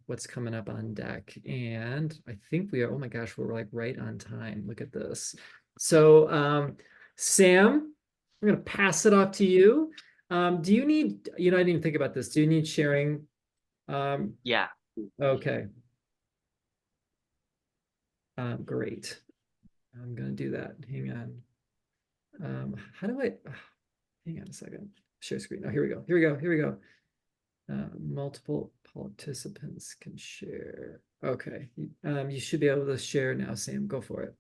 what's coming up on deck. And I think we are, oh my gosh, we're like right on time. Look at this. So Sam, I'm gonna pass it off to you. Do you need, I didn't even think about this. Do you need sharing? Yeah. Okay. Great. I'm gonna do that. Hang on. How do I, hang on a second. Share screen. Oh, here we go. Here we go. Here we go. Multiple participants can share. Okay. You should be able to share now, Sam. Go for it.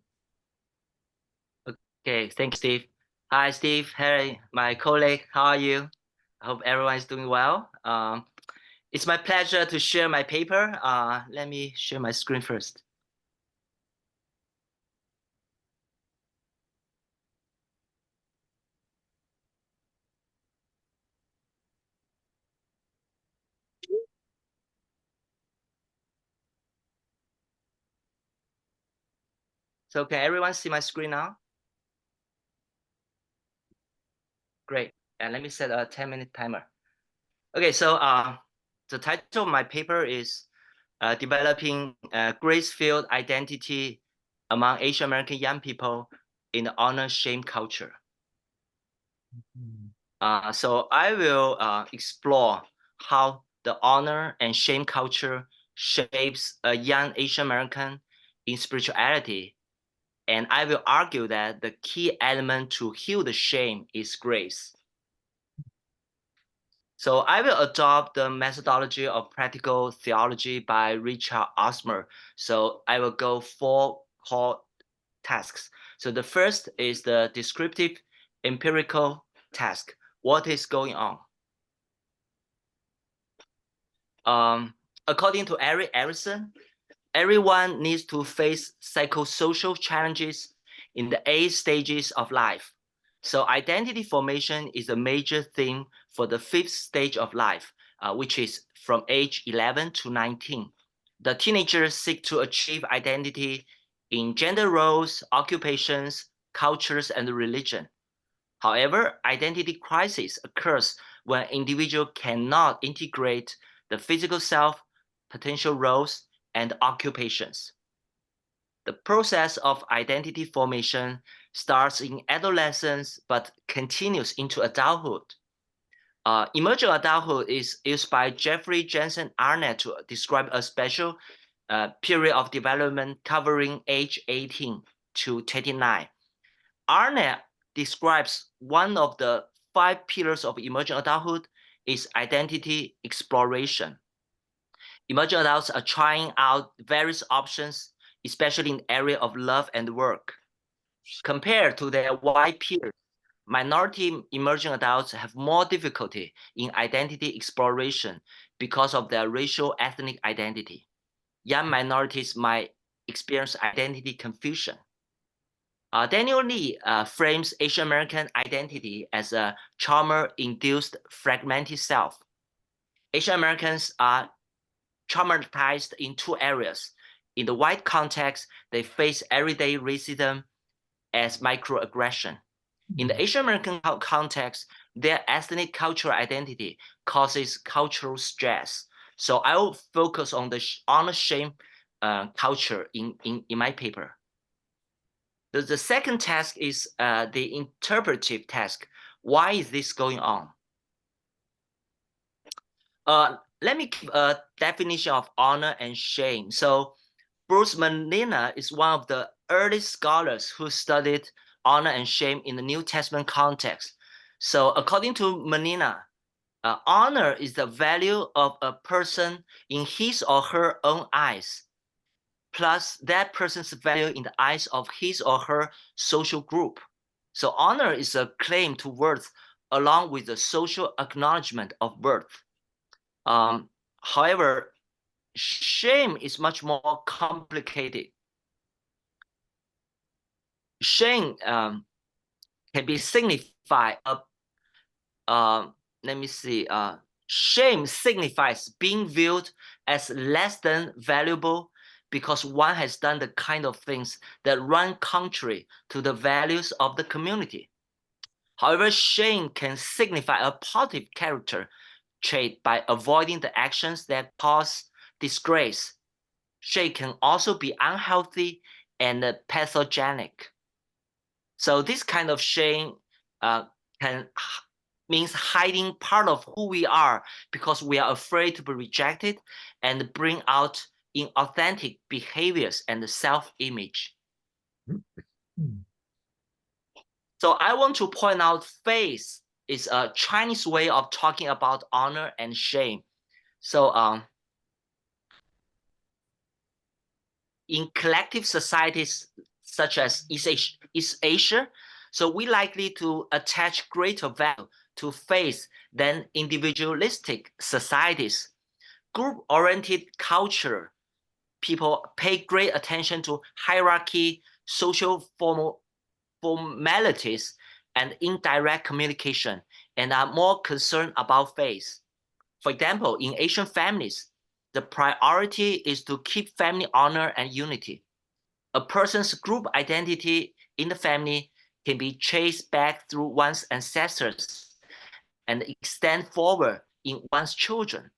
Okay. Thanks, Steve. Hi, Steve. Hey, my colleague. How are you? I hope everyone is doing well. It's my pleasure to share my paper. Let me share my screen first. So can everyone see my screen now? Great. And let me set a 10-minute timer. Okay, so the title of my paper is Developing Grace-Filled Identity Among Asian American Young People in the Honor-Shame Culture. So I will explore how the honor and shame culture shapes a young Asian American in spirituality. And I will argue that the key element to heal the shame is grace. So I will adopt the methodology of practical theology by Richard Osmer. So I will go 4 core tasks. So the first is the descriptive empirical task. What is going on? According to Eric Erikson, everyone needs to face psychosocial challenges in the 8 stages of life. So identity formation is a major theme for the 5th stage of life, which is from age 11 to 19. The teenagers seek to achieve identity in gender roles, occupations, cultures, and religion. However, identity crisis occurs when individual cannot integrate the physical self, potential roles, and occupations. The process of identity formation starts in adolescence but continues into adulthood. Emerging adulthood is used by Jeffrey Jensen Arnett to describe a special period of development covering age 18 to 29. Arnett describes one of the 5 pillars of emerging adulthood is identity exploration. Emerging adults are trying out various options, especially in the area of love and work. Compared to their white peers, minority emerging adults have more difficulty in identity exploration because of their racial ethnic identity. Young minorities might experience identity confusion. Daniel Lee frames Asian American identity as a trauma-induced fragmented self. Asian Americans are traumatized in 2 areas. In the white context, they face everyday racism as microaggression. In the Asian American context, their ethnic cultural identity causes cultural stress. So I will focus on the honor-shame culture in my paper. The second task is the interpretive task. Why is this going on? Let me give a definition of honor and shame. So Bruce Menina is one of the early scholars who studied honor and shame in the New Testament context. So according to Menina, honor is the value of a person in his or her own eyes, plus that person's value in the eyes of his or her social group. So honor is a claim to worth along with the social acknowledgement of worth. However, shame is much more complicated. Shame can be signified. Let me see. Shame signifies being viewed as less than valuable because one has done the kind of things that run contrary to the values of the community. However, shame can signify a positive character trait by avoiding the actions that cause disgrace. Shame can also be unhealthy and pathogenic. So this kind of shame can means hiding part of who we are because we are afraid to be rejected and bring out inauthentic behaviors and self-image. So I want to point out faith is a Chinese way of talking about honor and shame. So in collective societies such as East Asia, so we likely to attach greater value to faith than individualistic societies. Group-oriented culture, people pay great attention to hierarchy, social formalities, and indirect communication, and are more concerned about faith. For example, in Asian families, the priority is to keep family honor and unity. A person's group identity in the family can be traced back through one's ancestors and extend forward in one's children.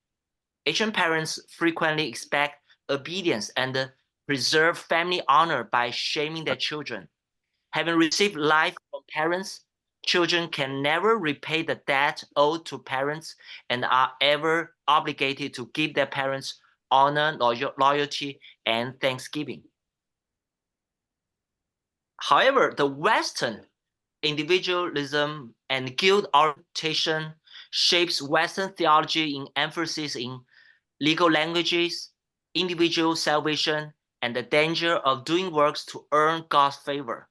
Asian parents frequently expect obedience and preserve family honor by shaming their children. Having received life from parents, children can never repay the debt owed to parents and are ever obligated to give their parents honor, loyalty, and thanksgiving. However, the Western individualism and guilt orientation shapes Western theology in emphasis in legal languages, individual salvation, and the danger of doing works to earn God's favor.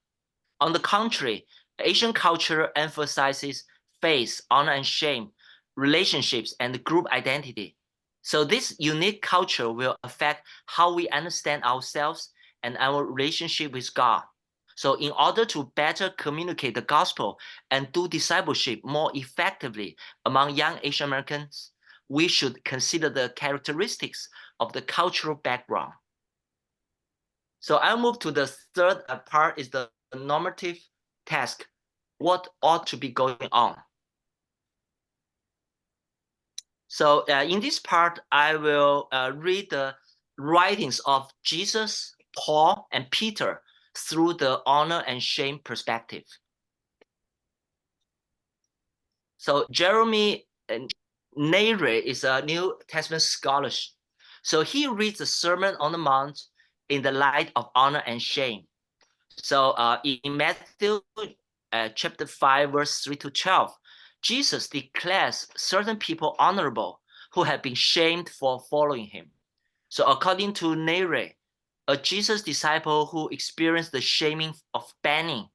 On the contrary, Asian culture emphasizes faith, honor and shame, relationships, and group identity. So this unique culture will affect how we understand ourselves and our relationship with God. So in order to better communicate the gospel and do discipleship more effectively among young Asian Americans, we should consider the characteristics of the cultural background. So I'll move to the third part is the normative task. What ought to be going on? So in this part, I will read the writings of Jesus, Paul, and Peter through the honor and shame perspective. So Jeremy Neri is a New Testament scholar. So he reads the Sermon on the Mount in the light of honor and shame. So in Matthew chapter 5, verse 3 to 12, Jesus declares certain people honorable who have been shamed for following him. So according to Neri, a Jesus disciple who experienced the shaming of banning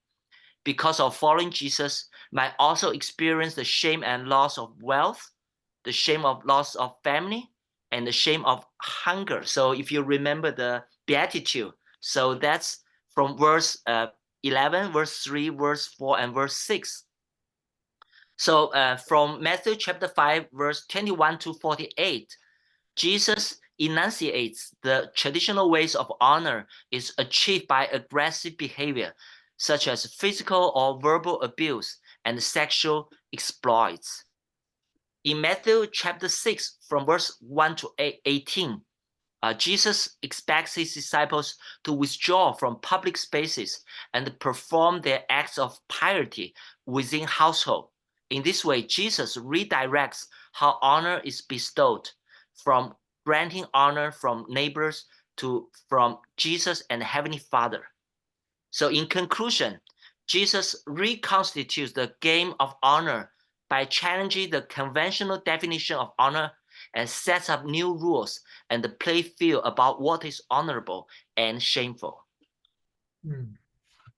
because of following Jesus might also experience the shame and loss of wealth, the shame of loss of family, and the shame of hunger. So if you remember the Beatitude, so that's from verse 11, verse 3, verse 4, and verse 6. So from Matthew chapter 5, verse 21 to 48, Jesus enunciates the traditional ways of honor is achieved by aggressive behavior, such as physical or verbal abuse and sexual exploits. In Matthew chapter 6, from verse 1 to 18, Jesus expects his disciples to withdraw from public spaces and perform their acts of piety within household. In this way, Jesus redirects how honor is bestowed from granting honor from neighbors to from Jesus and Heavenly Father. So in conclusion, Jesus reconstitutes the game of honor by challenging the conventional definition of honor and sets up new rules and the play field about what is honorable and shameful.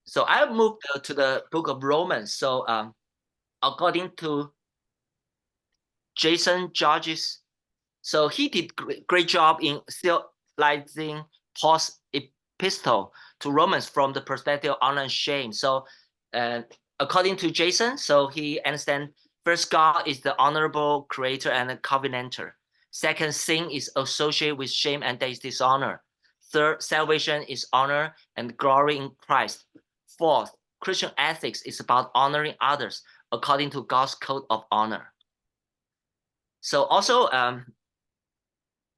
So I'll move to the book of Romans. So according to Jason Georges, so he did great job in stylizing Paul's epistle to Romans from the perspective of honor and shame. So according to Jason, so he understands first, God is the honorable creator and a covenanter. Second, sin is associated with shame and that is dishonor. Third, salvation is honor and glory in Christ. Fourth, Christian ethics is about honoring others according to God's code of honor. So also,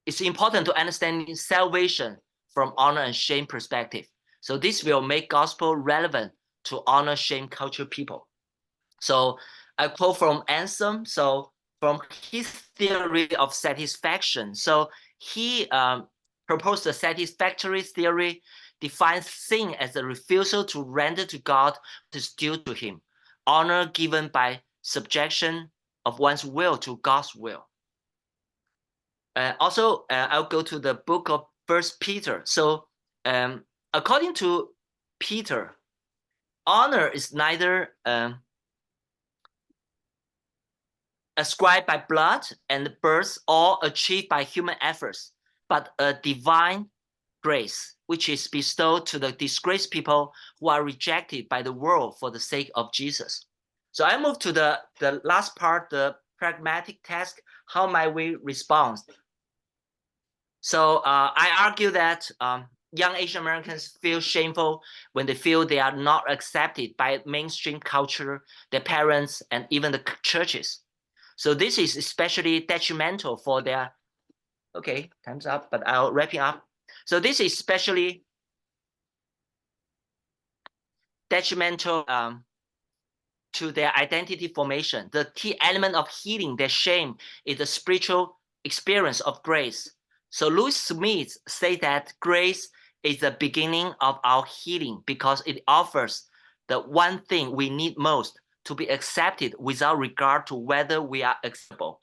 it's important to understand salvation from honor and shame perspective. So this will make gospel relevant to honor shame culture people. So I quote from Anselm. So from his theory of satisfaction, so he proposed the satisfactory theory, defines sin as a refusal to render to God what is due to him, honor given by subjection of one's will to God's will. Also, I'll go to the book of First Peter. So according to Peter, honor is neither ascribed by blood and birth or achieved by human efforts, but a divine grace, which is bestowed to the disgraced people who are rejected by the world for the sake of Jesus. So I move to the last part, the pragmatic task. How might we respond? So I argue that young Asian Americans feel shameful when they feel they are not accepted by mainstream culture, their parents, and even the churches. So this is especially detrimental for their, okay, time's up, but I'll wrap it up. So this is especially detrimental to their identity formation. The key element of healing their shame is the spiritual experience of grace. So Louis Smith said that grace is the beginning of our healing because it offers the one thing we need most, to be accepted without regard to whether we are acceptable.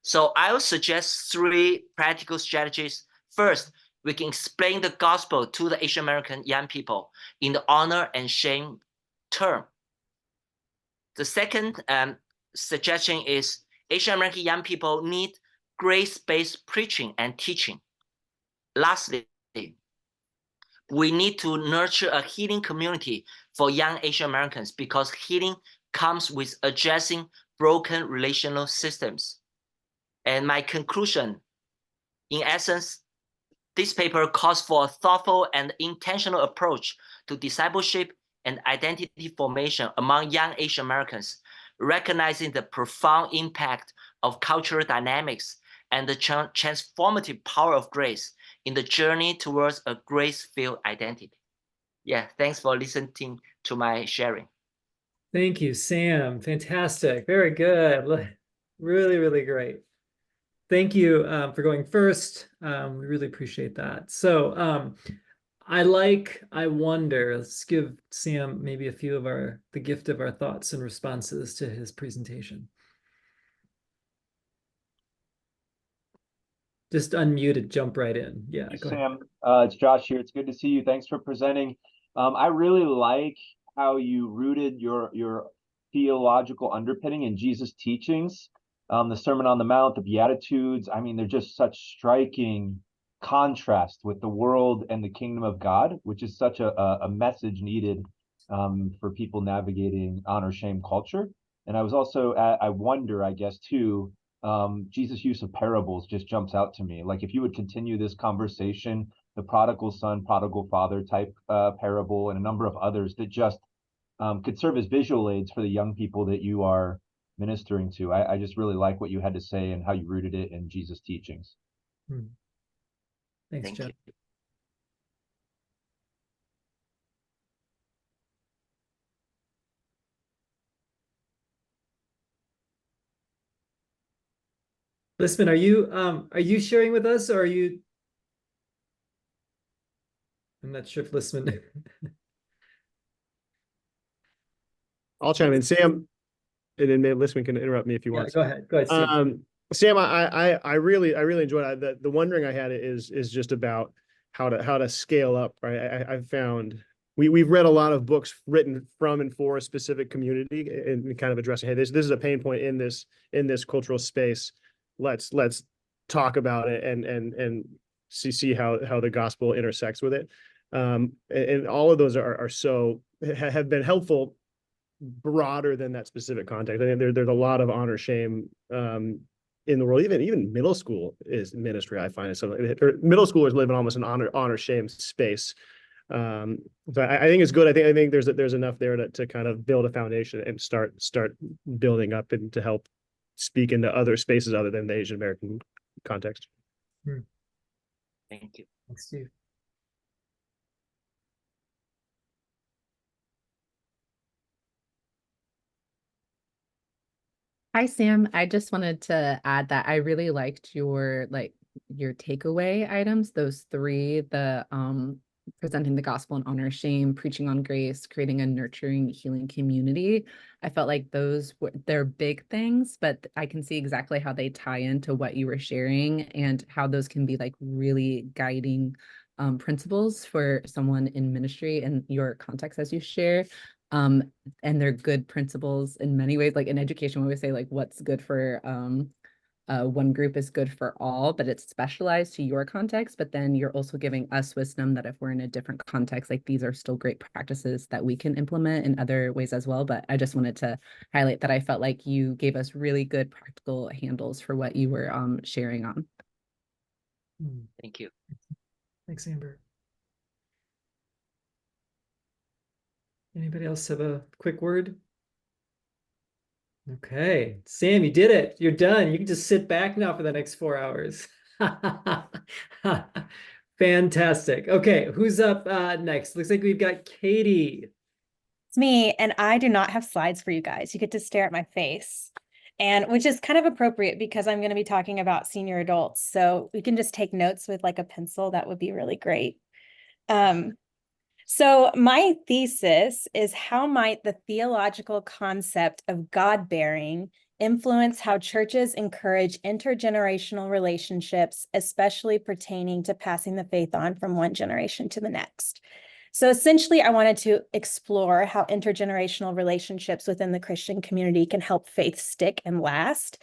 So I will suggest 3 practical strategies. First, we can explain the gospel to the Asian American young people in the honor and shame term. The second suggestion is Asian American young people need grace-based preaching and teaching. Lastly, we need to nurture a healing community for young Asian Americans because healing comes with addressing broken relational systems. And my conclusion, in essence, this paper calls for a thoughtful and intentional approach to discipleship and identity formation among young Asian Americans, recognizing the profound impact of cultural dynamics and the transformative power of grace in the journey towards a grace-filled identity. Yeah, thanks for listening to my sharing. Thank you, Sam. Fantastic. Very good. Really, really great. Thank you for going first. We really appreciate that. So I wonder, let's give Sam maybe a few of the gift of our thoughts and responses to his presentation. Just unmuted, jump right in. Yeah, Hey, go Sam, it's Josh here. It's good to see you. Thanks for presenting. I really like how you rooted your theological underpinning in Jesus' teachings. The Sermon on the Mount, the Beatitudes. I mean, they're just such striking contrast with the world and the kingdom of God, which is such a message needed for people navigating honor shame culture. And I was also I wonder, I guess, too, Jesus' use of parables just jumps out to me. Like if you would continue this conversation, the prodigal son, prodigal father type parable, and a number of others that just could serve as visual aids for the young people that you are ministering to. I just really like what you had to say and how you rooted it in Jesus' teachings. Thanks, Thank Jeff. you. Listman, are you sharing with us or are you? I'm not sure if Listman. I'll chime in, Sam, and then maybe Listman can interrupt me if he wants. Go ahead. Go ahead, Sam. Sam, I really enjoyed it. The wondering I had is just about how to scale up. Right, I've found we've read a lot of books written from and for a specific community and kind of addressing, hey, this is a pain point in this cultural space. Let's talk about it and see how the gospel intersects with it. And all of those have been helpful broader than that specific context. I mean, there's a lot of honor shame in the world. Even middle school is ministry. I find it middle schoolers live in almost an honor shame space. So I think it's good. I think there's enough there to kind of build a foundation and start building up and to help speak into other spaces other than the Asian American context. Thank you. Thanks, Steve. Hi, Sam. I just wanted to add that I really liked your your takeaway items, those three, the presenting the gospel and honor shame, preaching on grace, creating a nurturing, healing community. I felt like they're big things, but I can see exactly how they tie into what you were sharing and how those can be like really guiding principles for someone in ministry and your context as you share. And they're good principles in many ways. Like in education, we always say like what's good for one group is good for all, but it's specialized to your context. But then you're also giving us wisdom that if we're in a different context, like these are still great practices that we can implement in other ways as well. But I just wanted to highlight that I felt like you gave us really good practical handles for what you were sharing on. Thank you. Thanks, Amber. Anybody else have a quick word? Okay, Sam, you did it. You're done. You can just sit back now for the next 4 hours. Fantastic. Okay, who's up next? Looks like we've got Katie. It's me, and I do not have slides for you guys. You get to stare at my face, and which is kind of appropriate because I'm going to be talking about senior adults. So we can just take notes with like a pencil. That would be really great. So my thesis is how might the theological concept of God-bearing influence how churches encourage intergenerational relationships, especially pertaining to passing the faith on from one generation to the next. So essentially, I wanted to explore how intergenerational relationships within the Christian community can help faith stick and last.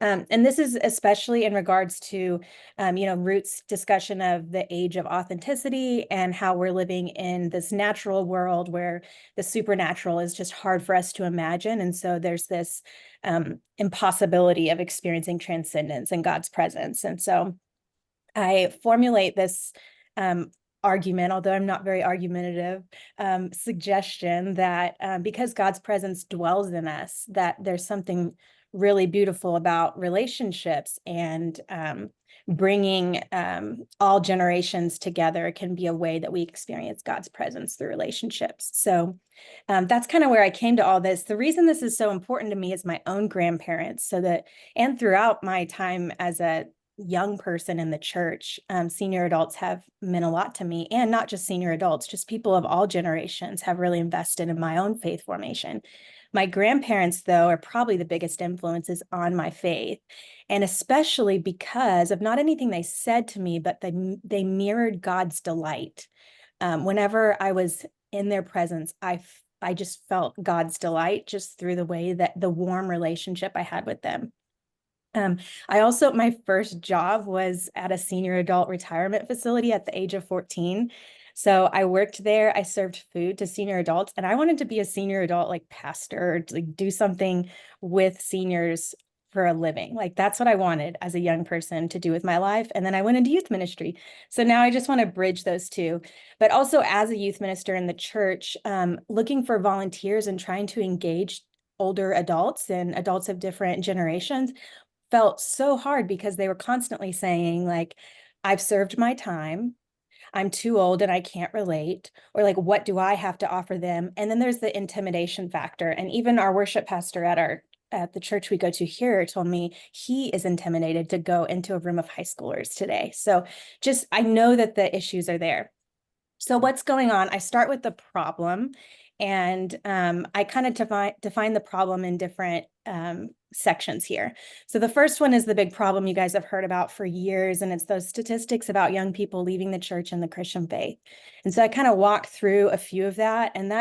And this is especially in regards to, Root's discussion of the age of authenticity and how we're living in this natural world where the supernatural is just hard for us to imagine. And so there's this impossibility of experiencing transcendence in God's presence. And so I formulate this argument, although I'm not very argumentative, suggestion that because God's presence dwells in us, that there's something really beautiful about relationships, and bringing all generations together can be a way that we experience God's presence through relationships. So that's kind of where I came to all this. The reason this is so important to me is my own grandparents, and throughout my time as a young person in the church, senior adults have meant a lot to me, and not just senior adults, just people of all generations have really invested in my own faith formation. My grandparents, though, are probably the biggest influences on my faith, and especially because of not anything they said to me, but they mirrored God's delight. Whenever I was in their presence, I just felt God's delight just through the way that the warm relationship I had with them. My first job was at a senior adult retirement facility at the age of 14. So I worked there, I served food to senior adults, and I wanted to be a senior adult, like pastor, or to like do something with seniors for a living. Like that's what I wanted as a young person to do with my life. And then I went into youth ministry. So now I just want to bridge those two. But also as a youth minister in the church, looking for volunteers and trying to engage older adults and adults of different generations felt so hard because they were constantly saying like, I've served my time, I'm too old and I can't relate, or like, what do I have to offer them? And then there's the intimidation factor. And even our worship pastor at the church we go to here told me he is intimidated to go into a room of high schoolers today. So I know that the issues are there. So what's going on? I start with the problem, and I kind of define the problem in different sections here. So the first one is the big problem you guys have heard about for years, and it's those statistics about young people leaving the church and the Christian faith. And so I kind of walk through a few of that, and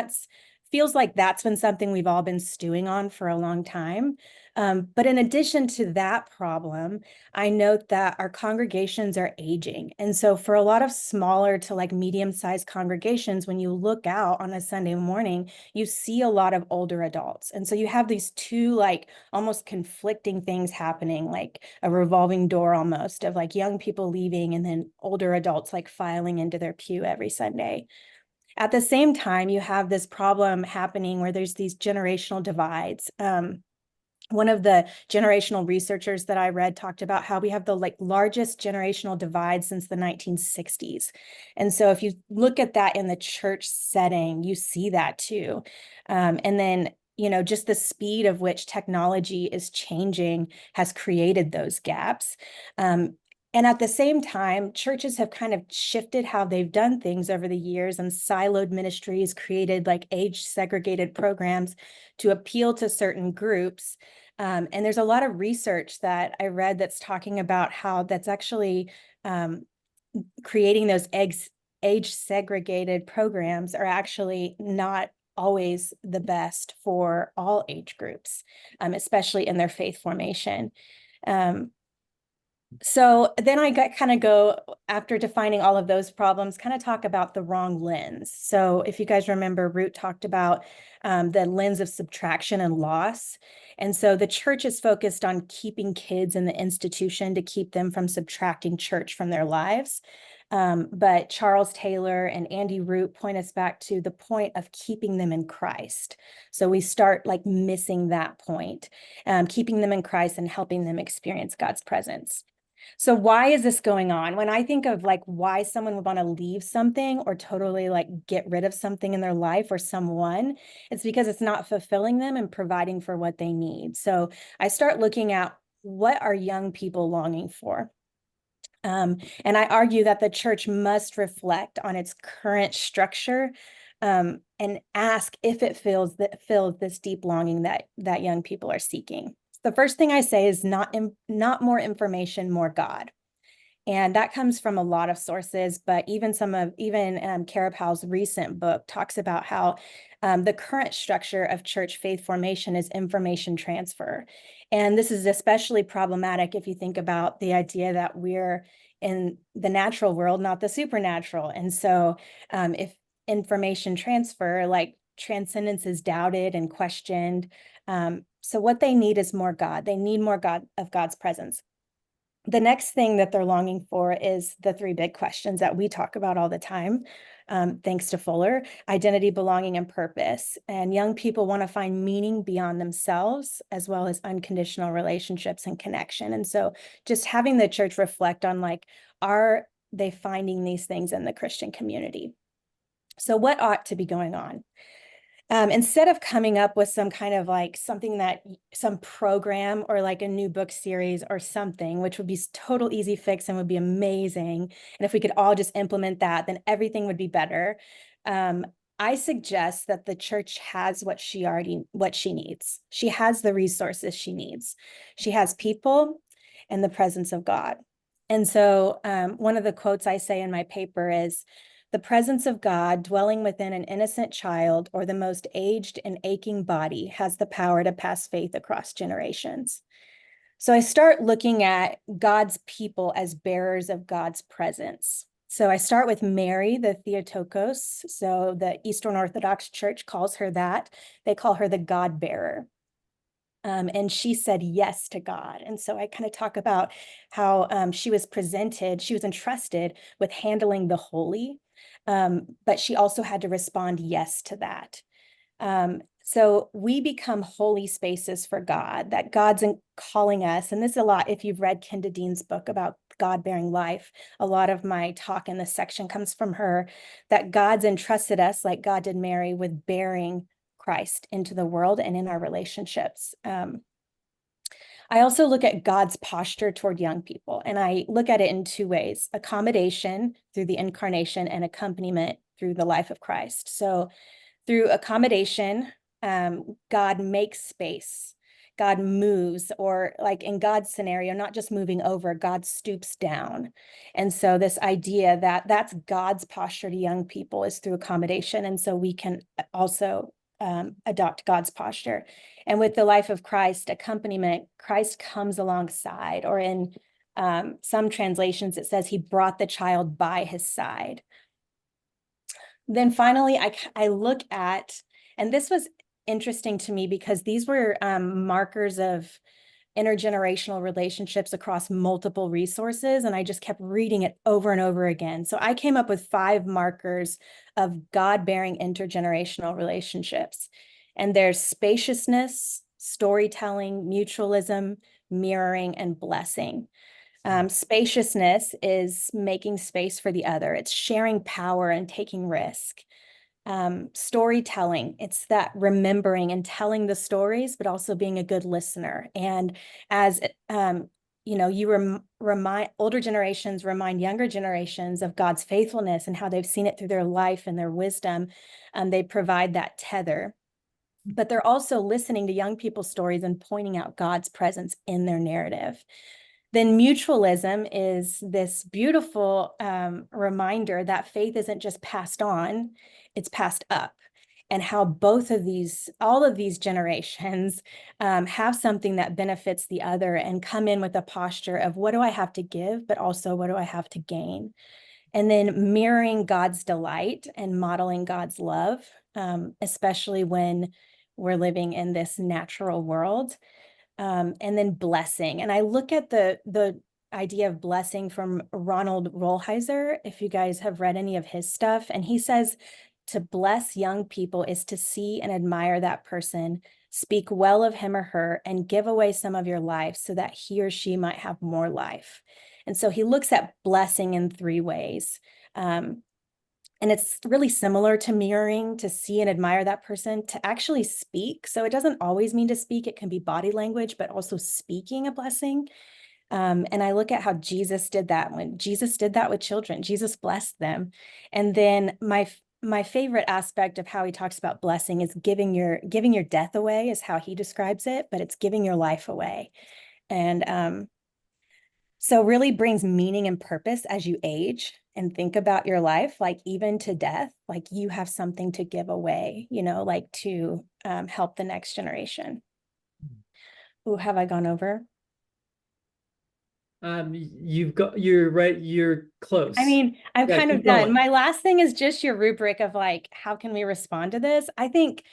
feels like that's been something we've all been stewing on for a long time. But in addition to that problem, I note that our congregations are aging. And so for a lot of smaller to like medium-sized congregations, when you look out on a Sunday morning, you see a lot of older adults. And so you have these two like almost conflicting things happening, like a revolving door almost of like young people leaving and then older adults like filing into their pew every Sunday. At the same time, you have this problem happening where there's these generational divides. One of the generational researchers that I read talked about how we have the largest generational divide since the 1960s. And so if you look at that in the church setting, you see that too. And then, just the speed of which technology is changing has created those gaps. And at the same time, churches have kind of shifted how they've done things over the years, and siloed ministries created age segregated programs to appeal to certain groups. And there's a lot of research that I read that's talking about how that's actually creating those age segregated programs are actually not always the best for all age groups, especially in their faith formation. So then I go, after defining all of those problems, kind of talk about the wrong lens. So if you guys remember, Root talked about the lens of subtraction and loss. And so the church is focused on keeping kids in the institution to keep them from subtracting church from their lives. But Charles Taylor and Andy Root point us back to the point of keeping them in Christ. So we start missing that point, keeping them in Christ and helping them experience God's presence. So why is this going on? When I think of why someone would want to leave something or totally get rid of something in their life or someone, it's because it's not fulfilling them and providing for what they need. So I start looking at, what are young people longing for? And I argue that the church must reflect on its current structure, and ask if it fills this deep longing that young people are seeking. The first thing I say is not more information, more God. And that comes from a lot of sources, but even Kara Powell's recent book talks about how the current structure of church faith formation is information transfer. And this is especially problematic if you think about the idea that we're in the natural world, not the supernatural. And so if information transfer, transcendence, is doubted and questioned, so what they need is more God. They need more of God's presence. The next thing that they're longing for is the three big questions that we talk about all the time, thanks to Fuller: identity, belonging, and purpose. And young people want to find meaning beyond themselves, as well as unconditional relationships and connection. And so just having the church reflect on are they finding these things in the Christian community? So what ought to be going on? Instead of coming up with some kind of some program or a new book series or something, which would be total easy fix and would be amazing, and if we could all just implement that, then everything would be better. I suggest that the church has what she needs. She has the resources she needs. She has people and the presence of God. And so one of the quotes I say in my paper is, "The presence of God dwelling within an innocent child or the most aged and aching body has the power to pass faith across generations." So I start looking at God's people as bearers of God's presence. So I start with Mary, the Theotokos. So the Eastern Orthodox Church calls her that. They call her the God bearer. And she said yes to God. And so I kind of talk about how she was entrusted with handling the holy, but she also had to respond yes to that. So we become holy spaces for God, that God's calling us. And this is a lot, if you've read Kenda Dean's book about God-bearing life, a lot of my talk in this section comes from her, that God's entrusted us, like God did Mary, with bearing Christ into the world and in our relationships. I also look at God's posture toward young people, and I look at it in two ways: accommodation through the incarnation and accompaniment through the life of Christ. So through accommodation, God makes space. God moves, or in God's scenario, not just moving over, God stoops down. And so this idea that that's God's posture to young people is through accommodation. And so we can also adopt God's posture. And with the life of Christ, accompaniment, Christ comes alongside, or in some translations, it says he brought the child by his side. Then finally, I look at, and this was interesting to me because these were markers of intergenerational relationships across multiple resources, and I just kept reading it over and over again. So I came up with 5 markers of God-bearing intergenerational relationships. And there's spaciousness, storytelling, mutualism, mirroring, and blessing. Spaciousness is making space for the other. It's sharing power and taking risk. Storytelling, it's that remembering and telling the stories, but also being a good listener. And as you remind older generations remind younger generations of God's faithfulness and how they've seen it through their life and their wisdom. They provide that tether, but they're also listening to young people's stories and pointing out God's presence in their narrative. Then mutualism is this beautiful reminder that faith isn't just passed on, it's passed up. And how all of these generations have something that benefits the other and come in with a posture of what do I have to give, but also what do I have to gain? And then mirroring God's delight and modeling God's love, especially when we're living in this natural world. And then blessing. And I look at the idea of blessing from Ronald Rolheiser, if you guys have read any of his stuff. And he says to bless young people is to see and admire that person, speak well of him or her, and give away some of your life so that he or she might have more life. And so he looks at blessing in 3 ways. And it's really similar to mirroring, to see and admire that person, to actually speak. So it doesn't always mean to speak. It can be body language, but also speaking a blessing. And I look at how Jesus did that. When Jesus did that with children, Jesus blessed them. And then my favorite aspect of how he talks about blessing is giving your death away, is how he describes it, but it's giving your life away. And so really brings meaning and purpose as you age and think about your life, like even to death, like you have something to give away, like to help the next generation. Ooh, have I gone over? You're right, you're close. I mean, I'm Yeah, kind of keep done. going. My last thing is just your rubric of like, how can we respond to this? I think,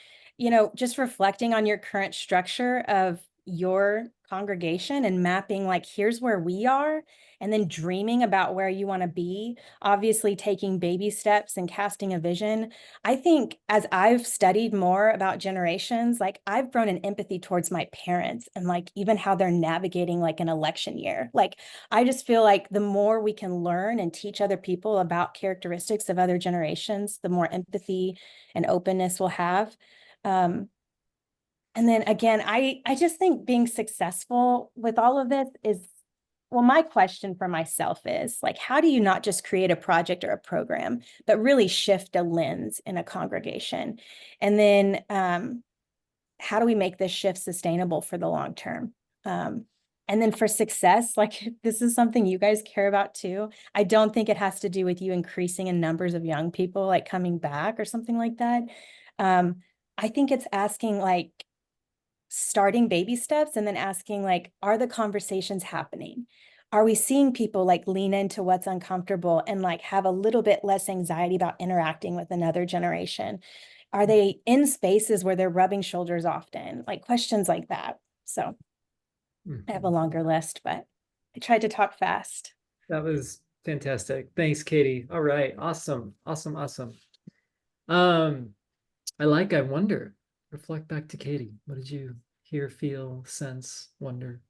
just reflecting on your current structure of your congregation and mapping like, here's where we are, and then dreaming about where you want to be, obviously taking baby steps and casting a vision. I think as I've studied more about generations, like I've grown in empathy towards my parents and like even how they're navigating like an election year. Like I just feel like the more we can learn and teach other people about characteristics of other generations, the more empathy and openness we'll have. And then again, I just think being successful with all of this is, well, my question for myself is like, how do you not just create a project or a program, but really shift a lens in a congregation? And then how do we make this shift sustainable for the long term? And then for success, like this is something you guys care about too. I don't think it has to do with you increasing in numbers of young people like coming back or something like that. I think it's asking like starting baby steps and then asking like, are the conversations happening? Are we seeing people like lean into what's uncomfortable and like have a little bit less anxiety about interacting with another generation? Are they in spaces where they're rubbing shoulders often? Like questions like that. So I have a longer list, but I tried to talk fast. That was fantastic. Thanks, Katie. All right. Awesome. I wonder. Reflect back to Katie. What did you hear, feel, sense, wonder?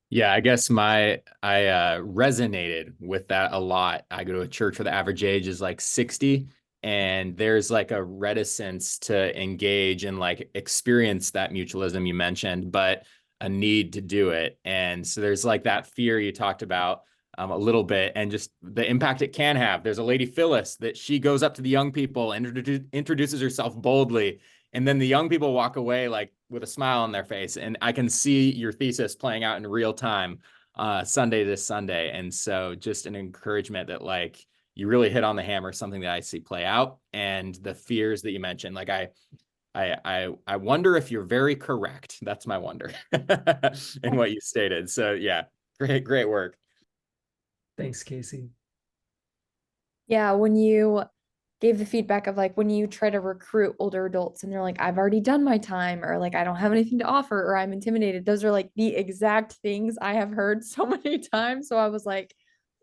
Yeah, I guess I resonated with that a lot. I go to a church where the average age is like 60, and there's like a reticence to engage and like experience that mutualism you mentioned, but a need to do it. And so there's like that fear you talked about a little bit, and just the impact it can have. There's a lady, Phyllis, that she goes up to the young people and introduces herself boldly, and then the young people walk away like with a smile on their face. And I can see your thesis playing out in real time, Sunday to Sunday. And so just an encouragement that like you really hit on the hammer, something that I see play out. And the fears that you mentioned, like I wonder if you're very correct. That's my wonder in what you stated. So yeah, great work. Thanks, Casey. Yeah, when you gave the feedback of like when you try to recruit older adults and they're like, I've already done my time, or like I don't have anything to offer, or I'm intimidated. Those are like the exact things I have heard so many times. So I was like,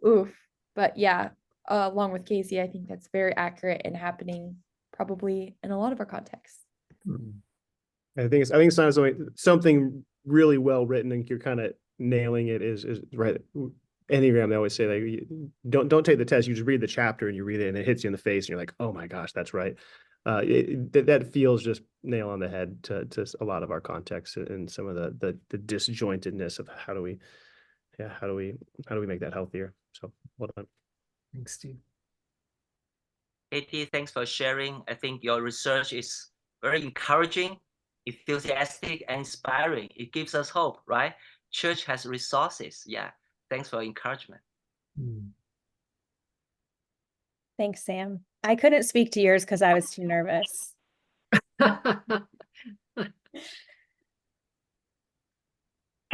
oof. But yeah, along with Casey, I think that's very accurate and happening probably in a lot of our contexts. I think it's not something really well written and you're kind of nailing it is right. Enneagram, they always say like don't take the test, you just read the chapter and you read it and it hits you in the face and you're like, oh my gosh, that's right. That feels just nail on the head to a lot of our contexts and some of the disjointedness of how do we make that healthier. So well done. Thanks, Steve. Katie, thanks for sharing. I think your research is very encouraging, enthusiastic, and inspiring. It gives us hope, right? Church has resources. Yeah. Thanks for encouragement. Thanks, Sam. I couldn't speak to yours because I was too nervous. I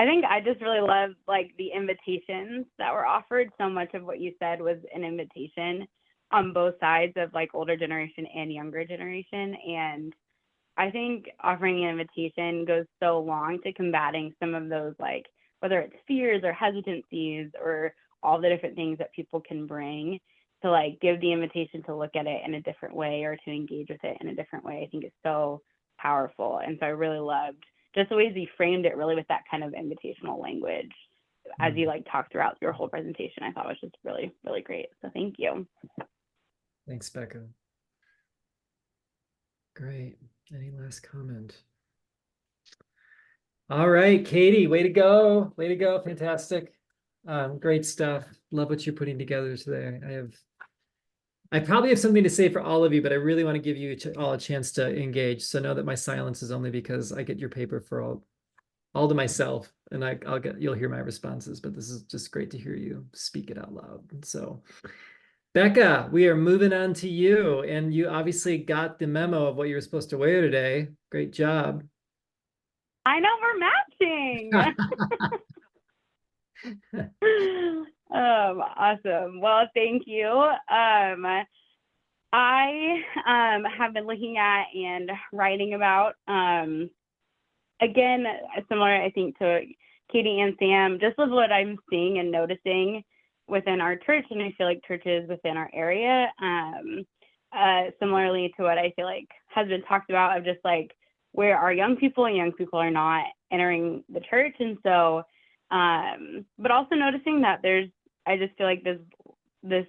think I just really love like the invitations that were offered. So much of what you said was an invitation on both sides of like older generation and younger generation. And I think offering an invitation goes so long to combating some of those, like whether it's fears or hesitancies or all the different things that people can bring, to like give the invitation to look at it in a different way or to engage with it in a different way. I think it's so powerful. And so I really loved just the ways you framed it, really with that kind of invitational language as you like talked throughout your whole presentation. I thought was just really, really great. So thank you. Thanks, Becca. Great. Any last comment? All right, Katie, way to go. Way to go. Fantastic. Great stuff. Love what you're putting together today. I probably have something to say for all of you, but I really want to give you all a chance to engage. So know that my silence is only because I get your paper for all to myself, and you'll hear my responses, but this is just great to hear you speak it out loud. So Becca, we are moving on to you, and you obviously got the memo of what you were supposed to wear today. Great job. I know we're matching. Awesome. Well, thank you. I have been looking at and writing about, again, similar, I think, to Katie and Sam, just with what I'm seeing and noticing within our church, and I feel like churches within our area, similarly to what I feel like has been talked about, of just like where our young people are not entering the church. And so, but also noticing that I just feel like this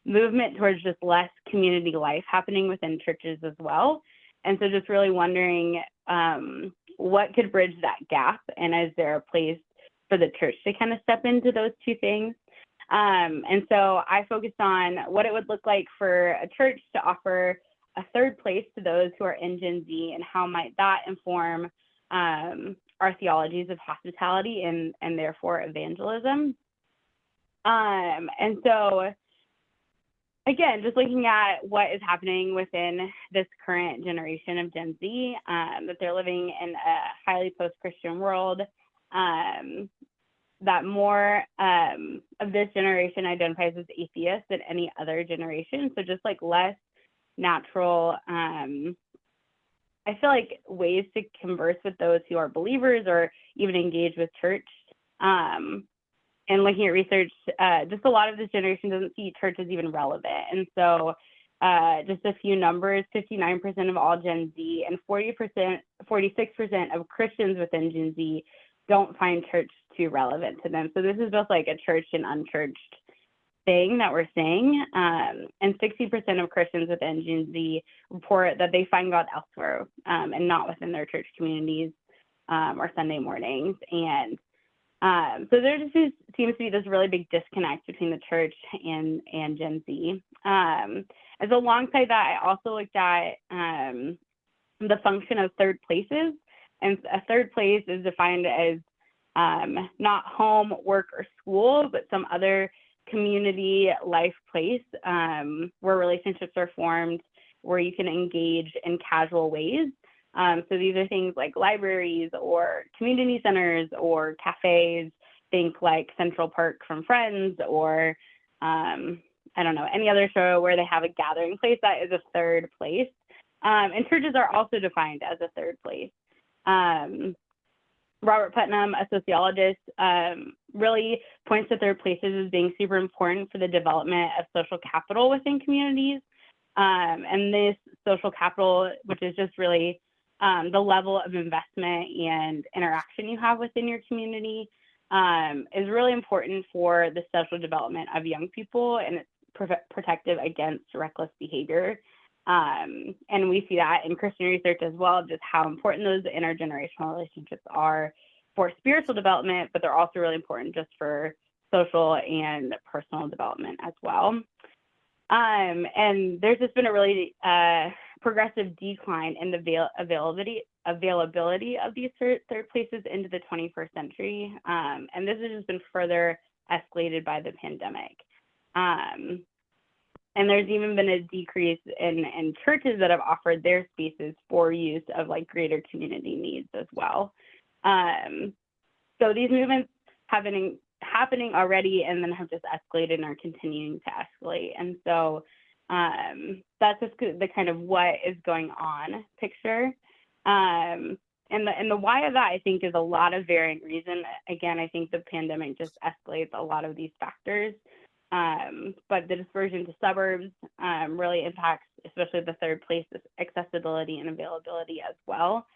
movement towards just less community life happening within churches as well. And so just really wondering what could bridge that gap, and is there a place for the church to kind of step into those two things? And so I focused on what it would look like for a church to offer a third place to those who are in Gen Z, and how might that inform our theologies of hospitality and therefore evangelism. And so, again, just looking at what is happening within this current generation of Gen Z, that they're living in a highly post-Christian world, that more of this generation identifies as atheist than any other generation. So just like less natural, I feel like ways to converse with those who are believers or even engage with church. And looking at research, just a lot of this generation doesn't see church as even relevant. And so just a few numbers, 59% of all Gen Z and 46% of Christians within Gen Z don't find church too relevant to them. So this is both like a church and unchurched thing that we're seeing. And 60% of Christians within Gen Z report that they find God elsewhere and not within their church communities or Sunday mornings. And so there just seems to be this really big disconnect between the church and Gen Z. As alongside that, I also looked at the function of third places. And a third place is defined as not home, work, or school, but some other community life place where relationships are formed, where you can engage in casual ways. So these are things like libraries or community centers or cafes, think like Central Park from Friends, or I don't know, any other show where they have a gathering place. That is a third place. And churches are also defined as a third place. Robert Putnam, a sociologist, really points to third places as being super important for the development of social capital within communities. And this social capital, which is just really the level of investment and interaction you have within your community, is really important for the social development of young people, and it's protective against reckless behavior. And we see that in Christian research as well, just how important those intergenerational relationships are for spiritual development, but they're also really important just for social and personal development as well. And there's just been a really progressive decline in the availability of these third places into the 21st century. And this has just been further escalated by the pandemic. And there's even been a decrease in churches that have offered their spaces for use of like greater community needs as well. So these movements have been happening already and then have just escalated and are continuing to escalate. And so that's just the kind of what is going on picture. And the why of that, I think, is a lot of varying reasons. Again, I think the pandemic just escalates a lot of these factors. But the dispersion to suburbs really impacts, especially the third place, accessibility and availability as well.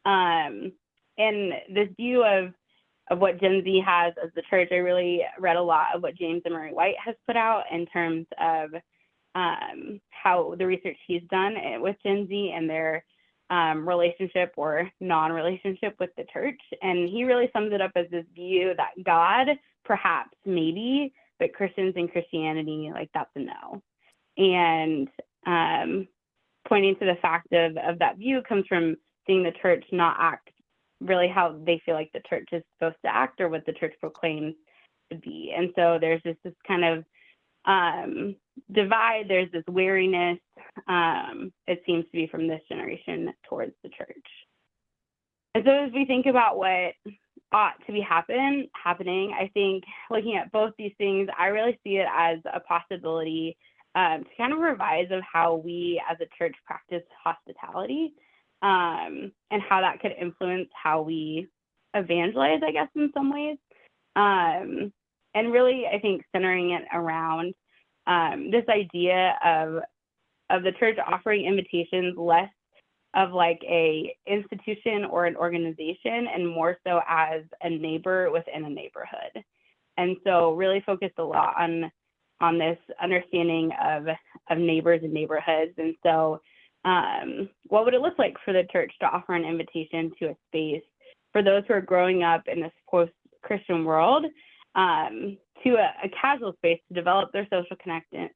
And this view of what Gen Z has as the church, I really read a lot of what James Emery White has put out in terms of how the research he's done with Gen Z and their relationship or non-relationship with the church. And he really sums it up as this view that God, perhaps, maybe, but Christians and Christianity, like, that's a no. And pointing to the fact of that view comes from seeing the church not act really how they feel like the church is supposed to act or what the church proclaims to be. And so there's this kind of divide, there's this wariness, it seems to be from this generation towards the church. And so as we think about what ought to be happening, I think looking at both these things, I really see it as a possibility to kind of revise of how we as a church practice hospitality, and how that could influence how we evangelize, I guess, in some ways. And really, I think centering it around this idea of the church offering invitations less of like a institution or an organization and more so as a neighbor within a neighborhood. And so really focused a lot on this understanding of neighbors and neighborhoods. And so what would it look like for the church to offer an invitation to a space for those who are growing up in this post-Christian world, to a casual space to develop their social connection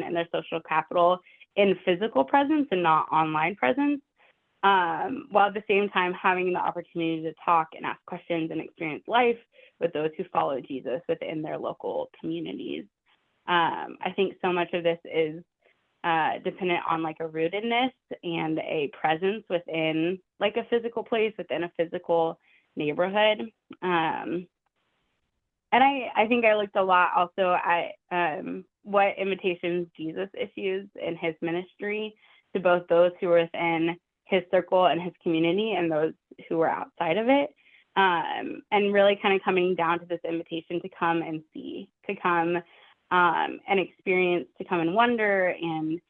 and their social capital in physical presence and not online presence, while at the same time having the opportunity to talk and ask questions and experience life with those who follow Jesus within their local communities. I think so much of this is dependent on like a rootedness and a presence within like a physical place, within a physical neighborhood. And I think I looked a lot also at what invitations Jesus issues in his ministry to both those who were within his circle and his community and those who were outside of it. And really kind of coming down to this invitation to come and see, to come and experience, to come and wonder, and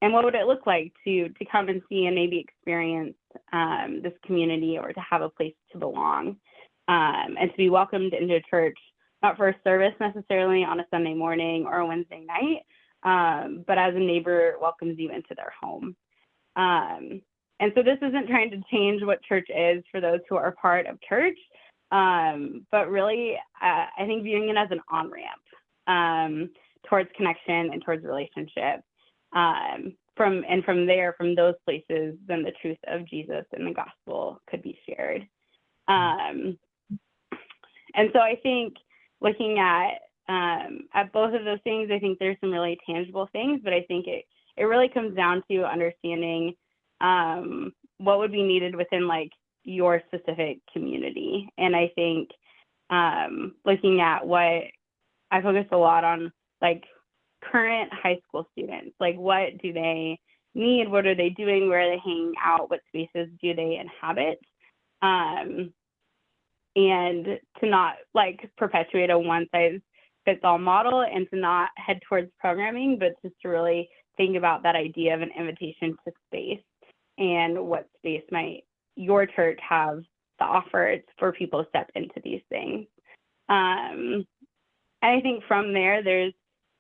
what would it look like to come and see and maybe experience this community or to have a place to belong, and to be welcomed into church, not for a service necessarily on a Sunday morning or a Wednesday night, but as a neighbor welcomes you into their home. And so this isn't trying to change what church is for those who are part of church, but really, I think viewing it as an on-ramp towards connection and towards relationship. From there, from those places, then the truth of Jesus and the gospel could be shared. And so I think looking at both of those things, I think there's some really tangible things, but I think it really comes down to understanding what would be needed within like your specific community. And I think looking at what I focus a lot on, like current high school students, like what do they need? What are they doing? Where are they hanging out? What spaces do they inhabit? and to not like perpetuate a one size fits all model, and to not head towards programming, but just to really think about that idea of an invitation to space and what space might your church have to offer for people to step into these things. And I think from there, there's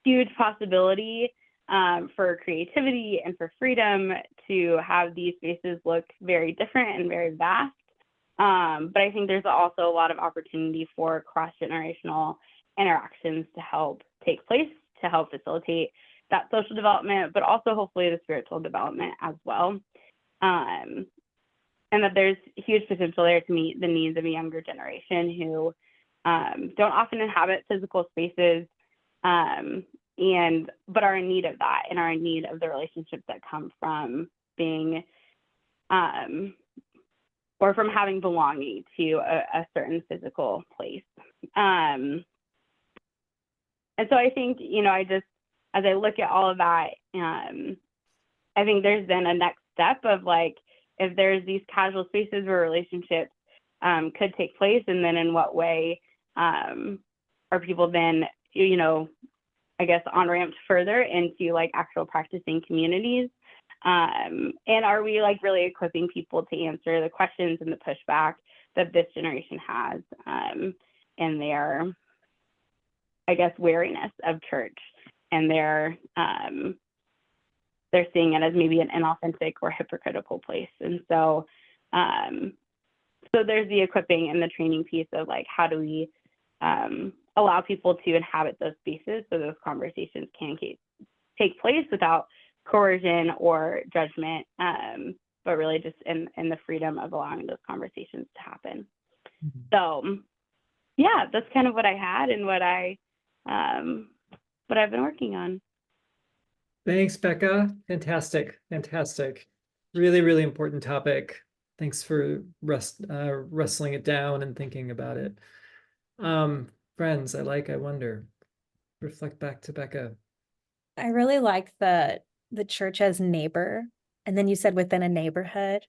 huge possibility for creativity and for freedom to have these spaces look very different and very vast. But I think there's also a lot of opportunity for cross-generational interactions to help take place, to help facilitate that social development, but also hopefully the spiritual development as well. And that there's huge potential there to meet the needs of a younger generation who don't often inhabit physical spaces, but are in need of that and are in need of the relationships that come from being or from having belonging to a certain physical place. And so I think, as I look at all of that, I think there's then a next step of like, if there's these casual spaces where relationships could take place, and then in what way are people then, I guess, on-ramped further into like actual practicing communities? And are we like really equipping people to answer the questions and the pushback that this generation has in their, I guess, wariness of church, and they're seeing it as maybe an inauthentic or hypocritical place. And so there's the equipping and the training piece of like, how do we allow people to inhabit those spaces so those conversations can take place without coercion or judgment, but really just in the freedom of allowing those conversations to happen. Mm-hmm. So yeah, that's kind of what I had and what I've been working on. Thanks, Becca. Fantastic. Really, really important topic. Thanks for wrestling it down and thinking about it. Friends, I wonder. Reflect back to Becca. I really like the church as neighbor. And then you said within a neighborhood,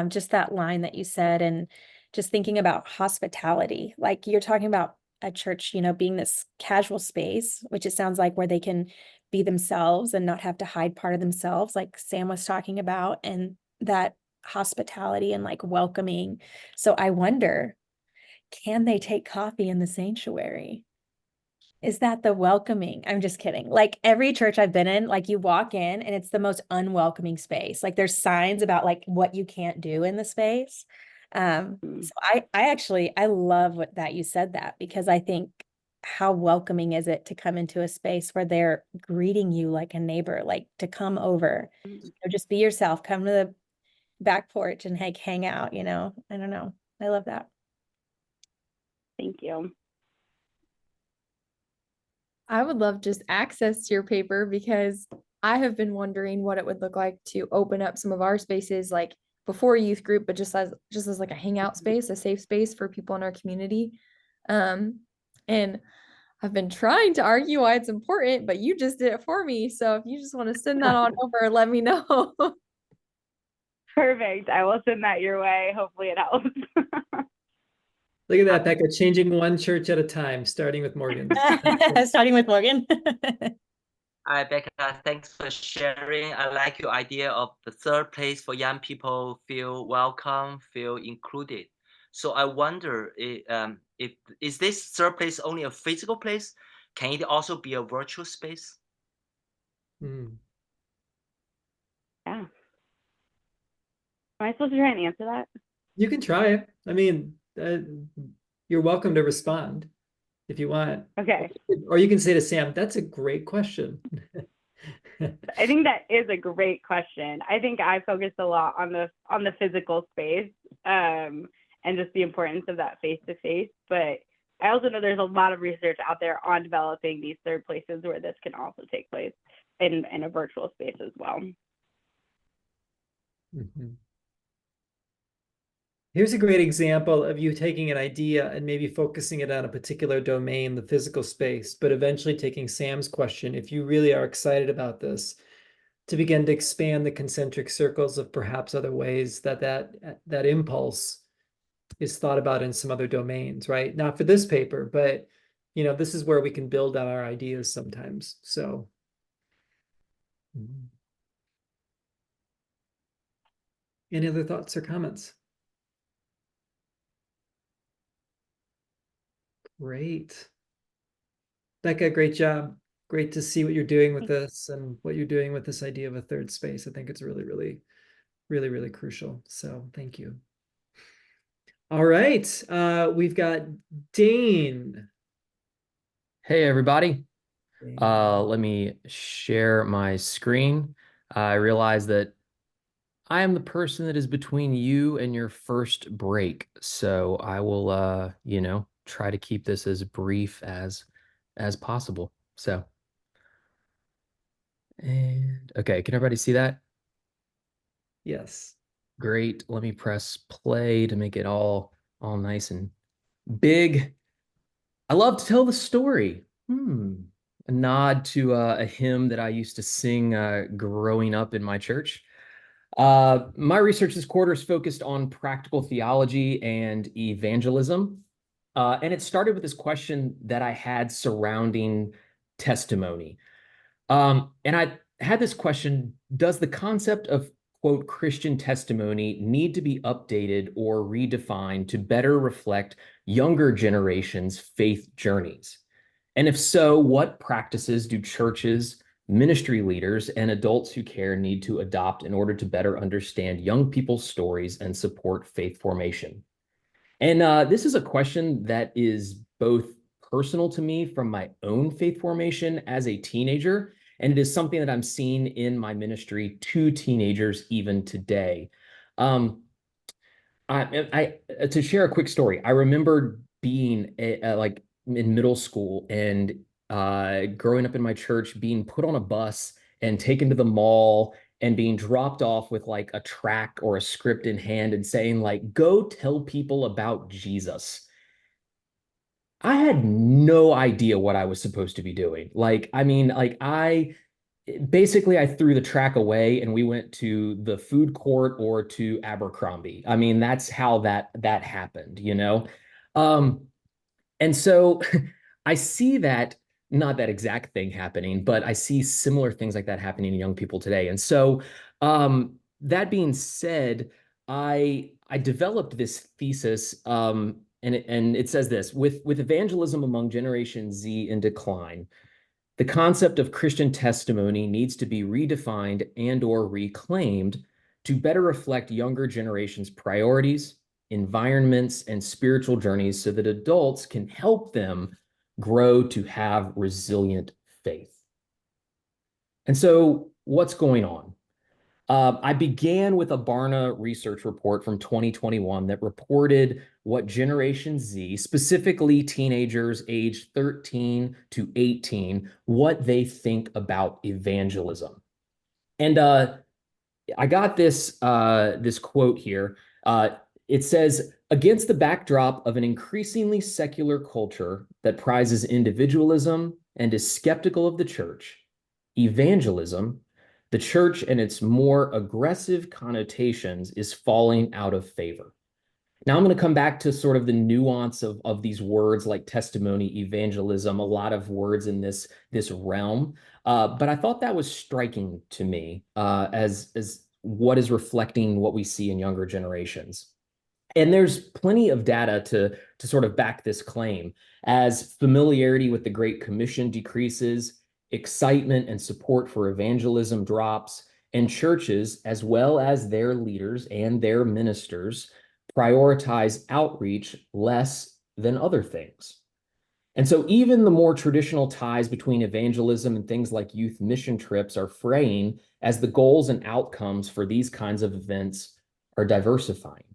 just that line that you said, and just thinking about hospitality, like you're talking about a church, being this casual space, which it sounds like where they can be themselves and not have to hide part of themselves, like Sam was talking about, and that hospitality and like welcoming. So I wonder, can they take coffee in the sanctuary? Is that the welcoming? I'm just kidding. Like every church I've been in, like you walk in and it's the most unwelcoming space. Like there's signs about like what you can't do in the space. So I love that you said that, because I think how welcoming is it to come into a space where they're greeting you like a neighbor, like to come over, just be yourself, come to the back porch and hang out, I don't know. I love that. Thank you. I would love just access to your paper, because I have been wondering what it would look like to open up some of our spaces, like before a youth group, but just as like a hangout space, a safe space for people in our community. And I've been trying to argue why it's important, but you just did it for me. So if you just want to send that on over, let me know. Perfect. I will send that your way. Hopefully it helps. Look at that, Becca, changing one church at a time, starting with Morgan. Starting with Morgan. Hi, Becca. Thanks for sharing. I like your idea of the third place for young people feel welcome, feel included. So I wonder if is this third place only a physical place? Can it also be a virtual space? Mm. Yeah. Am I supposed to try and answer that? You can try it. I mean, you're welcome to respond if you want. Okay. Or you can say to Sam, that's a great question. I think that is a great question. I think I focused a lot on the physical space and just the importance of that face-to-face. But I also know there's a lot of research out there on developing these third places where this can also take place in a virtual space as well. Mm-hmm. Here's a great example of you taking an idea and maybe focusing it on a particular domain, the physical space, but eventually taking Sam's question, if you really are excited about this, to begin to expand the concentric circles of perhaps other ways that impulse is thought about in some other domains, right? Not for this paper, but this is where we can build out our ideas sometimes. So any other thoughts or comments? Great. Becca, great job. Great to see what you're doing with this and what you're doing with this idea of a third space. I think it's really, really, really, really crucial. So thank you. All right. We've got Dane. Hey, everybody. Let me share my screen. I realize that I am the person that is between you and your first break. So I will, try to keep this as brief as possible. So, and okay, can everybody see that? Yes. Great. Let me press play to make it all nice and big. I love to tell the story. A nod to a hymn that I used to sing growing up in my church. My research this quarter is focused on practical theology and evangelism. And it started with this question that I had surrounding testimony. And I had this question, does the concept of, quote, Christian testimony need to be updated or redefined to better reflect younger generations' faith journeys? And if so, what practices do churches, ministry leaders, and adults who care need to adopt in order to better understand young people's stories and support faith formation? And this is a question that is both personal to me from my own faith formation as a teenager, and it is something that I'm seeing in my ministry to teenagers even today. To share a quick story, I remember being like in middle school and growing up in my church, being put on a bus and taken to the mall and being dropped off with like a tract or a script in hand and saying like, go tell people about Jesus. I had no idea what I was supposed to be doing. Like, I mean, like basically I threw the track away and we went to the food court or to Abercrombie. I mean, that's how that happened, you know? And so I see that, not that exact thing happening, but I see similar things like that happening in young people today. And so that being said, I developed this thesis, and it says this: with evangelism among Generation Z in decline, the concept of Christian testimony needs to be redefined and or reclaimed to better reflect younger generations' priorities, environments, and spiritual journeys so that adults can help them grow to have resilient faith. And so what's going on? I began with a Barna research report from 2021 that reported what Generation Z, specifically teenagers aged 13 to 18, what they think about evangelism. And I got this quote here. It says, against the backdrop of an increasingly secular culture that prizes individualism and is skeptical of the church, evangelism, the church and its more aggressive connotations, is falling out of favor. Now I'm going to come back to sort of the nuance of these words like testimony, evangelism, a lot of words in this realm. But I thought that was striking to me as what is reflecting what we see in younger generations. And there's plenty of data to sort of back this claim. As familiarity with the Great Commission decreases, excitement and support for evangelism drops, and churches, as well as their leaders and their ministers, prioritize outreach less than other things. And so even the more traditional ties between evangelism and things like youth mission trips are fraying as the goals and outcomes for these kinds of events are diversifying.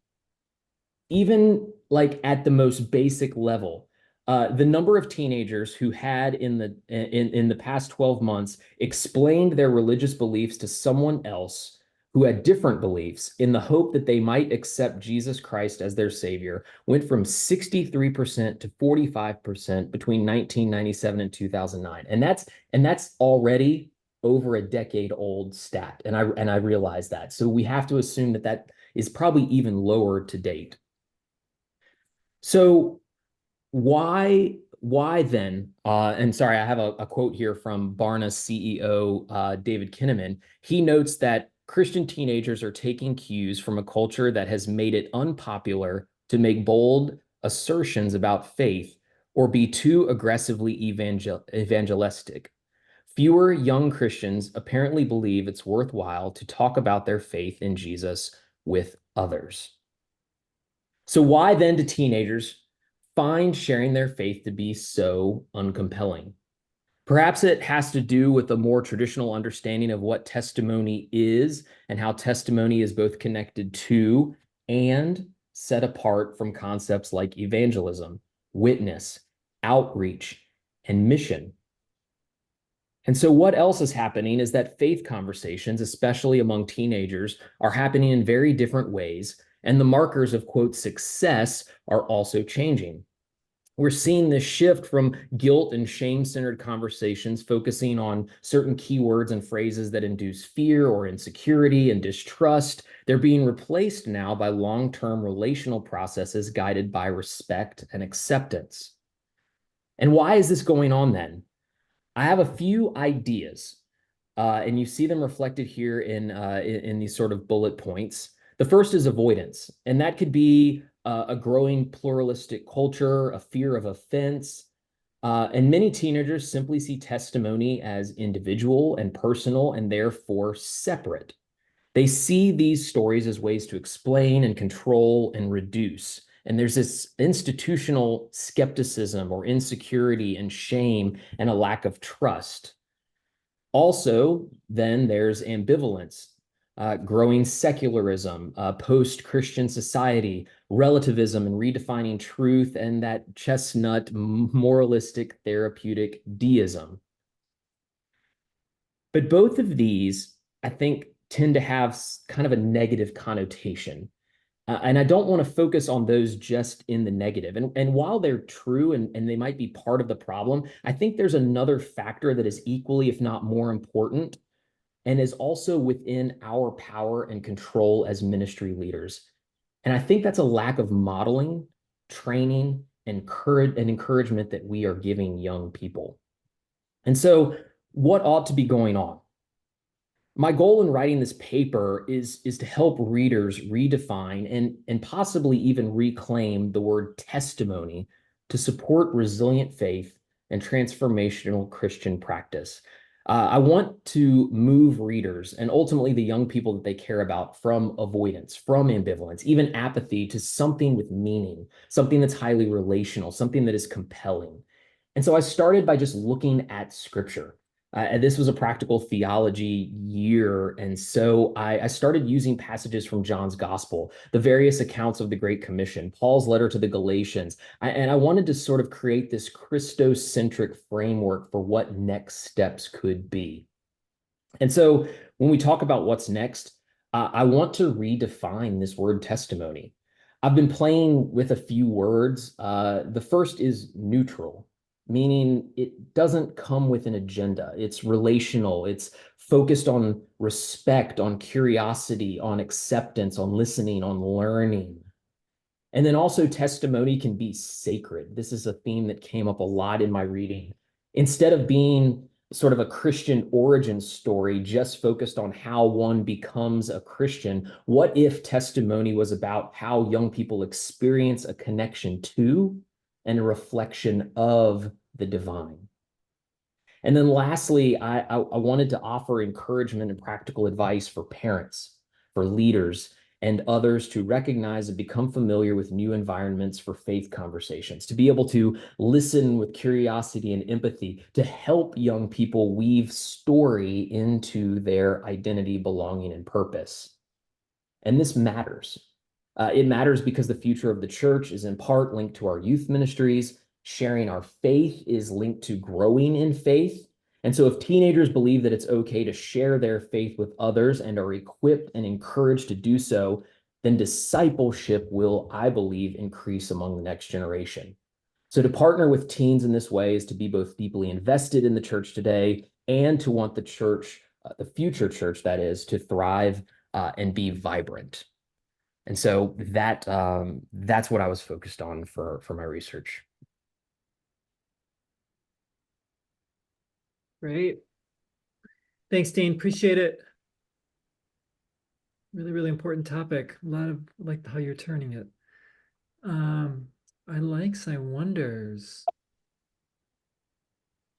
Even like at the most basic level, the number of teenagers who had in the past 12 months explained their religious beliefs to someone else who had different beliefs in the hope that they might accept Jesus Christ as their savior went from 63% to 45% between 1997 and 2009. And that's already over a decade old stat. And I realize that. So we have to assume that is probably even lower to date. So why then, and sorry, I have a quote here from Barna's CEO, David Kinnaman. He notes that Christian teenagers are taking cues from a culture that has made it unpopular to make bold assertions about faith or be too aggressively evangelistic. Fewer young Christians apparently believe it's worthwhile to talk about their faith in Jesus with others. So why then do teenagers find sharing their faith to be so uncompelling? Perhaps it has to do with a more traditional understanding of what testimony is and how testimony is both connected to and set apart from concepts like evangelism, witness, outreach, and mission. And so what else is happening is that faith conversations, especially among teenagers, are happening in very different ways, and the markers of, quote, success are also changing. We're seeing this shift from guilt and shame-centered conversations focusing on certain keywords and phrases that induce fear or insecurity and distrust. They're being replaced now by long-term relational processes guided by respect and acceptance. And why is this going on then? I have a few ideas, and you see them reflected here in these sort of bullet points. The first is avoidance, and that could be a growing pluralistic culture, a fear of offense, and many teenagers simply see testimony as individual and personal and therefore separate. They see these stories as ways to explain and control and reduce. And there's this institutional skepticism or insecurity and shame and a lack of trust. Also, then there's ambivalence, growing secularism, post-Christian society, relativism and redefining truth, and that chestnut moralistic therapeutic deism. But both of these, I think, tend to have kind of a negative connotation. And I don't want to focus on those just in the negative. And while they're true and they might be part of the problem, I think there's another factor that is equally, if not more important, and is also within our power and control as ministry leaders. And I think that's a lack of modeling, training, and encouragement that we are giving young people. And so what ought to be going on? My goal in writing this paper is to help readers redefine and possibly even reclaim the word testimony to support resilient faith and transformational Christian practice. I want to move readers and ultimately the young people that they care about from avoidance, from ambivalence, even apathy, to something with meaning, something that's highly relational, something that is compelling. And so I started by just looking at scripture. And this was a practical theology year. And so I started using passages from John's gospel, the various accounts of the Great Commission, Paul's letter to the Galatians. And I wanted to sort of create this Christocentric framework for what next steps could be. And so when we talk about what's next, I want to redefine this word testimony. I've been playing with a few words. The first is neutral, meaning it doesn't come with an agenda. It's relational. It's focused on respect, on curiosity, on acceptance, on listening, on learning. And then also testimony can be sacred. This is a theme that came up a lot in my reading. Instead of being sort of a Christian origin story just focused on how one becomes a Christian, what if testimony was about how young people experience a connection to and a reflection of the divine? And then lastly, I wanted to offer encouragement and practical advice for parents, for leaders, and others to recognize and become familiar with new environments for faith conversations, to be able to listen with curiosity and empathy, to help young people weave story into their identity, belonging, and purpose. And this matters. It matters because the future of the church is in part linked to our youth ministries. Sharing our faith is linked to growing in faith. And so if teenagers believe that it's okay to share their faith with others and are equipped and encouraged to do so, then discipleship will, I believe, increase among the next generation. So to partner with teens in this way is to be both deeply invested in the church today and to want the church, the future church that is, to thrive and be vibrant. And so that's what I was focused on for my research. Great. Thanks, Dean. Appreciate it. Really, really important topic. A lot of I like how you're turning it. I likes, I wonders.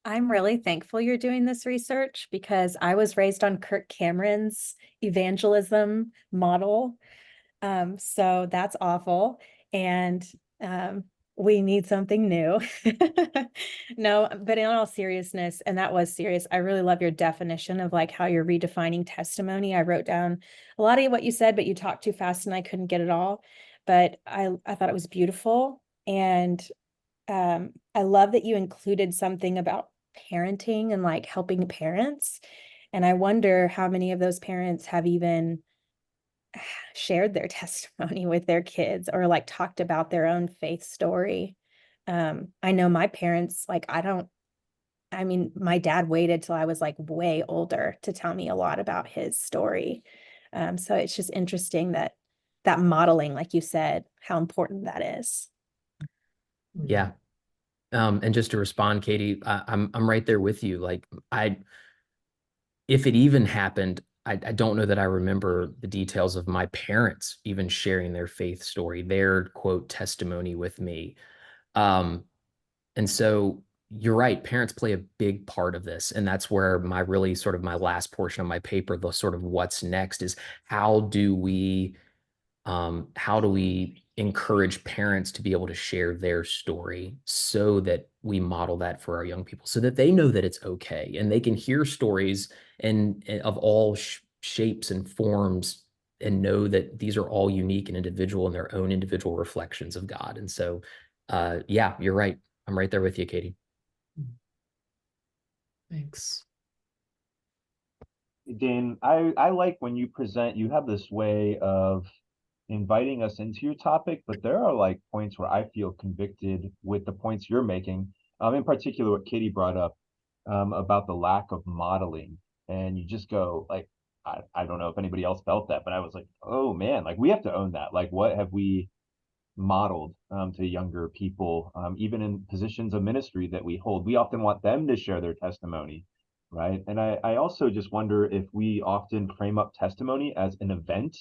I'm really thankful you're doing this research because I was raised on Kirk Cameron's evangelism model. So that's awful. And we need something new. No, but in all seriousness, and that was serious, I really love your definition of like how you're redefining testimony. I wrote down a lot of what you said, but you talked too fast and I couldn't get it all. But I thought it was beautiful. And I love that you included something about parenting and like helping parents. And I wonder how many of those parents have even shared their testimony with their kids or like talked about their own faith story. I know my parents, like, I mean, my dad waited till I was like way older to tell me a lot about his story. So it's just interesting that modeling, like you said, how important that is. Yeah. And just to respond, Katie, I'm right there with you. Like if it even happened, I don't know that I remember the details of my parents even sharing their faith story, their quote testimony with me. And so you're right, parents play a big part of this. And that's where my really sort of my last portion of my paper, the sort of what's next is how do we encourage parents to be able to share their story so that we model that for our young people so that they know that it's okay and they can hear stories and of all shapes and forms and know that these are all unique and individual in their own individual reflections of God. And so, yeah, you're right. I'm right there with you, Katie. Thanks. Dane, I like when you present, you have this way of inviting us into your topic, but there are like points where I feel convicted with the points you're making. In particular, what Katie brought up about the lack of modeling. And you just go like, I don't know if anybody else felt that, but I was like, oh man, like we have to own that. Like, what have we modeled to younger people, even in positions of ministry that we hold? We often want them to share their testimony, right? And I also just wonder if we often frame up testimony as an event.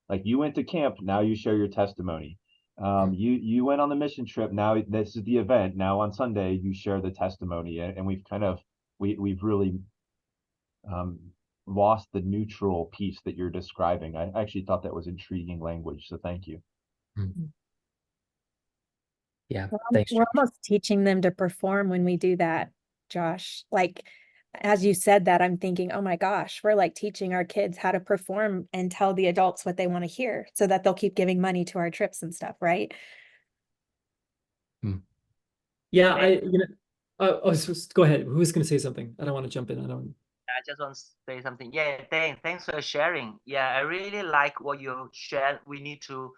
Like you went to camp, now you share your testimony. You went on the mission trip, now this is the event. Now on Sunday you share the testimony, and we've kind of we've really um, lost the neutral piece that you're describing. I actually thought that was intriguing language, so thank you. Yeah, We're thanks, we're Josh. almost teaching them to perform when we do that, Josh. Like, as you said that, I'm thinking, oh my gosh, we're like teaching our kids how to perform and tell the adults what they want to hear so that they'll keep giving money to our trips and stuff, right? Yeah, go ahead. Who's going to say something? I don't want to jump in. I just want to say something. Yeah, thanks for sharing. Yeah, I really like what you shared. We need to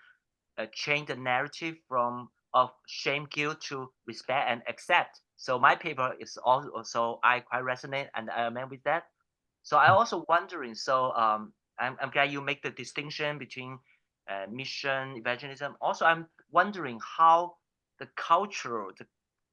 change the narrative from of shame, guilt to respect and accept. So my paper is also I quite resonate and I am with that. So I also wondering. So I'm glad you make the distinction between mission evangelism. Also, I'm wondering how the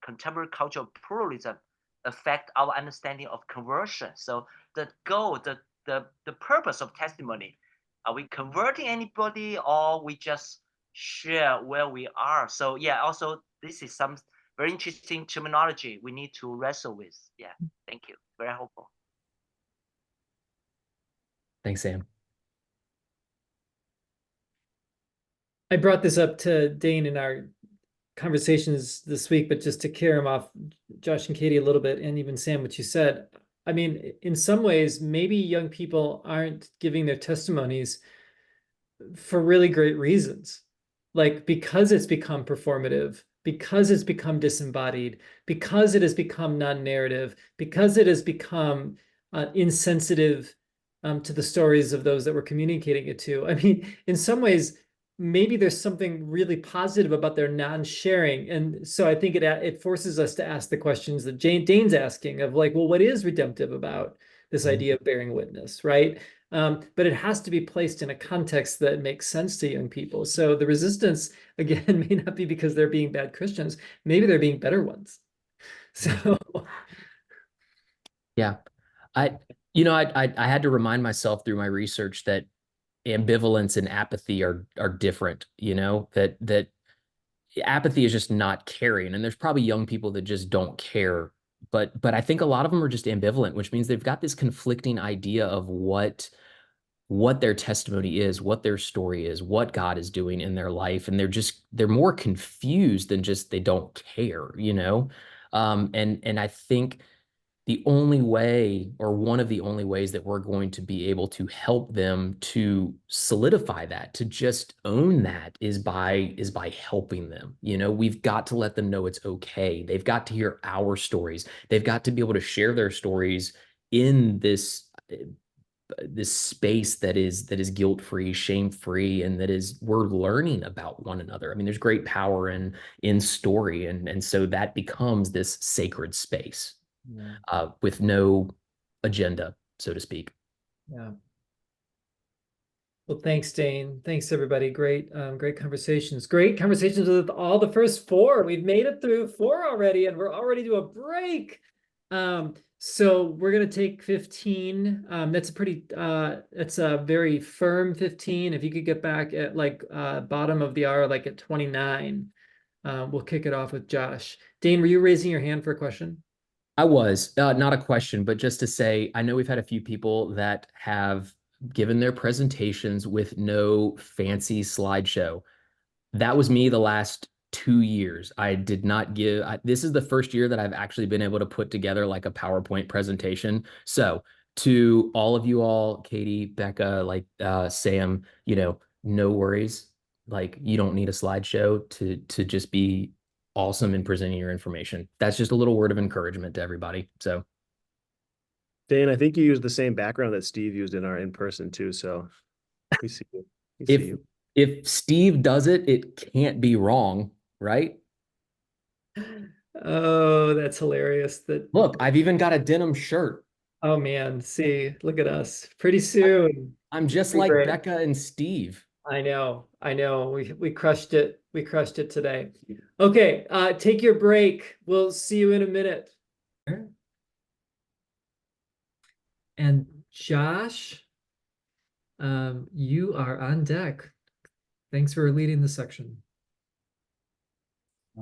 contemporary cultural pluralism affect our understanding of conversion. So the goal, the purpose of testimony, are we converting anybody or we just share where we are? So yeah, also this is some very interesting terminology we need to wrestle with. Yeah, thank you. Very helpful. Thanks, Sam. I brought this up to Dane in our conversations this week, but just to carry him off Josh and Katie a little bit, and even Sam, what you said. I mean, in some ways, maybe young people aren't giving their testimonies for really great reasons. Like because it's become performative, because it's become disembodied, because it has become non-narrative, because it has become insensitive to the stories of those that we're communicating it to. I mean, in some ways, maybe there's something really positive about their non-sharing. And so I think it forces us to ask the questions that Dane's asking of like, well, what is redemptive about this idea of bearing witness, right? but it has to be placed in a context that makes sense to young people. So the resistance, again, may not be because they're being bad Christians. Maybe they're being better ones. So Yeah. I had to remind myself through my research that ambivalence and apathy are different, that apathy is just not caring. And there's probably young people that just don't care. But I think a lot of them are just ambivalent, which means they've got this conflicting idea of what their testimony is, what their story is, what God is doing in their life. And they're more confused than just they don't care. And I think the only way, or one of the only ways that we're going to be able to help them to solidify that, to just own that, is by helping them. We've got to let them know it's okay. They've got to hear our stories. They've got to be able to share their stories in this space that is guilt-free, shame-free, and we're learning about one another. I mean, there's great power in story, and so that becomes this sacred space. yeah. With no agenda, so to speak. Yeah. Well, thanks, Dane. Thanks, everybody. Great conversations. Great conversations with all the first 4. We've made it through 4 already, and we're already to a break. So we're gonna take 15. That's a very firm 15. If you could get back at bottom of the hour, like at 29, we'll kick it off with Josh. Dane, were you raising your hand for a question? I was not a question, but just to say, I know we've had a few people that have given their presentations with no fancy slideshow. That was me the last 2 years. I did not this is the first year that I've actually been able to put together like a PowerPoint presentation. So to all of you all, Katie, Becca, Sam, no worries. Like, you don't need a slideshow to just be awesome in presenting your information. That's just a little word of encouragement to everybody. So Dan, I think you used the same background that Steve used in our in-person too. So we see you. We see if you. if Steve does it, it can't be wrong, right? Oh, that's hilarious. Look, I've even got a denim shirt. Oh man, see, look at us. Pretty soon. I'm just Be like great. Becca and Steve. I know. We crushed it. We crushed it today. Okay, take your break. We'll see you in a minute. And Josh, you are on deck. Thanks for leading the section.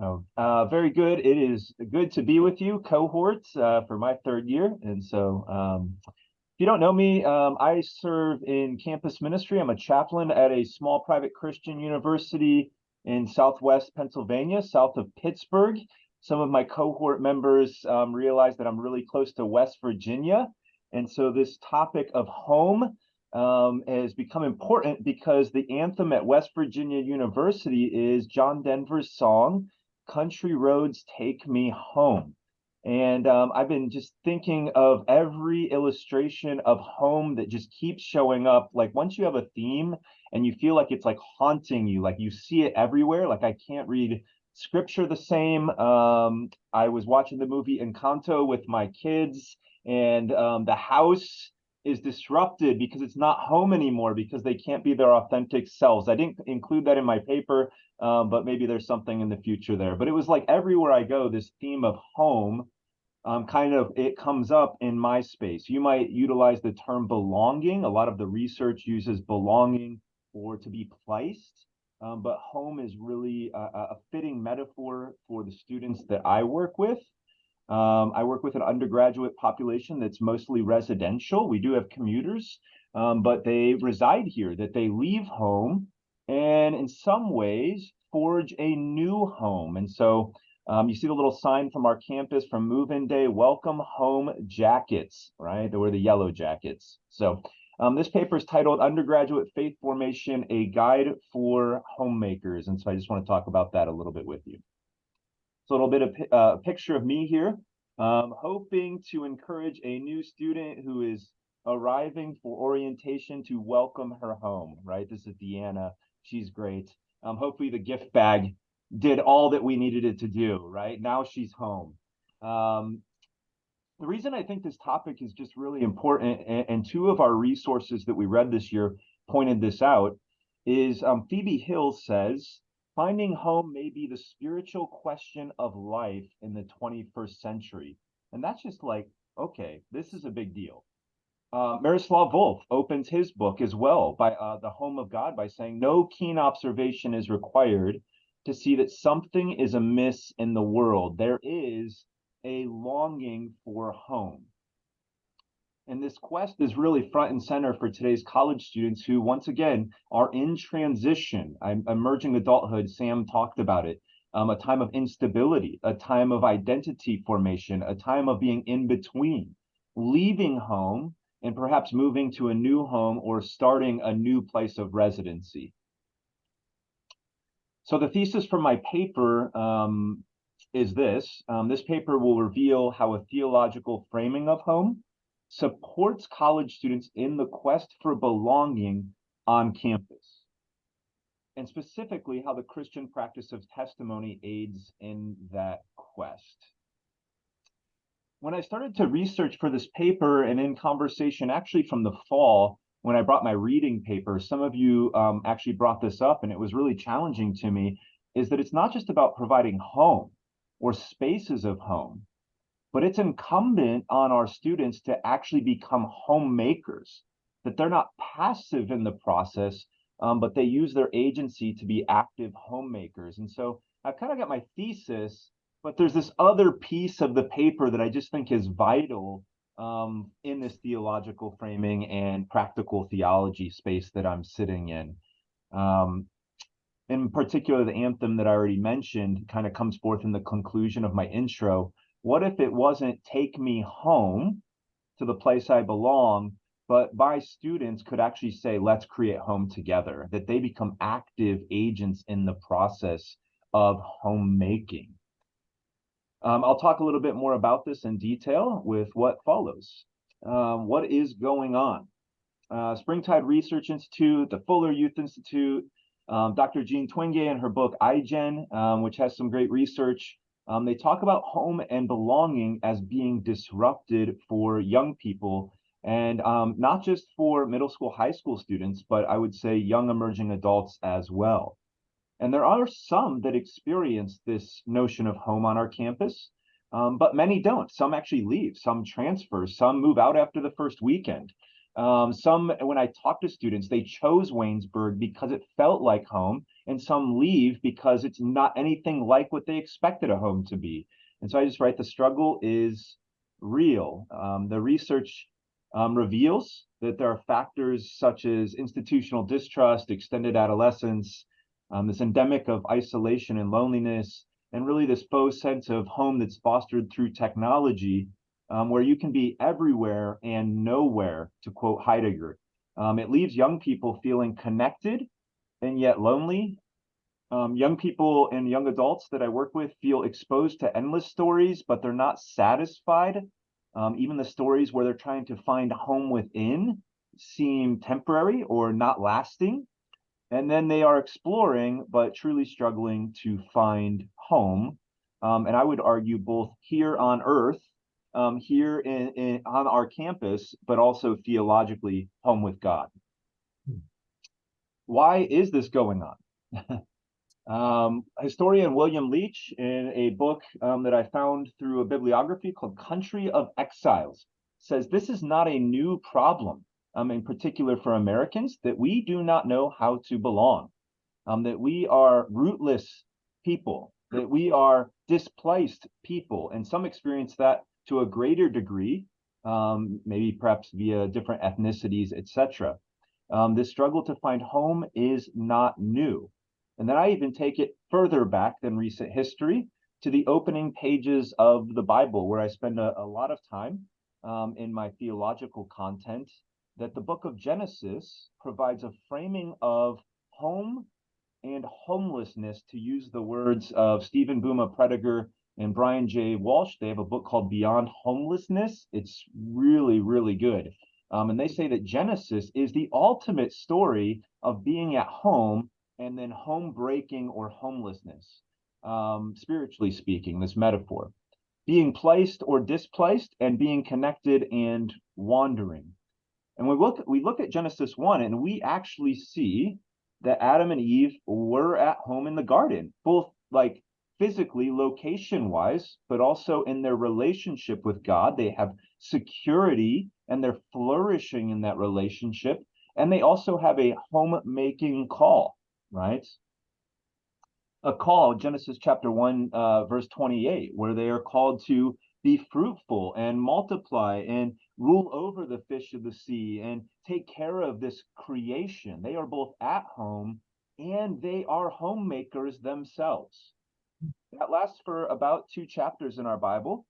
Oh, very good. It is good to be with you, cohorts, for my 3rd year. And so, if you don't know me, I serve in campus ministry. I'm a chaplain at a small private Christian university in Southwest Pennsylvania, south of Pittsburgh. Some of my cohort members realize that I'm really close to West Virginia. And so this topic of home has become important because the anthem at West Virginia University is John Denver's song, "Country Roads Take Me Home." And I've been just thinking of every illustration of home that just keeps showing up. Like, once you have a theme and you feel like it's like haunting you, like you see it everywhere. Like, I can't read scripture the same. I was watching the movie Encanto with my kids, and the house is disrupted because it's not home anymore because they can't be their authentic selves. I didn't include that in my paper, but maybe there's something in the future there. But it was like everywhere I go, this theme of home it comes up in my space. You might utilize the term belonging. A lot of the research uses belonging or to be placed, but home is really a fitting metaphor for the students that I work with. I work with an undergraduate population that's mostly residential. We do have commuters, but they reside here, that they leave home and in some ways forge a new home. And so you see the little sign from our campus from move-in day, welcome home jackets, right? They were the yellow jackets. So this paper is titled Undergraduate Faith Formation, a Guide for Homemakers. And so I just want to talk about that a little bit with you. So a little bit of a picture of me here, hoping to encourage a new student who is arriving for orientation to welcome her home, right? This is Deanna. She's great. Hopefully the gift bag did all that we needed it to do, right? Now she's home. The reason I think this topic is just really important, and two of our resources that we read this year pointed this out, is Phoebe Hill says, finding home may be the spiritual question of life in the 21st century. And that's just like, okay, this is a big deal. Miroslav Volf opens his book as well by The Home of God by saying, no keen observation is required to see that something is amiss in the world. There is a longing for home. And this quest is really front and center for today's college students who, once again, are in transition. Emerging adulthood, Sam talked about it. A time of instability, a time of identity formation, a time of being in between, leaving home and perhaps moving to a new home or starting a new place of residency. So the thesis for my paper is this. This paper will reveal how a theological framing of home supports college students in the quest for belonging on campus, and specifically how the Christian practice of testimony aids in that quest. When I started to research for this paper, and in conversation actually from the fall, when I brought my reading paper, some of you actually brought this up, and it was really challenging to me, is that it's not just about providing home or spaces of home, but it's incumbent on our students to actually become homemakers, that they're not passive in the process, but they use their agency to be active homemakers. And so I've kind of got my thesis, but there's this other piece of the paper that I just think is vital in this theological framing and practical theology space that I'm sitting in. In particular, the anthem that I already mentioned kind of comes forth in the conclusion of my intro. What if it wasn't take me home to the place I belong, but my students could actually say, let's create home together, that they become active agents in the process of homemaking. I'll talk a little bit more about this in detail with what follows. What is going on? Springtide Research Institute, the Fuller Youth Institute, Dr. Jean Twenge in her book iGen, which has some great research. They talk about home and belonging as being disrupted for young people, and not just for middle school, high school students, but I would say young emerging adults as well. And there are some that experience this notion of home on our campus, but many don't. Some actually leave, some transfer, some move out after the first weekend. Some, when I talk to students, they chose Waynesburg because it felt like home, and some leave because it's not anything like what they expected a home to be. And so I just write, the struggle is real. The research reveals that there are factors such as institutional distrust, extended adolescence, this endemic of isolation and loneliness, and really this faux sense of home that's fostered through technology, where you can be everywhere and nowhere, to quote Heidegger. It leaves young people feeling connected and yet lonely. Young people and young adults that I work with feel exposed to endless stories, but they're not satisfied. Even the stories where they're trying to find home within seem temporary or not lasting. And then they are exploring, but truly struggling to find home. And I would argue both here on earth, here on our campus, but also theologically home with God. Why is this going on? Historian William Leach, in a book that I found through a bibliography called Country of Exiles, says this is not a new problem. In particular for Americans, that we do not know how to belong, that we are rootless people, that we are displaced people, and some experience that to a greater degree, maybe perhaps via different ethnicities, etc. This struggle to find home is not new. And then I even take it further back than recent history to the opening pages of the Bible, where I spend a lot of time in my theological content, that the book of Genesis provides a framing of home and homelessness, to use the words of Stephen Booma Prediger and Brian J. Walsh. They have a book called Beyond Homelessness. It's really, really good. And they say that Genesis is the ultimate story of being at home and then home breaking or homelessness, spiritually speaking, this metaphor. being placed or displaced, and being connected and wandering. And we look at Genesis 1, and we actually see that Adam and Eve were at home in the garden, both like physically, location-wise, but also in their relationship with God. They have security and they're flourishing in that relationship. And they also have a homemaking call, right? A call, Genesis chapter 1, verse 28, where they are called to be fruitful and multiply and rule over the fish of the sea and take care of this creation. They are both at home and they are homemakers themselves. That lasts for about 2 chapters in our Bible.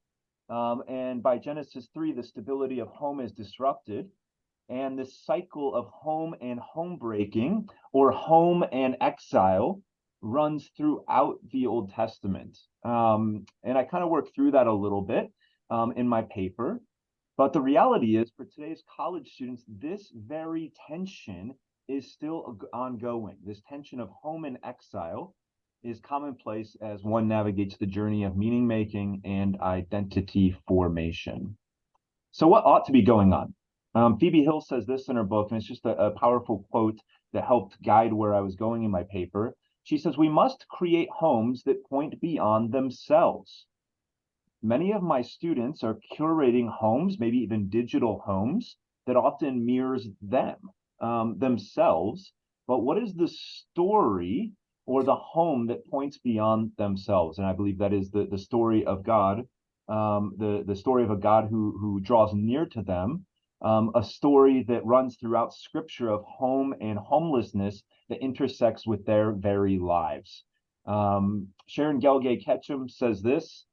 And by Genesis 3, the stability of home is disrupted. And this cycle of home and home breaking, or home and exile, runs throughout the Old Testament. And I kind of work through that a little bit in my paper. But the reality is, for today's college students, this very tension is still ongoing. This tension of home and exile is commonplace as one navigates the journey of meaning making and identity formation. So what ought to be going on? Phoebe Hill says this in her book, and it's just a powerful quote that helped guide where I was going in my paper. She says, "We must create homes that point beyond themselves." Many of my students are curating homes, maybe even digital homes, that often mirrors them, themselves. But what is the story or the home that points beyond themselves? And I believe that is the story of God, the story of a God who draws near to them, a story that runs throughout Scripture of home and homelessness that intersects with their very lives. Sharon Gelgay Ketchum says this: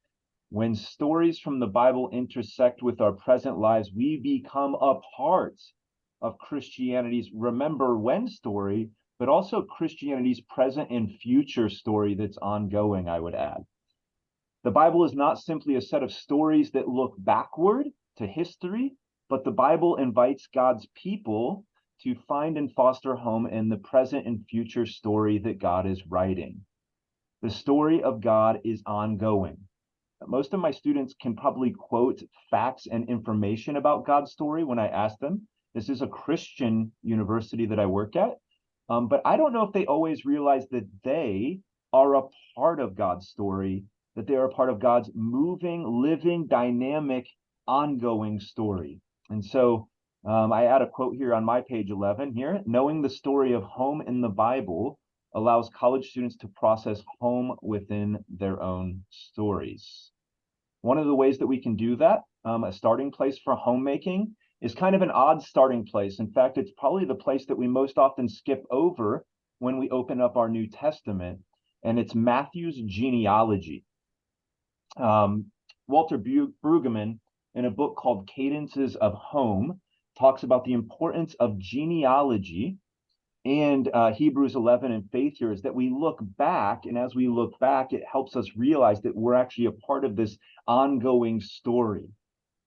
"When stories from the Bible intersect with our present lives, we become a part of Christianity's remember when story, but also Christianity's present and future story that's ongoing," I would add. The Bible is not simply a set of stories that look backward to history, but the Bible invites God's people to find and foster home in the present and future story that God is writing. The story of God is ongoing. Most of my students can probably quote facts and information about God's story when I ask them. This is a Christian university that I work at, but I don't know if they always realize that they are a part of God's story, that they are a part of God's moving, living, dynamic, ongoing story. And so I add a quote here on my page 11 here: "Knowing the story of home in the Bible allows college students to process home within their own stories." One of the ways that we can do that, a starting place for homemaking, is kind of an odd starting place. In fact, it's probably the place that we most often skip over when we open up our New Testament, and it's Matthew's genealogy. Walter Brueggemann, in a book called Cadences of Home, talks about the importance of genealogy and Hebrews 11 and faith here, is that we look back, and as we look back, it helps us realize that we're actually a part of this ongoing story.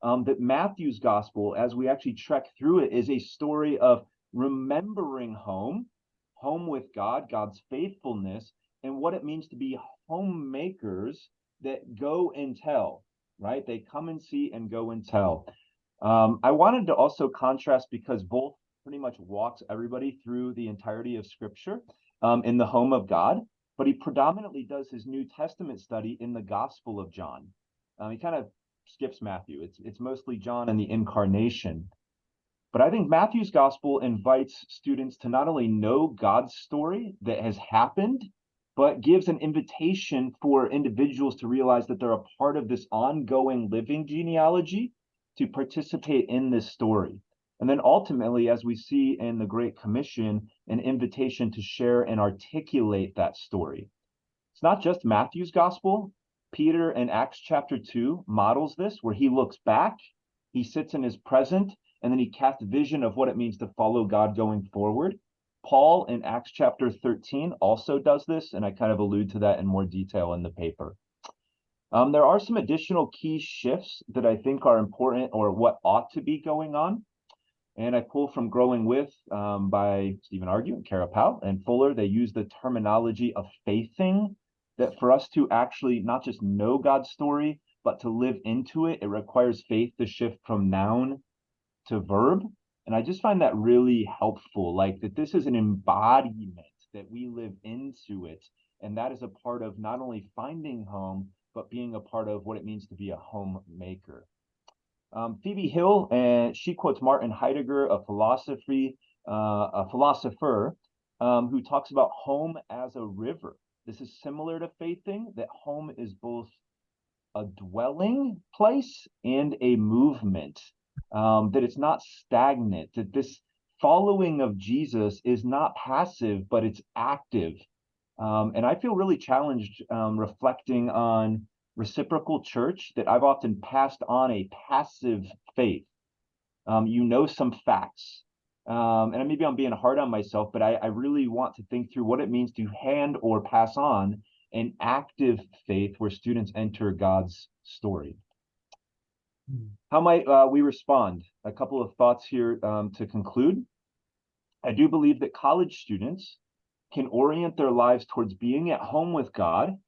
That Matthew's gospel, as we actually trek through it, is a story of remembering home with God, God's faithfulness, and what it means to be homemakers that go and tell, right? They come and see and go and tell. I wanted to also contrast, because both pretty much walks everybody through the entirety of Scripture in the home of God, but he predominantly does his New Testament study in the Gospel of John. He kind of skips Matthew. It's mostly John and the incarnation. But I think Matthew's Gospel invites students to not only know God's story that has happened, but gives an invitation for individuals to realize that they're a part of this ongoing living genealogy, to participate in this story. And then ultimately, as we see in the Great Commission, an invitation to share and articulate that story. It's not just Matthew's gospel. Peter in Acts chapter 2 models this, where he looks back, he sits in his present, and then he casts vision of what it means to follow God going forward. Paul in Acts chapter 13 also does this, and I kind of allude to that in more detail in the paper. There are some additional key shifts that I think are important, or what ought to be going on. And I pull from Growing With by Stephen Argue and Kara Powell and Fuller. They use the terminology of faithing that for us to actually not just know God's story, but to live into it, it requires faith to shift from noun to verb. And I just find that really helpful, like that this is an embodiment, that we live into it. And that is a part of not only finding home, but being a part of what it means to be a homemaker. Phoebe Hill, and she quotes Martin Heidegger, a philosopher, who talks about home as a river. This is similar to faithing, that home is both a dwelling place and a movement, that it's not stagnant, that this following of Jesus is not passive, but it's active. And I feel really challenged reflecting on reciprocal church, that I've often passed on a passive faith. You know some facts. And maybe I'm being hard on myself, but I really want to think through what it means to hand or pass on an active faith where students enter God's story. How might we respond? A couple of thoughts here to conclude. I do believe that college students can orient their lives towards being at home with God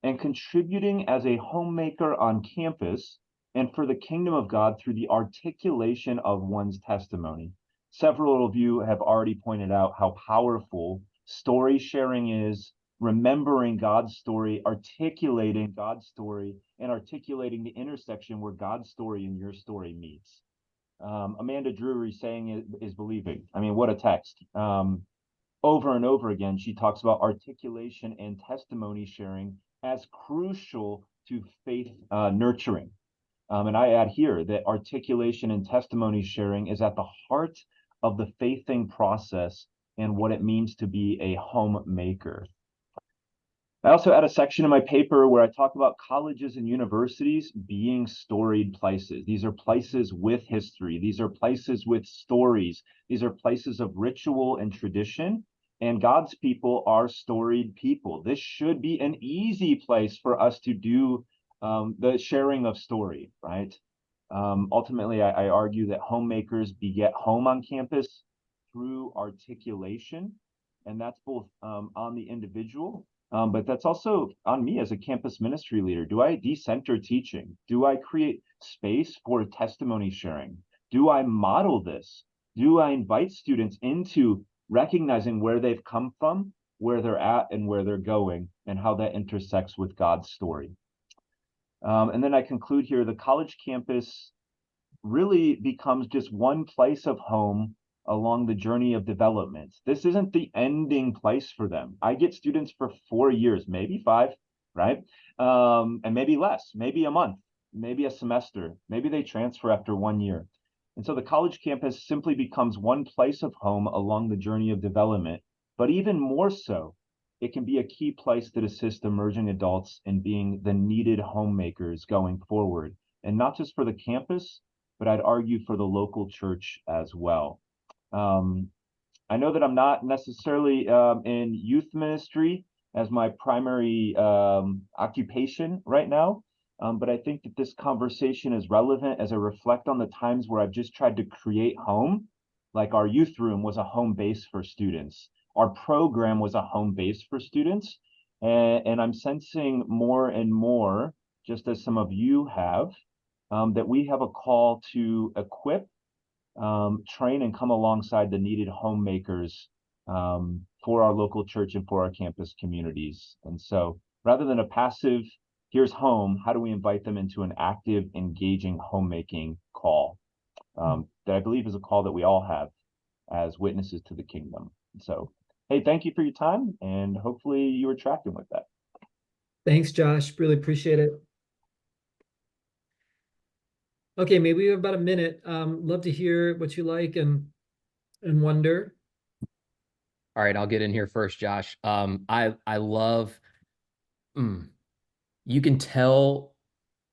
and contributing as a homemaker on campus and for the kingdom of God through the articulation of one's testimony. Several of you have already pointed out how powerful story sharing is, remembering God's story, articulating God's story, and articulating the intersection where God's story and your story meets. Amanda Drury saying is believing. I mean, what a text. Over and over again, she talks about articulation and testimony sharing as crucial to faith nurturing. And I add here that articulation and testimony sharing is at the heart of the faithing process and what it means to be a homemaker. I also add a section in my paper where I talk about colleges and universities being storied places. These are places with history. These are places with stories. These are places of ritual and tradition. And God's people are storied people. This should be an easy place for us to do the sharing of story, right? Ultimately, I argue that homemakers beget home on campus through articulation. And that's both on the individual, but that's also on me as a campus ministry leader. Do I decenter teaching? Do I create space for testimony sharing? Do I model this? Do I invite students into recognizing where they've come from, where they're at, and where they're going, and how that intersects with God's story? And then I conclude here, the college campus really becomes just one place of home along the journey of development. This isn't the ending place for them. I get students for 4 years, maybe 5, right? And maybe less, maybe a month, maybe a semester, maybe they transfer after 1 year. And so the college campus simply becomes one place of home along the journey of development. But even more so, it can be a key place that assists emerging adults in being the needed homemakers going forward. And not just for the campus, but I'd argue for the local church as well. I know that I'm not necessarily in youth ministry as my primary occupation right now, but I think that this conversation is relevant as I reflect on the times where I've just tried to create home. Like our youth room was a home base for students. Our program was a home base for students. And I'm sensing more and more, just as some of you have, that we have a call to equip, train, and come alongside the needed homemakers for our local church and for our campus communities. And so rather than a passive, here's home, how do we invite them into an active, engaging homemaking call that I believe is a call that we all have as witnesses to the kingdom. So, hey, thank you for your time, and hopefully you were tracking with that. Thanks, Josh. Really appreciate it. Okay, maybe we have about a minute. Love to hear what you like and wonder. All right, I'll get in here first, Josh. I love, you can tell,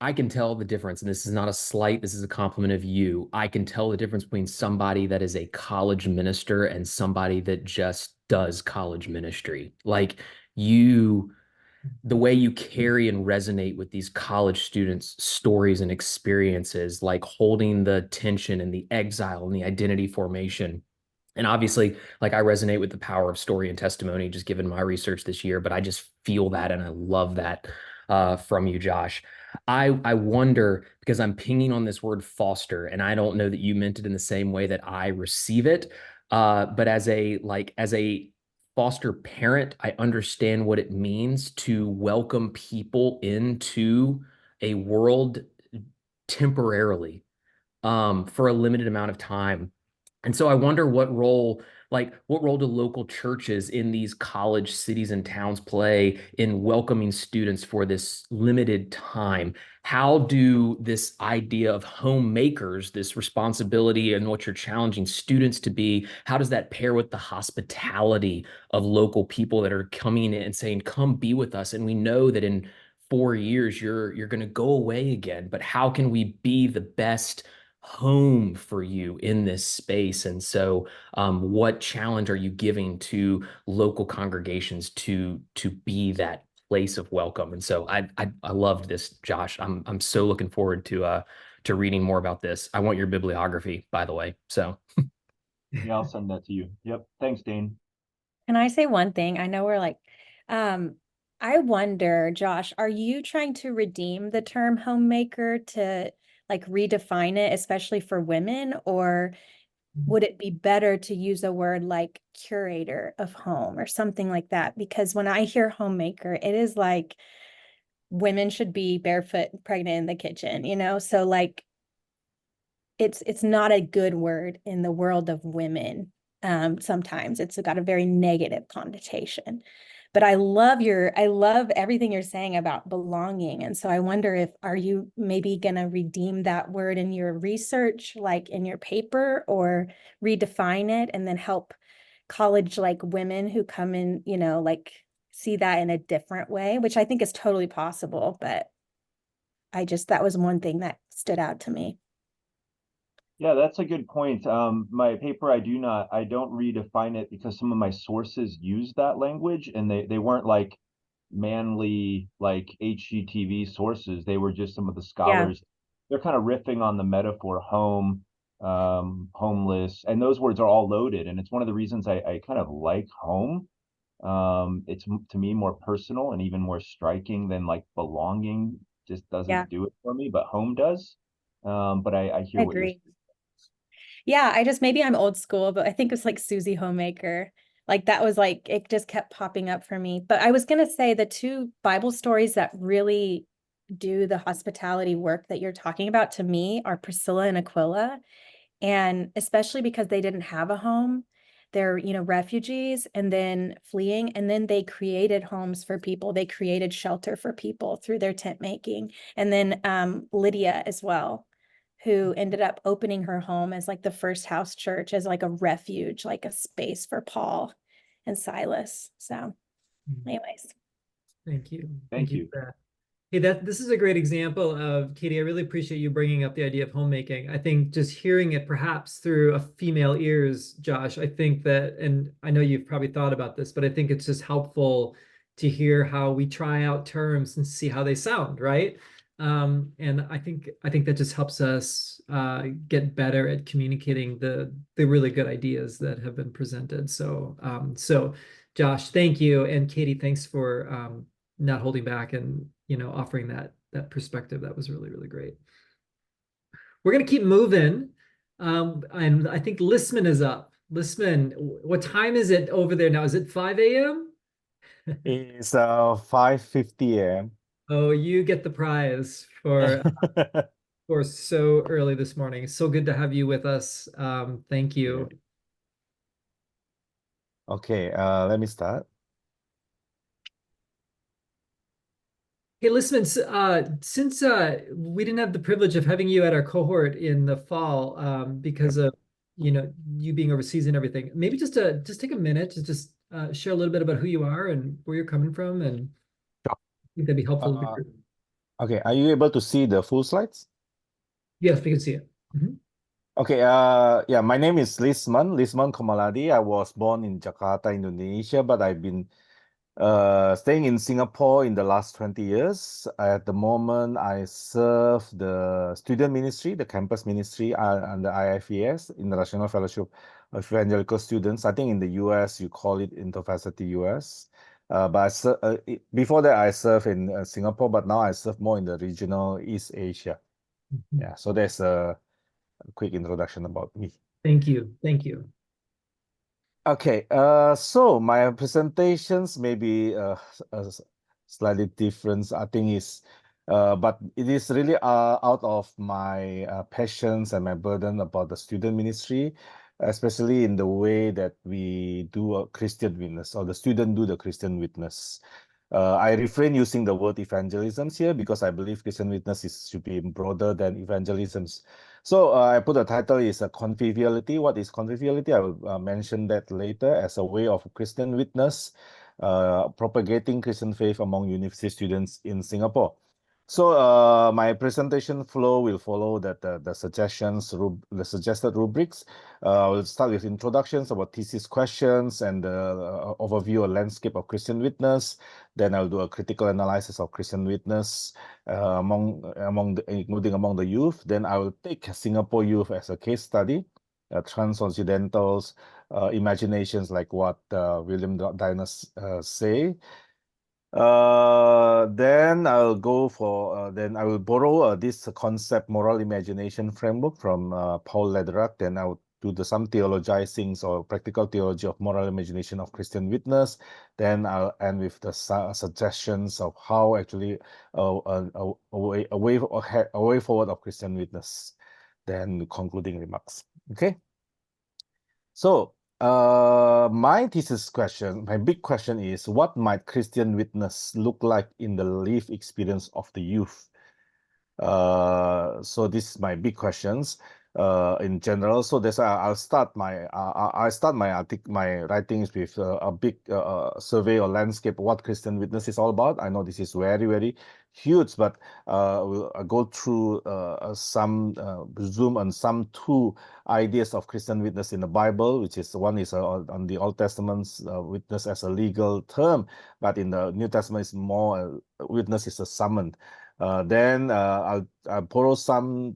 I can tell the difference, and this is not a slight, this is a compliment of you. I can tell the difference between somebody that is a college minister and somebody that just does college ministry. Like the way you carry and resonate with these college students' stories and experiences, like holding the tension and the exile and the identity formation And obviously, like, I resonate with the power of story and testimony, just given my research this year, but I just feel that and I love that from you, Josh. I wonder, because I'm pinging on this word foster, and I don't know that you meant it in the same way that I receive it. But as a foster parent, I understand what it means to welcome people into a world temporarily, for a limited amount of time. And so I wonder what role do local churches in these college cities and towns play in welcoming students for this limited time? How do this idea of homemakers, this responsibility and what you're challenging students to be, how does that pair with the hospitality of local people that are coming in and saying, come be with us? And we know that in 4 years, you're going to go away again, but how can we be the best home for you in this space? And so what challenge are you giving to local congregations to be that place of welcome? And so I loved this, Josh. I'm so looking forward to reading more about this. I want your bibliography, by the way. So Yeah, I'll send that to you. Yep. Thanks, Dane. Can I say one thing? I know we're like, I wonder, Josh, are you trying to redeem the term homemaker to like redefine it, especially for women, or would it be better to use a word like curator of home or something like that? Because when I hear homemaker, it is like women should be barefoot pregnant in the kitchen, you know? So like it's not a good word in the world of women. Sometimes it's got a very negative connotation. But I love everything you're saying about belonging. And so I wonder if, are you maybe going to redeem that word in your research, like in your paper, or redefine it and then help college like women who come in, you know, like see that in a different way, which I think is totally possible. But that was one thing that stood out to me. Yeah, that's a good point. My paper, I don't redefine it because some of my sources use that language, and they weren't like manly, like HGTV sources. They were just some of the Yeah. scholars. They're kind of riffing on the metaphor home, homeless, and those words are all loaded. And it's one of the reasons I kind of like home. It's to me more personal and even more striking than like belonging just Yeah, doesn't do it for me, but home does. But I I hear what you're agree. Yeah, maybe I'm old school, but I think it was like Susie Homemaker. Like that was like, it just kept popping up for me. But I was going to say the two Bible stories that really do the hospitality work that you're talking about to me are Priscilla and Aquila. And especially because they didn't have a home, they're, you know, refugees and then fleeing. And then they created homes for people. They created shelter for people through their tent making. And then Lydia as well, who ended up opening her home as like the first house church, as like a refuge, like a space for Paul and Silas. So anyways. Thank you. Thank you you. for that. Hey, this is a great example of, Katie, I really appreciate you bringing up the idea of homemaking. I think just hearing it perhaps through a female ears, Josh, I think that, and I know you've probably thought about this, but I think it's just helpful to hear how we try out terms and see how they sound, right? And I think that just helps us get better at communicating the really good ideas that have been presented. So Josh, thank you, and Katie, thanks for not holding back and offering that perspective. That was really, really great. We're gonna keep moving. And I think Listman is up. Listman, what time is it over there now? Is it 5 a.m.? It's 5:50 a.m. Oh, you get the prize for so early this morning. So good to have you with us. Thank you. Okay, let me start. Hey, listen, since we didn't have the privilege of having you at our cohort in the fall, because of you being overseas and everything, maybe just take a minute to just share a little bit about who you are and where you're coming from, and Sure. I think that'd be helpful to the Uh, group. okay, are you able to see the full slides? Yes, we can see it. Mhm. Okay, yeah, my name is Lisman Komaladi. I was born in Jakarta, Indonesia, but I've been Staying in Singapore in the last 20 years. At the moment, I serve the student ministry, the campus ministry under IFES, International Fellowship of Evangelical Students. I think in the US, you call it Interfaculty US. Before that, I served in Singapore, but now I serve more in the regional East Asia. Yeah, so there's a quick introduction about me. Thank you. Thank you. Okay, so my presentations may be slightly different. I think but it is really out of my passions and my burden about the student ministry, especially in the way that we do a Christian witness, or the student do the Christian witness. I refrain using the word evangelisms here because I believe Christian witness should be broader than evangelisms. So I put the title is conviviality. What is conviviality? I will mention that later as a way of Christian witness, propagating Christian faith among university students in Singapore. So my presentation flow will follow the suggested rubrics. We'll start with introductions about thesis questions and the overview or landscape of Christian witness. Then I'll do a critical analysis of Christian witness including among the youth. Then I will take Singapore youth as a case study, transcendentals, imaginations like what William Diners say. Then I'll go for then I will borrow this concept moral imagination framework from Paul Lederach. Then I'll do some theologizings or practical theology of moral imagination of Christian witness. Then I'll end with the suggestions of how actually a way forward of Christian witness. Then concluding remarks. Okay. So my thesis question, my big question is, what might Christian witness look like in the lived experience of the youth? So this is my big questions in general. So that's why I'll start my my writings with a big survey or landscape of what Christian witness is all about. I know this is very huge, but we'll go through some zoom on some two ideas of Christian witness in the Bible, which is one is on the Old Testament's witness as a legal term, but in the New Testament is more witness is a summon. Then I'll borrow some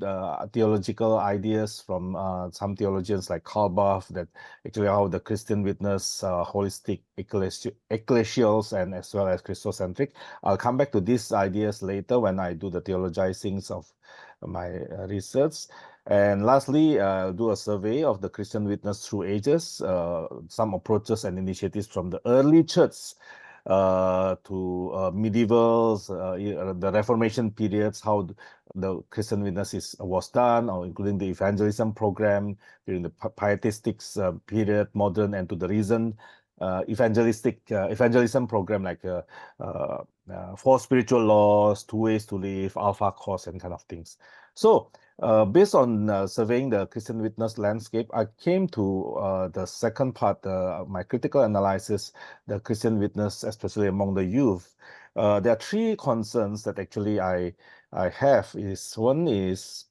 theological ideas from some theologians like Karl Barth, that actually how the Christian witness, holistic, ecclesials, and as well as Christocentric. I'll come back to these ideas later when I do the theologizings of my research. And lastly, I'll do a survey of the Christian witness through ages, some approaches and initiatives from the early church to medievals, the Reformation periods, how the Christian witness was done, or including the evangelism program during the pietistic period, modern, and to the recent evangelism program like four spiritual laws, 2 ways to live, alpha course, and kind of things. So based on surveying the Christian witness landscape, I came to the second part, my critical analysis, the Christian witness, especially among the youth. There are three concerns that actually I have. One is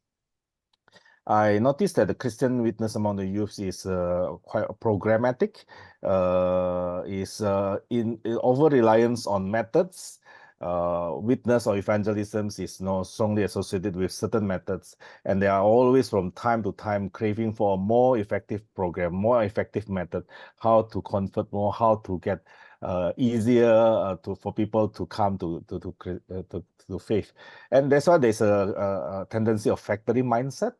I noticed that the Christian witness among the youth is quite programmatic, is in over reliance on methods. Witness or evangelism is strongly associated with certain methods, and they are always from time to time craving for a more effective program, more effective method, how to convert more, how to get easier for people to come to faith. And that's why there's a tendency of factory mindset.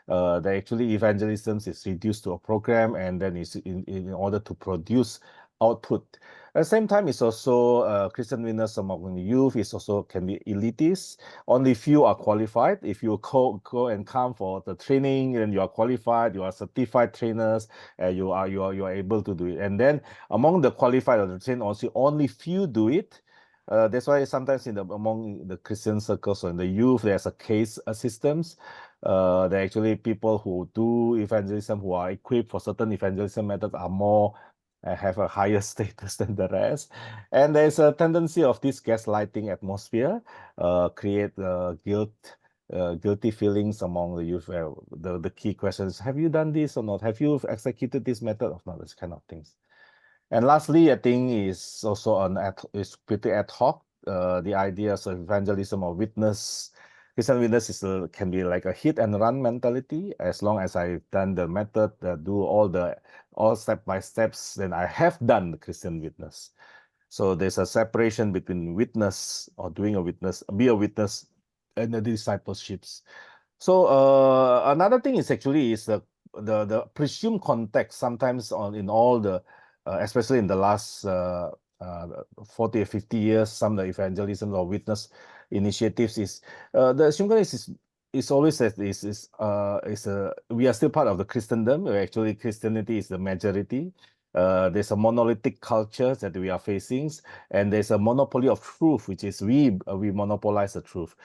That actually evangelism is reduced to a program, and then is in order to produce output. At the same time, it's also Christian witness among the youth is also can be elitist. Only few are qualified. If you go and come for the training, then you are qualified. You are certified trainers. You are able to do it. And then among the qualified or the trained, also only few do it. That's why sometimes among the Christian circles or in the youth, there's a case systems. There are actually people who do evangelism, who are equipped for certain evangelism methods, are more have a higher status than the rest. And there's a tendency of this gaslighting atmosphere, create guilty feelings among the youth. The key question is, have you done this or not? Have you executed this method or not? This kind of things. And lastly, I think is also is pretty ad hoc. The ideas of evangelism or witness, Christian witness can be like a hit and run mentality. As long as I've done the method, do all step by steps, then I have done the Christian witness. So there's a separation between witness or doing a witness, be a witness, and the discipleships. So another thing is actually is the presumed context sometimes in all the especially in the last 40 or 50 years, some of the evangelism or witness initiatives is the assumption is always that we are still part of the Christendom. Actually, Christianity is the majority. There's a monolithic culture that we are facing, and there's a monopoly of truth, which is we monopolize the truth.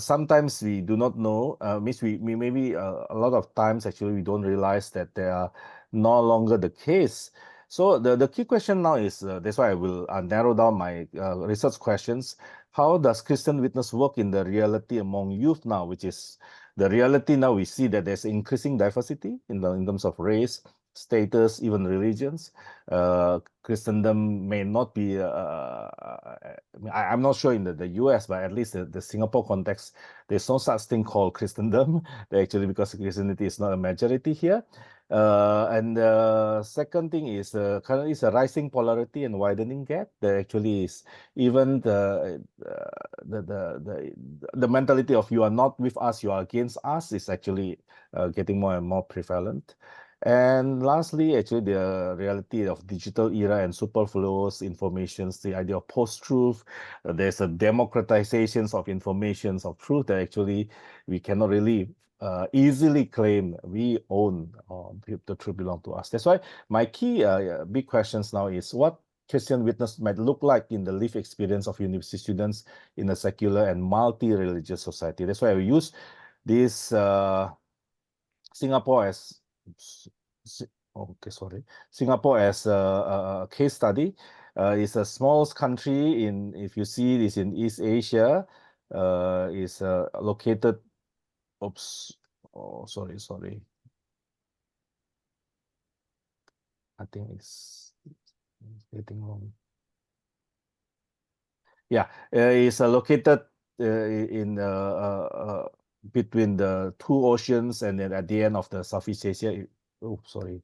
Sometimes we do not know, means we maybe a lot of times actually we don't realize that they are no longer the case. So the key question now is, that's why I will narrow down my research questions. How does Christian witness work in the reality among youth now, which is the reality now we see that there's increasing diversity in terms of race, status, even religions. Christendom may not be, I'm not sure in the US, but at least the Singapore context, there's no such thing called Christendom, actually, because Christianity is not a majority here. And the second thing is currently is a rising polarity and widening gap. There actually is even the mentality of you are not with us, you are against us is actually getting more and more prevalent. And lastly, actually, the reality of digital era and superfluous informations, the idea of post-truth, there's a democratizations of informations of truth that actually we cannot really easily claim we own or the truth belong to us. That's why my key big questions now is what Christian witness might look like in the lived experience of university students in a secular and multi-religious society. That's why I use this Singapore as Singapore as a case study. It's a small country if you see this in East Asia, is located. Oops. Oh, sorry. I think it's getting wrong. Yeah, it's located in between the two oceans, and then at the end of the Southeast Asia. Oh, sorry.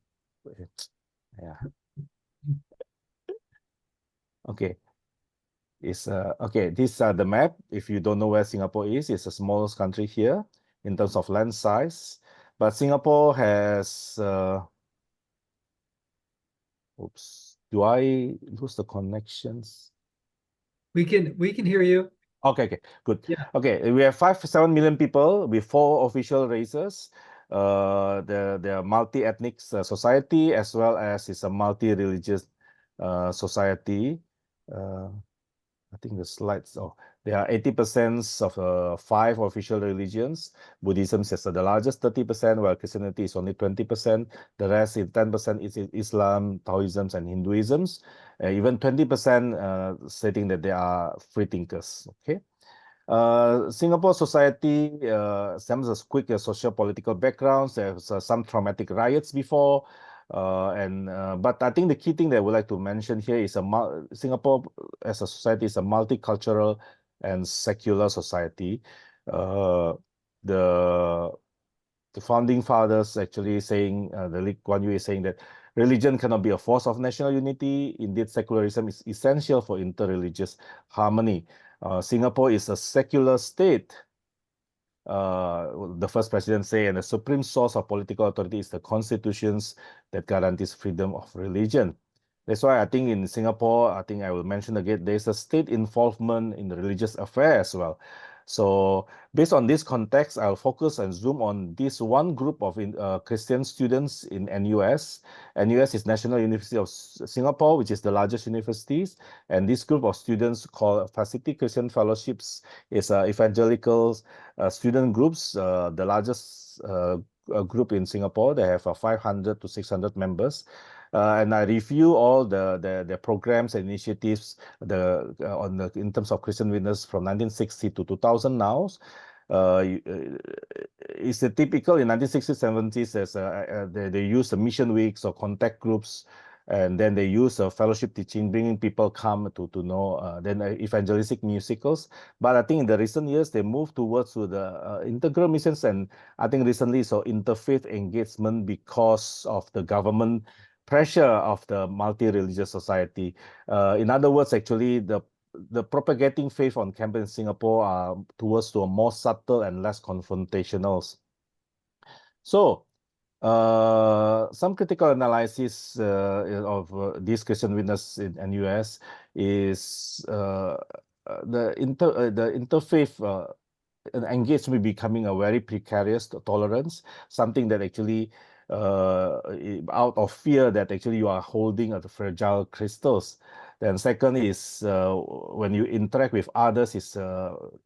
Yeah. Okay. It's okay. These are the map. If you don't know where Singapore is, it's the smallest country here in terms of land size. But Singapore has. Oops. Do I lose the connections? We can hear you. Okay, good. Yeah. Okay, we have 7 million people with 4 official races. They're multi-ethnic society, as well as it's a multi-religious society. I think the slides. Oh, there are 80% of 5 official religions. Buddhism is the largest, 30%, while Christianity is only 20%. The rest is 10% is Islam, Taoism, and Hinduism. Even 20% stating that they are free thinkers. Okay. Singapore society stems as quick as social political backgrounds. There's some traumatic riots before, but I think the key thing that I would like to mention here is Singapore as a society is a multicultural and secular society. The founding fathers actually saying, the Lee Kuan Yew is saying that religion cannot be a force of national unity. Indeed, secularism is essential for interreligious harmony. Singapore is a secular state. The first president say, and the supreme source of political authority is the constitutions that guarantees freedom of religion. That's why I think in Singapore, I think I will mention again, there's a state involvement in the religious affair as well. So based on this context, I'll focus and zoom on this one group of Christian students in NUS. NUS is National University of Singapore, which is the largest universities. And this group of students called Facility Christian Fellowships is evangelical student groups, the largest group in Singapore. They have 500 to 600 members. And I review all the programs and initiatives in terms of Christian witness from 1960 to 2000 now. It's a typical in 1960s, 70s as they use the mission weeks or contact groups and then they use fellowship teaching, bringing people come to know, then evangelistic musicals. But I think in the recent years, they moved towards to the integral missions, and I think recently, so interfaith engagement because of the government pressure of the multi-religious society. In other words, actually, the propagating faith on campus in Singapore are towards to a more subtle and less confrontational. So, some critical analysis of these Christian witness in NUS is the interfaith engagement becoming a very precarious tolerance, something that actually out of fear that actually you are holding the fragile crystals. Then second is when you interact with others is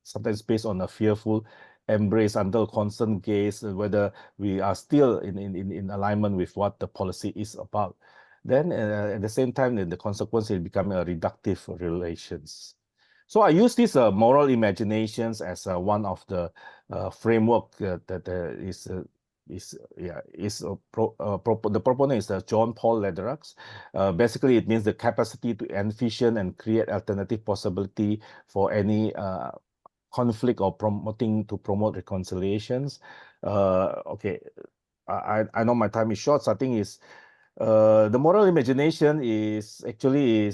sometimes based on a fearful embrace under constant gaze, whether we are still in alignment with what the policy is about. Then at the same time, the consequence is becoming a reductive relations. So I use these moral imaginations as one of the framework that the proponent is John Paul Lederach. Basically, it means the capacity to envision and create alternative possibility for any conflict or promote reconciliations. Okay, I know my time is short, so I think is the moral imagination is actually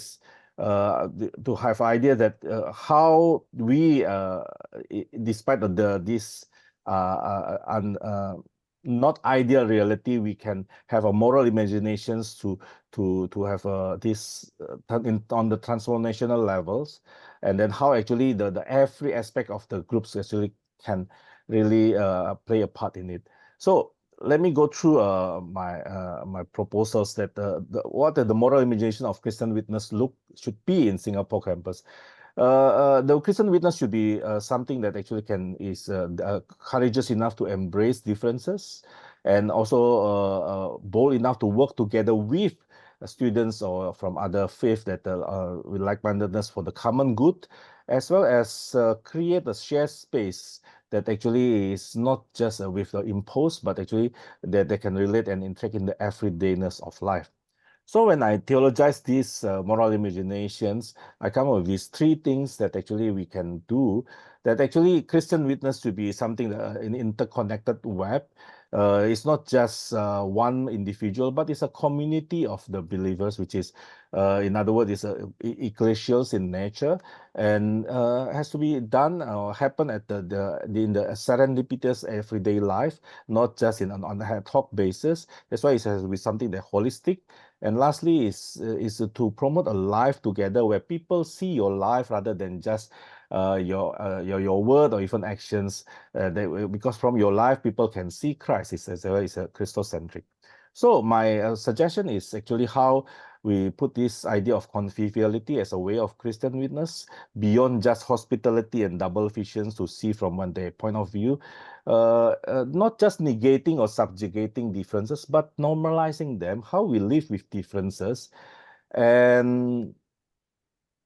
to have idea that how we despite this not ideal reality, we can have a moral imaginations to have this on the transformational levels, and then how actually the every aspect of the groups actually can really play a part in it. So let me go through my proposals that what the moral imagination of Christian witness should be in Singapore campus. The Christian witness should be something that actually is courageous enough to embrace differences, and also bold enough to work together with students or from other faith that with like-mindedness for the common good, as well as create a shared space that actually is not just with the impulse, but actually that they can relate and interact in the everydayness of life. So when I theologize these moral imaginations, I come up with these three things that actually we can do, that actually Christian witness to be something that an interconnected web. It's not just one individual, but it's a community of the believers, which is, in other words, it's ecclesials in nature, and has to be done or happen at in the serendipitous everyday life, not just on an ad hoc basis. That's why it has to be something that holistic. And lastly is to promote a life together where people see your life rather than just your word or even actions. Because from your life, people can see Christ. It's a Christocentric. So my suggestion is actually how we put this idea of conviviality as a way of Christian witness beyond just hospitality and double visions to see from their point of view. Not just negating or subjugating differences, but normalizing them, how we live with differences. And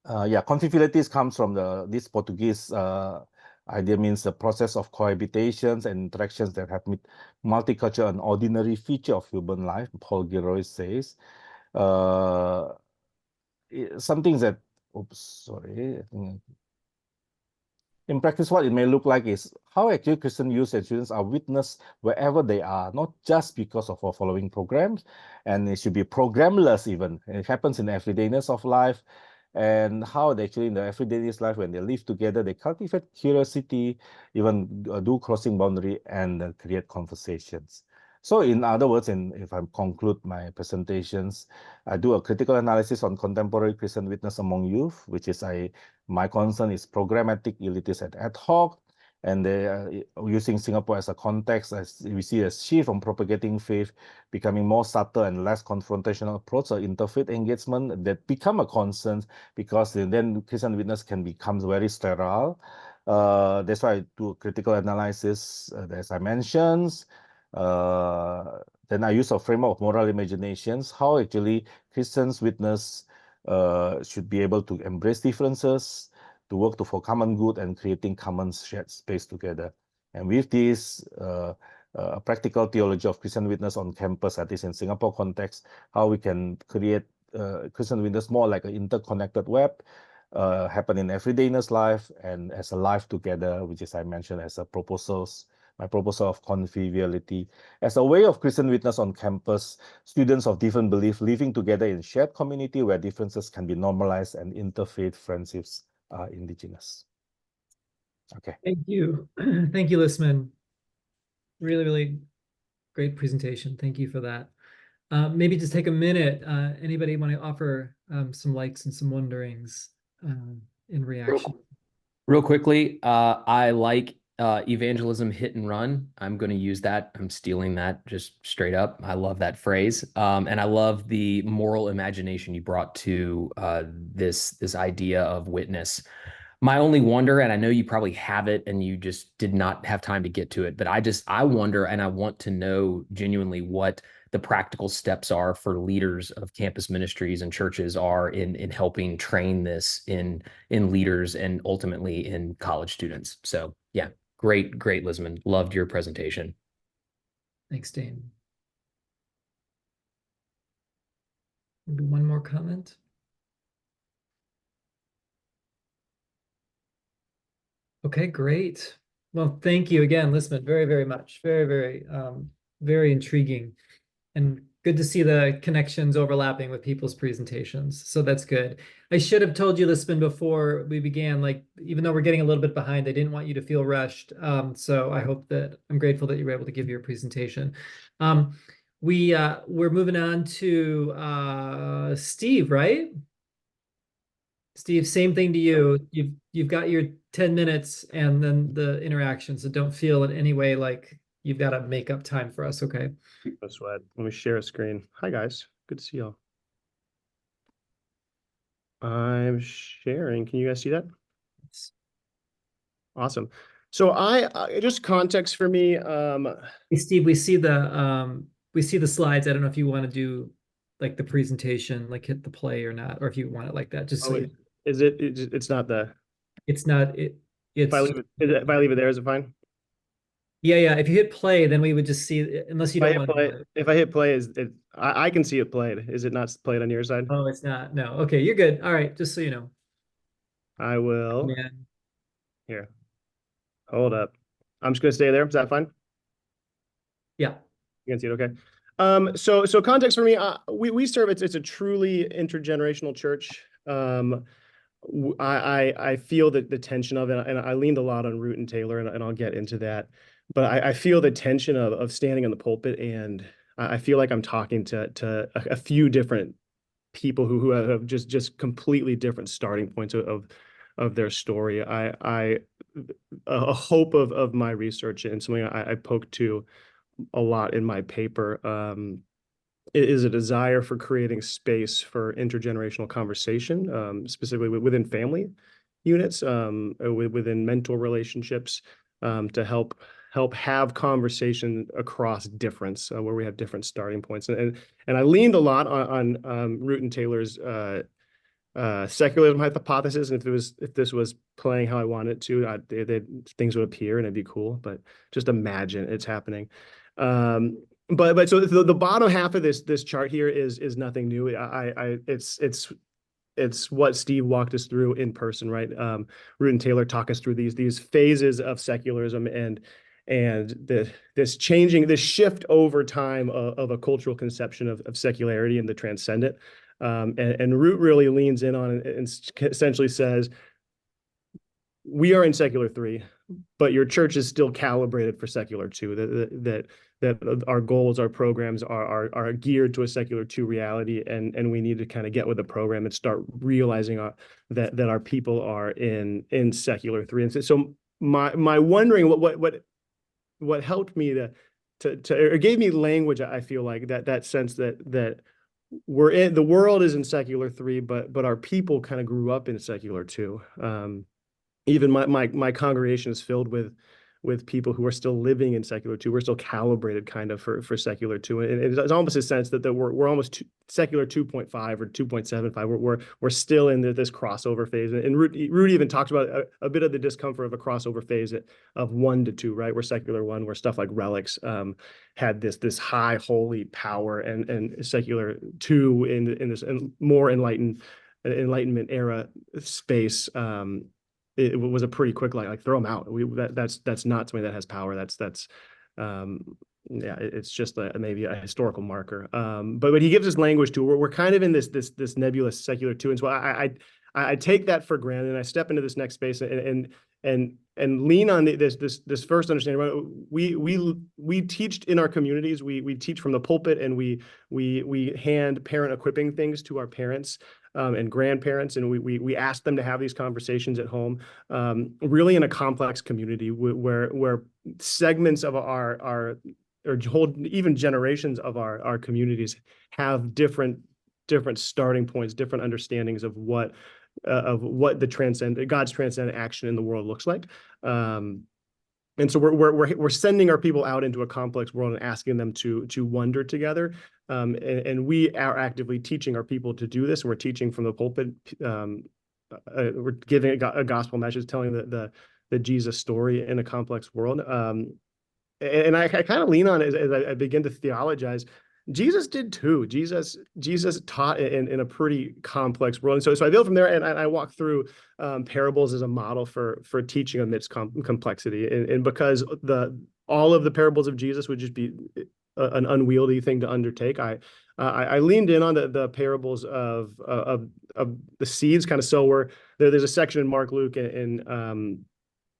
conviviality comes from this Portuguese idea, means the process of cohabitations and interactions that have made multicultural an ordinary feature of human life, Paul Gilroy says. Something that, oops, sorry, I think in practice, what it may look like is how actually Christian youth and students are witnessed wherever they are, not just because of our following programs, and it should be programless even. It happens in the everydayness of life, and how they actually in the everydayness life, when they live together, they cultivate curiosity, even do crossing boundary and create conversations. So in other words, and if I conclude my presentations, I do a critical analysis on contemporary Christian witness among youth, which is my concern is programmatic elitism and ad hoc, and they are using Singapore as a context, as we see a shift from propagating faith becoming more subtle and less confrontational approach or interfaith engagement that become a concern, because then Christian witness can become very sterile. That's why I do critical analysis, as I mentioned. Then I use a framework of moral imaginations, how actually Christians witness should be able to embrace differences, to work for common good and creating common shared space together. And with this, a practical theology of Christian witness on campus, at least in Singapore context, how we can create Christian witness more like an interconnected web, happen in everydayness life and as a life together, which is I mentioned as a my proposal of conviviality, as a way of Christian witness on campus, students of different belief living together in shared community where differences can be normalized and interfaith friendships are indigenous. Okay. Thank you. Thank you, Listman. Really, really great presentation. Thank you for that. Maybe just take a minute. Anybody want to offer some likes and some wonderings in reaction? Real quickly, I like evangelism hit and run. I'm going to use that. I'm stealing that just straight up. I love that phrase. And I love the moral imagination you brought to this idea of witness. My only wonder, and I know you probably have it and you just did not have time to get to it, but I wonder and I want to know genuinely what the practical steps are for leaders of campus ministries and churches are in helping train this in leaders and ultimately in college students. So yeah, great, Lisman. Loved your presentation. Thanks, Dane. Maybe one more comment. Okay, great. Well, thank you again, Lisman, very, very much. Very, very, very intriguing. And good to see the connections overlapping with people's presentations. So that's good. I should have told you, Lisman, before we began, like, even though we're getting a little bit behind, I didn't want you to feel rushed. So I hope that I'm grateful that you were able to give your presentation. We're moving on to Steve, right? Steve, same thing to you. You've got your 10 minutes and then the interaction. So don't feel in any way like you've got to make up time for us, okay? No sweat. Let me share a screen. Hi guys, good to see y'all. I'm sharing. Can you guys see that? Awesome. So I just context for me. Hey, Steve, we see the slides. I don't know if you want to do like the presentation, like hit the play or not, or if you want it like that. Just so you, it's not the. It's not it. It's if I leave it there, is it fine? yeah. If you hit play, then we would just see it, unless you don't want to. If I hit play, is it? I can see it played. Is it not played on your side? Oh, it's not. No. Okay, you're good. All right, just so you know. I will. Man. Here. Hold up. I'm just gonna stay there. Is that fine? Yeah. You can see it, okay. So context for me, we serve it's a truly intergenerational church. I feel that the tension of it, and I leaned a lot on Root and Taylor, and I'll get into that. But I feel the tension of standing in the pulpit, and I feel like I'm talking to a few different people who have just completely different starting points of their story. A hope of my research and something I poked to a lot in my paper is a desire for creating space for intergenerational conversation, specifically within family units, within mentor relationships, to help have conversation across difference, where we have different starting points. And I leaned a lot on Root and Taylor's secularism hypothesis, and if this was playing how I wanted it to, things would appear and it'd be cool. But just imagine it's happening. But so the bottom half of this chart here is nothing new. It's what Steve walked us through in person, right? Root and Taylor talk us through these phases of secularism and this shift over time of a cultural conception of secularity and the transcendent. And Root really leans in on it and essentially says, we are in secular 3, but your church is still calibrated for secular 2. That our goals, our programs are geared to a secular 2 reality, and we need to kind of get with the program and start realizing that our people are in secular 3. And so my wondering what helped me to or gave me language, I feel like that sense that the world is in secular 3, but our people kind of grew up in secular 2. Even my congregation is filled with with people who are still living in secular two. We're still calibrated kind of for secular two, and it's almost a sense that we're almost secular 2.5 or 2.75. We're still in this crossover phase, and Rudy even talks about a bit of the discomfort of a crossover phase of 1 to 2, right? Where secular 1, where stuff like relics had this high holy power, and secular 2 in this more enlightenment era space. It was a pretty quick like throw them out. That's not something that has power. Yeah, it's just maybe a historical marker. But he gives us language to we're kind of in this nebulous secular too. And so I take that for granted, and I step into this next space and lean on this first understanding. We teach in our communities. We teach from the pulpit, and we hand parent equipping things to our parents and grandparents, and we ask them to have these conversations at home, really in a complex community where segments of our or whole even generations of our communities have different starting points, different understandings of what the God's transcendent action in the world looks like. And so we're sending our people out into a complex world and asking them to wonder together. And we are actively teaching our people to do this. And we're teaching from the pulpit. We're giving a gospel message, telling the Jesus story in a complex world. And I kind of lean on it as I begin to theologize. Jesus did too. Jesus taught in a pretty complex world. And so I build from there, and I walk through parables as a model for teaching amidst complexity. And because all of the parables of Jesus would just be an unwieldy thing to undertake, I leaned in on the parables of the seeds, kind of sower. There's a section in Mark, Luke, and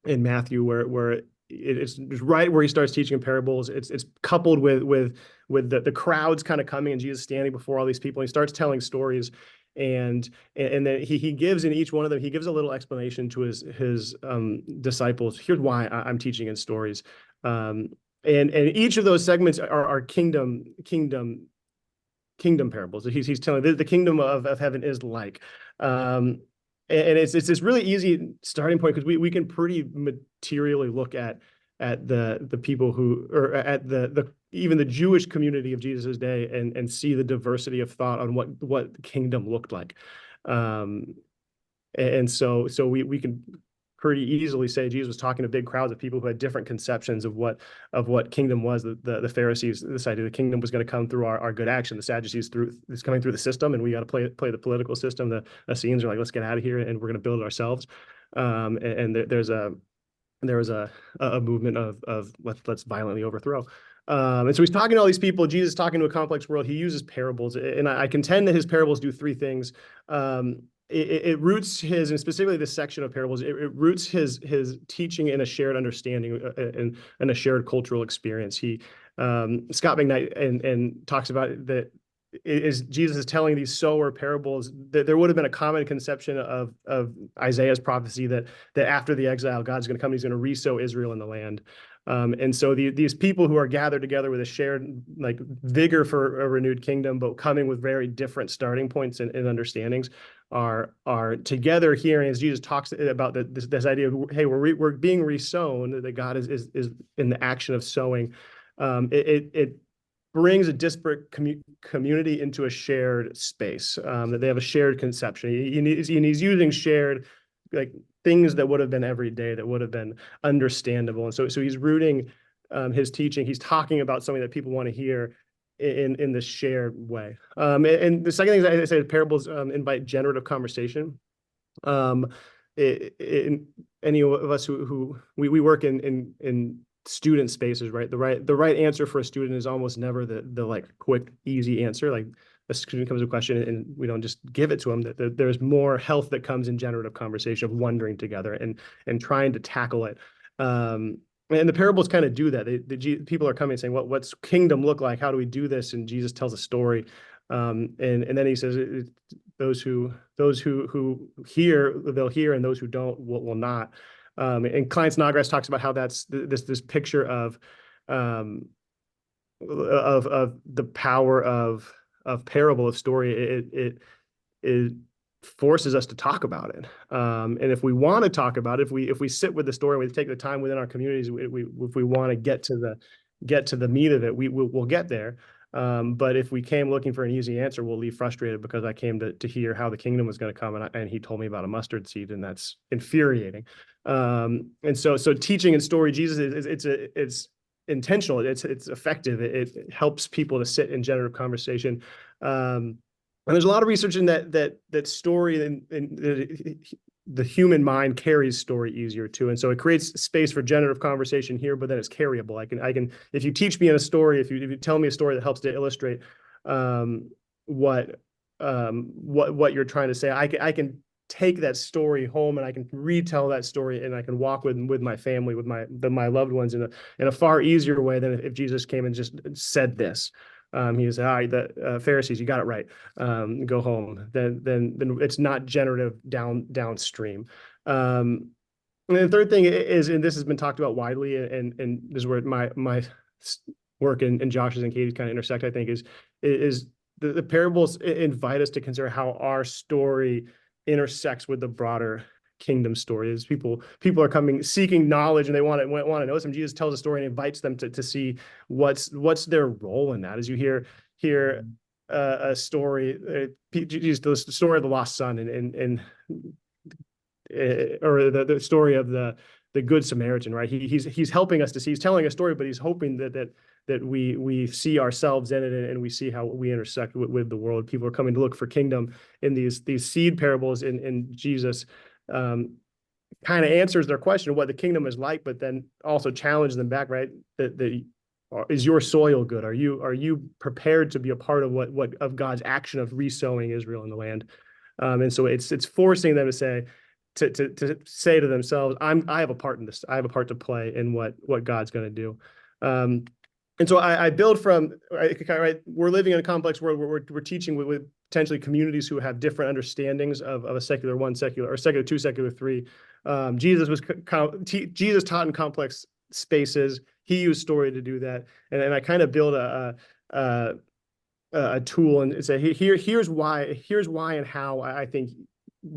in Matthew where it's right where he starts teaching in parables. It's coupled with the crowds kind of coming, and Jesus standing before all these people, and he starts telling stories, and then he gives in each one of them, he gives a little explanation to his disciples. Here's why I'm teaching in stories, and each of those segments are kingdom parables. He's telling the kingdom of heaven is like. And it's this really easy starting point, because we can pretty materially look at the people who, or at even the Jewish community of Jesus's day, and see the diversity of thought on what kingdom looked like. And so we can pretty easily say Jesus was talking to big crowds of people who had different conceptions of what kingdom was. The Pharisees decided the kingdom was going to come through our good action. The Sadducees it's coming through the system, and we got to play the political system. The Essenes are like, let's get out of here, and we're going to build it ourselves. And there was a movement of let's violently overthrow. And so he's talking to all these people. Jesus is talking to a complex world. He uses parables, and I contend that his parables do three things. It roots and specifically this section of parables, it roots his teaching in a shared understanding and a shared cultural experience. Scott McKnight and talks about that is Jesus is telling these sower parables, that there would have been a common conception of Isaiah's prophecy that after the exile, God's going to come, he's going to re-sow Israel in the land. And so these people who are gathered together with a shared vigor for a renewed kingdom, but coming with very different starting points and understandings, are together hearing as Jesus talks about this idea of, hey, we're being re-sown, that God is in the action of sowing. It brings a disparate community into a shared space, that they have a shared conception. And he's using shared things that would have been everyday, that would have been understandable. And so he's rooting his teaching. He's talking about something that people want to hear in this shared way. And the second thing is, I say parables invite generative conversation. Any of us who we work in student spaces, right? The right answer for a student is almost never the quick, easy answer. Like a student comes with a question and we don't just give it to them. That there's more health that comes in generative conversation, of wondering together and trying to tackle it. And the parables kind of do that. People are coming and saying, what's kingdom look like? How do we do this? And Jesus tells a story. And then he says, those who hear, they'll hear, and those who don't will not. And Klein Snodgrass talks about how that's this picture of the power of parable, of story. forces us to talk about it. And if we want to talk about it, if we sit with the story, we take the time within our communities, if we want to get to the meat of it, we'll get there. But if we came looking for an easy answer, we'll leave frustrated because I came to hear how the kingdom was going to come, and he told me about a mustard seed, and that's infuriating. And so teaching and story Jesus it's intentional, it's effective, it helps people to sit in generative conversation. And there's a lot of research in that story and the human mind carries story easier too. And so it creates space for generative conversation here, but then it's carryable. I can, if you teach me in a story, if you tell me a story that helps to illustrate what you're trying to say, I can take that story home and I can retell that story, and I can walk with my family, with my loved ones in a far easier way than if Jesus came and just said this. He said, all right, the Pharisees, you got it right. Go home. Then it's not generative downstream. And the third thing is, and this has been talked about widely, and this is where my work and Josh's and Katie's kind of intersect, I think, is the parables invite us to consider how our story intersects with the broader kingdom story. As people are coming seeking knowledge, and they want to know some. Jesus tells a story and invites them to see what's their role in that. As you hear a story, the story of the lost son, and or the story of the Good Samaritan, right? He's helping us to see. He's telling a story, but he's hoping that we see ourselves in it, and we see how we intersect with the world. People are coming to look for kingdom in these seed parables, in Jesus kind of answers their question of what the kingdom is like, but then also challenges them back, right? That is your soil good? Are you prepared to be a part of what of God's action of resowing Israel in the land? And so it's forcing them to say to themselves, I have a part in this. I have a part to play in what God's going to do. And so I build from, right, we're living in a complex world where we're teaching with potentially communities who have different understandings of a secular 1, secular, or secular 2, secular 3. Jesus taught in complex spaces. He used story to do that. And I kind of build a tool and say, here's why and how I think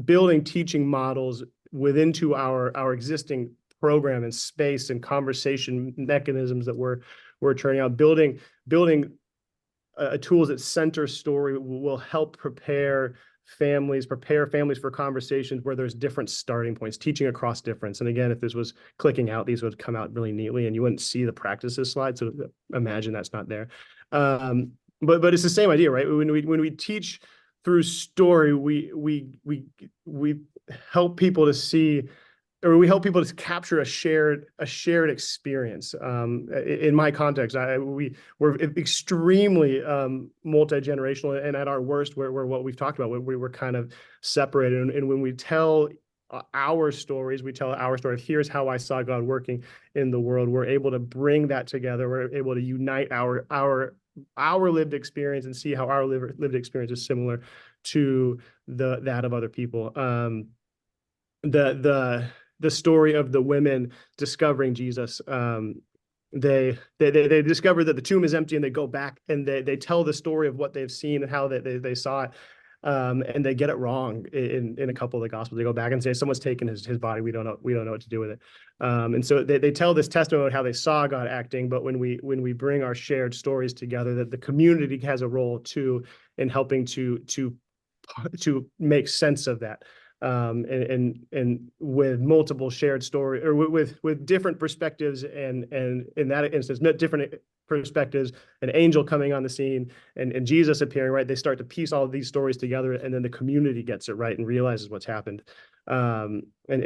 building teaching models within to our existing program and space and conversation mechanisms that we're turning out, building tools that center story will help prepare families for conversations where there's different starting points, teaching across difference. And again, if this was clicking out, these would come out really neatly, and you wouldn't see the practices slide. So imagine that's not there. But it's the same idea, right? When we teach through story, we help people to see, or we help people to capture a shared experience. In my context, we're extremely multi-generational, and at our worst, we're what we've talked about. We were kind of separated, and when we tell our stories, we tell our story. Here's how I saw God working in the world. We're able to bring that together. We're able to unite our lived experience and see how our lived experience is similar to that of other people. The story of the women discovering Jesus. They discover that the tomb is empty, and they go back and they tell the story of what they've seen and how they saw it. And they get it wrong in a couple of the gospels. They go back and say, someone's taken his body. We don't know what to do with it. And so they tell this testimony of how they saw God acting. But when we bring our shared stories together, that the community has a role too in helping to make sense of that. And with multiple shared story, or with different perspectives, and in that instance, different perspectives, an angel coming on the scene and Jesus appearing, right? They start to piece all of these stories together, and then the community gets it right and realizes what's happened. And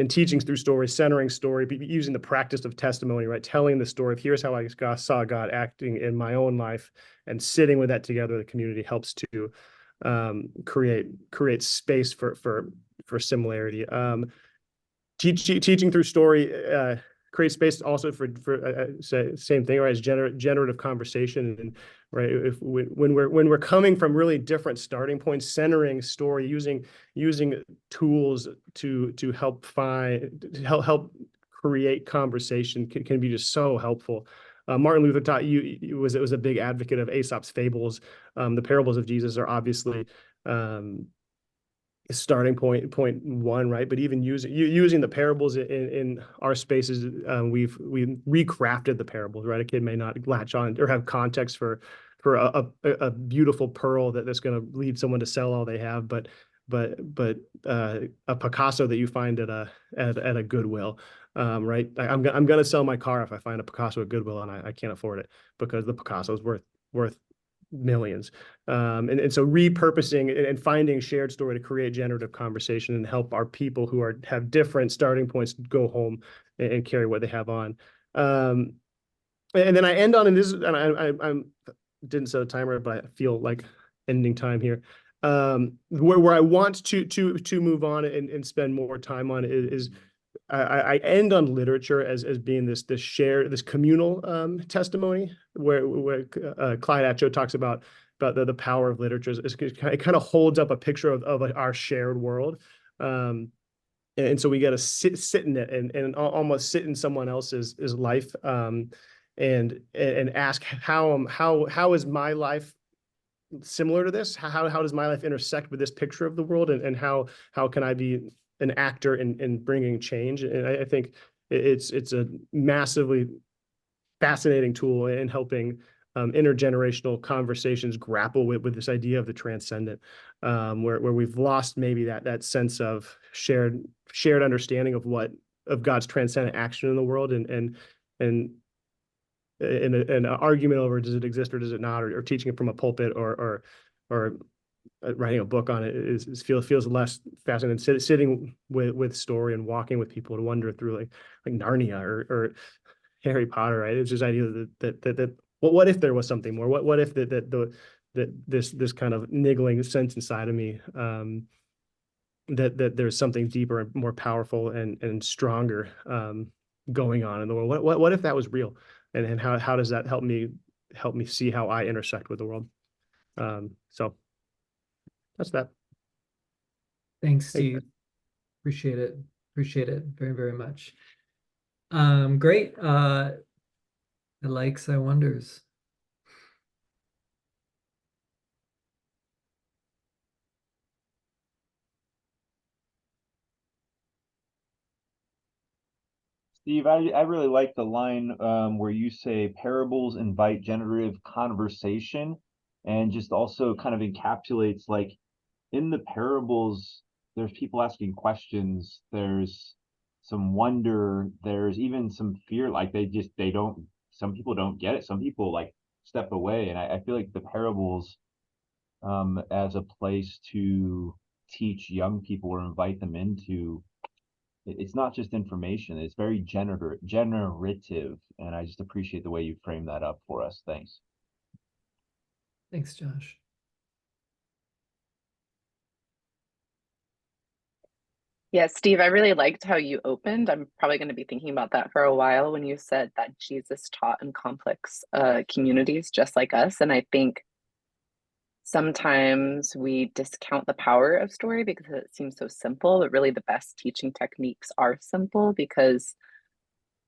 teaching through story, centering story, using the practice of testimony, right? Telling the story of here's how I saw God acting in my own life, and sitting with that together, the community helps to create space for similarity. Teaching through story create space also for same thing, right? As generative conversation, and right, when we're coming from really different starting points, centering story, using tools to help create conversation can be just so helpful. Martin Luther was a big advocate of Aesop's fables. The parables of Jesus are obviously starting point one, right? But even using the parables in our spaces, we've recrafted the parables, right? A kid may not latch on or have context for a beautiful pearl that's going to lead someone to sell all they have, but a Picasso that you find at a Goodwill, right? I'm going to sell my car if I find a Picasso at Goodwill and I can't afford it because the Picasso is worth millions. And so repurposing and finding shared story to create generative conversation and help our people who have different starting points go home and carry what they have on. And then I end on, and this, and I didn't set a timer, but I feel like ending time here. Where I want to move on and spend more time on is I end on literature as being this communal testimony where Clyde Atcho talks about the power of literature. It kind of holds up a picture of our shared world. And so we got to sit in it and almost sit in someone else's life and ask how is my life similar to this? How does my life intersect with this picture of the world, and how can I be an actor in bringing change? And I think it's a massively fascinating tool in helping intergenerational conversations grapple with this idea of the transcendent, where we've lost maybe that sense of shared understanding of God's transcendent action in the world, and in an argument over does it exist or does it not, or teaching it from a pulpit or writing a book on it feels less fascinating. Sitting with story and walking with people to wander through like Narnia or Harry Potter, right? It's this idea that what if there was something more? What if that this kind of niggling sense inside of me, that there's something deeper and more powerful and stronger going on in the world? What if that was real? And how does that help me see how I intersect with the world? So that's that. Thanks, Steve. Appreciate it. Appreciate it very, very much. Great. The likes, I wonders. Steve, I really like the line where you say parables invite generative conversation, and just also kind of encapsulates, like, in the parables, there's people asking questions, there's some wonder, there's even some fear, like some people don't get it, some people like step away. And I feel like the parables as a place to teach young people or invite them into, it's not just information, it's very generative, and I just appreciate the way you frame that up for us. Thanks. Thanks, Josh. Yeah, Steve, I really liked how you opened. I'm probably going to be thinking about that for a while when you said that Jesus taught in complex communities just like us. And I think sometimes we discount the power of story because it seems so simple, but really the best teaching techniques are simple because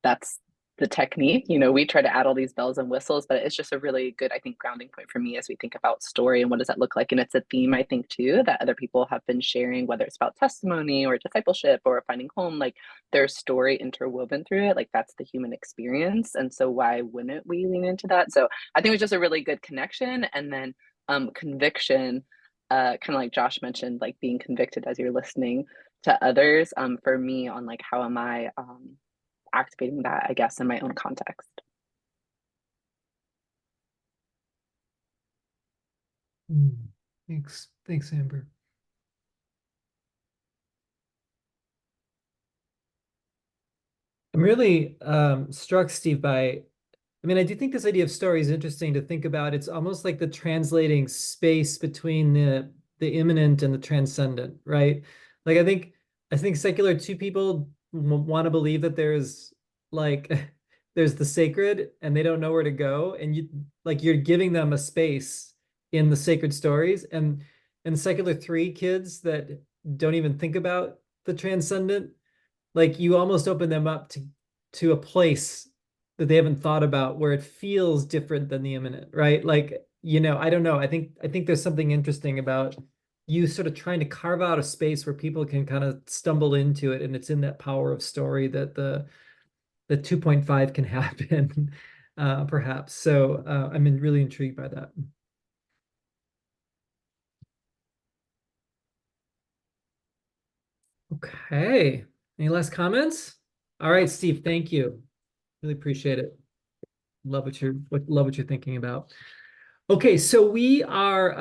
that's the technique. You know, we try to add all these bells and whistles, but it's just a really good, I think, grounding point for me as we think about story and what does that look like. And it's a theme, I think, too, that other people have been sharing, whether it's about testimony or discipleship or finding home, like there's story interwoven through it. Like that's the human experience. And so why wouldn't we lean into that? So I think it was just a really good connection. And then conviction, kind of like Josh mentioned, like being convicted as you're listening to others. For me, on like how am I activating that, I guess, in my own context. Thanks, Amber. I'm really struck, Steve, by, I mean, I do think this idea of story is interesting to think about. It's almost like the translating space between the immanent and the transcendent, right? Like I think secular two people want to believe that there's like there's the sacred and they don't know where to go, and you're giving them a space in the sacred stories, and secular three kids that don't even think about the transcendent, like you almost open them up to a place that they haven't thought about where it feels different than the immanent, right? Like, you know, I don't know. I think there's something interesting about you sort of trying to carve out a space where people can kind of stumble into it, and it's in that power of story that the 2.5 can happen, perhaps. So I'm really intrigued by that. Okay. Any last comments? All right, Steve, thank you. Really appreciate it. Love what you're thinking about. Okay, so we are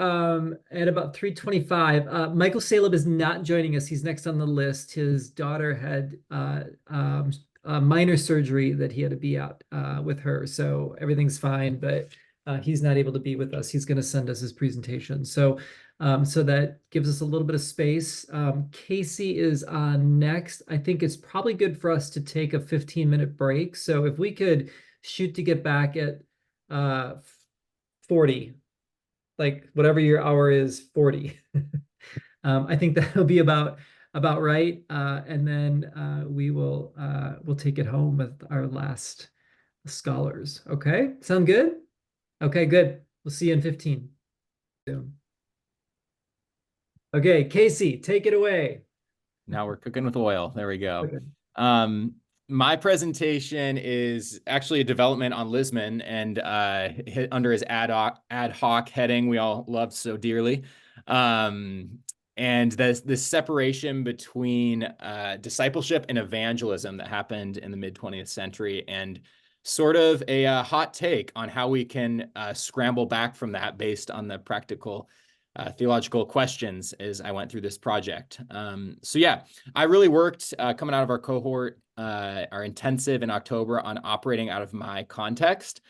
at about 3:25. Michael Saleb is not joining us. He's next on the list. His daughter had a minor surgery that he had to be out with her, so everything's fine, but he's not able to be with us. He's going to send us his presentation. So that gives us a little bit of space. Casey is on next. I think it's probably good for us to take a 15-minute break. So if we could shoot to get back at 40, like whatever your hour is, 40. I think that'll be about right. And then we'll take it home with our last scholars. Okay, sound good? Okay, good. We'll see you in 15. Okay, Casey, take it away. Now we're cooking with oil. There we go. Okay. My presentation is actually a development on Lisman, and hit under his ad hoc heading we all loved so dearly. And this separation between discipleship and evangelism that happened in the mid-20th century, and sort of a hot take on how we can scramble back from that based on the practical theological questions as I went through this project. So yeah, I really worked coming out of our cohort, our intensive in October, on operating out of my context.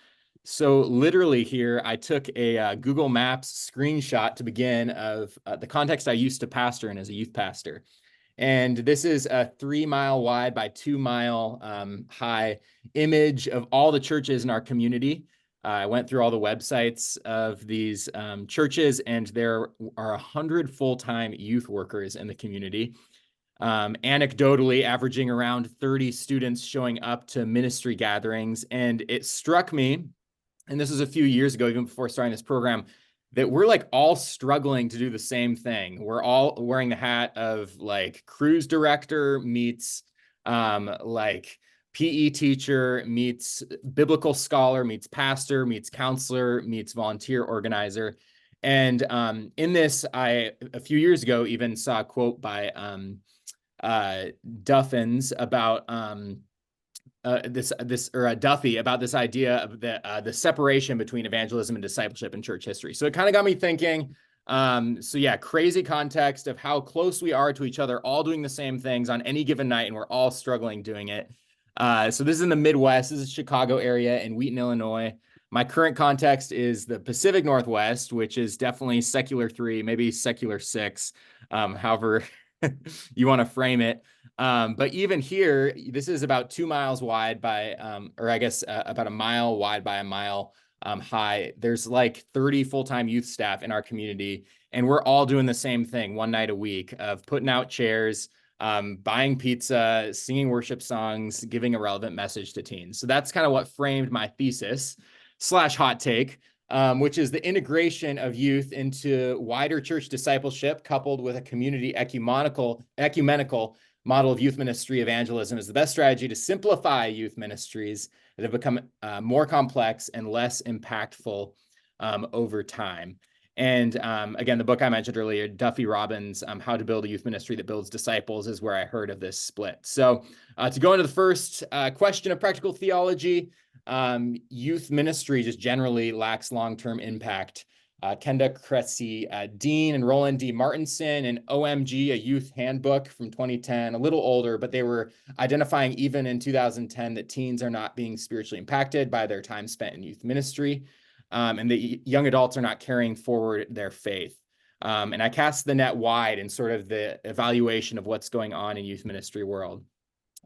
So literally here, I took a Google Maps screenshot to begin of the context I used to pastor in as a youth pastor. And this is a 3-mile wide by 2-mile high image of all the churches in our community. I went through all the websites of these churches, and there are 100 full-time youth workers in the community. Anecdotally, averaging around 30 students showing up to ministry gatherings. And it struck me, and this was a few years ago, even before starting this program, that we're like all struggling to do the same thing. We're all wearing the hat of like cruise director meets like PE teacher meets biblical scholar meets pastor meets counselor meets volunteer organizer. And in this, I a few years ago even saw a quote by Duffins about Duffy about this idea of the separation between evangelism and discipleship in church history. So it kind of got me thinking. So yeah, crazy context of how close we are to each other, all doing the same things on any given night, and we're all struggling doing it. So this is in the Midwest. This is Chicago area in Wheaton, Illinois. My current context is the Pacific Northwest, which is definitely secular 3, maybe secular 6, however you want to frame it. But even here, this is about 2 miles wide by, or I guess about a mile wide by a mile high. There's like 30 full-time youth staff in our community, and we're all doing the same thing one night a week of putting out chairs, buying pizza, singing worship songs, giving a relevant message to teens. So that's kind of what framed my thesis / hot take, which is the integration of youth into wider church discipleship coupled with a community ecumenical model of youth ministry evangelism is the best strategy to simplify youth ministries that have become more complex and less impactful over time. And again, the book I mentioned earlier, Duffy Robbins' How to Build a Youth Ministry That Builds Disciples, is where I heard of this split. So to go into the first question of practical theology, youth ministry just generally lacks long-term impact. Kenda Cressy Dean and Roland D. Martinson and OMG, a youth handbook from 2010, a little older, but they were identifying even in 2010 that teens are not being spiritually impacted by their time spent in youth ministry. And that young adults are not carrying forward their faith. And I cast the net wide in sort of the evaluation of what's going on in youth ministry world.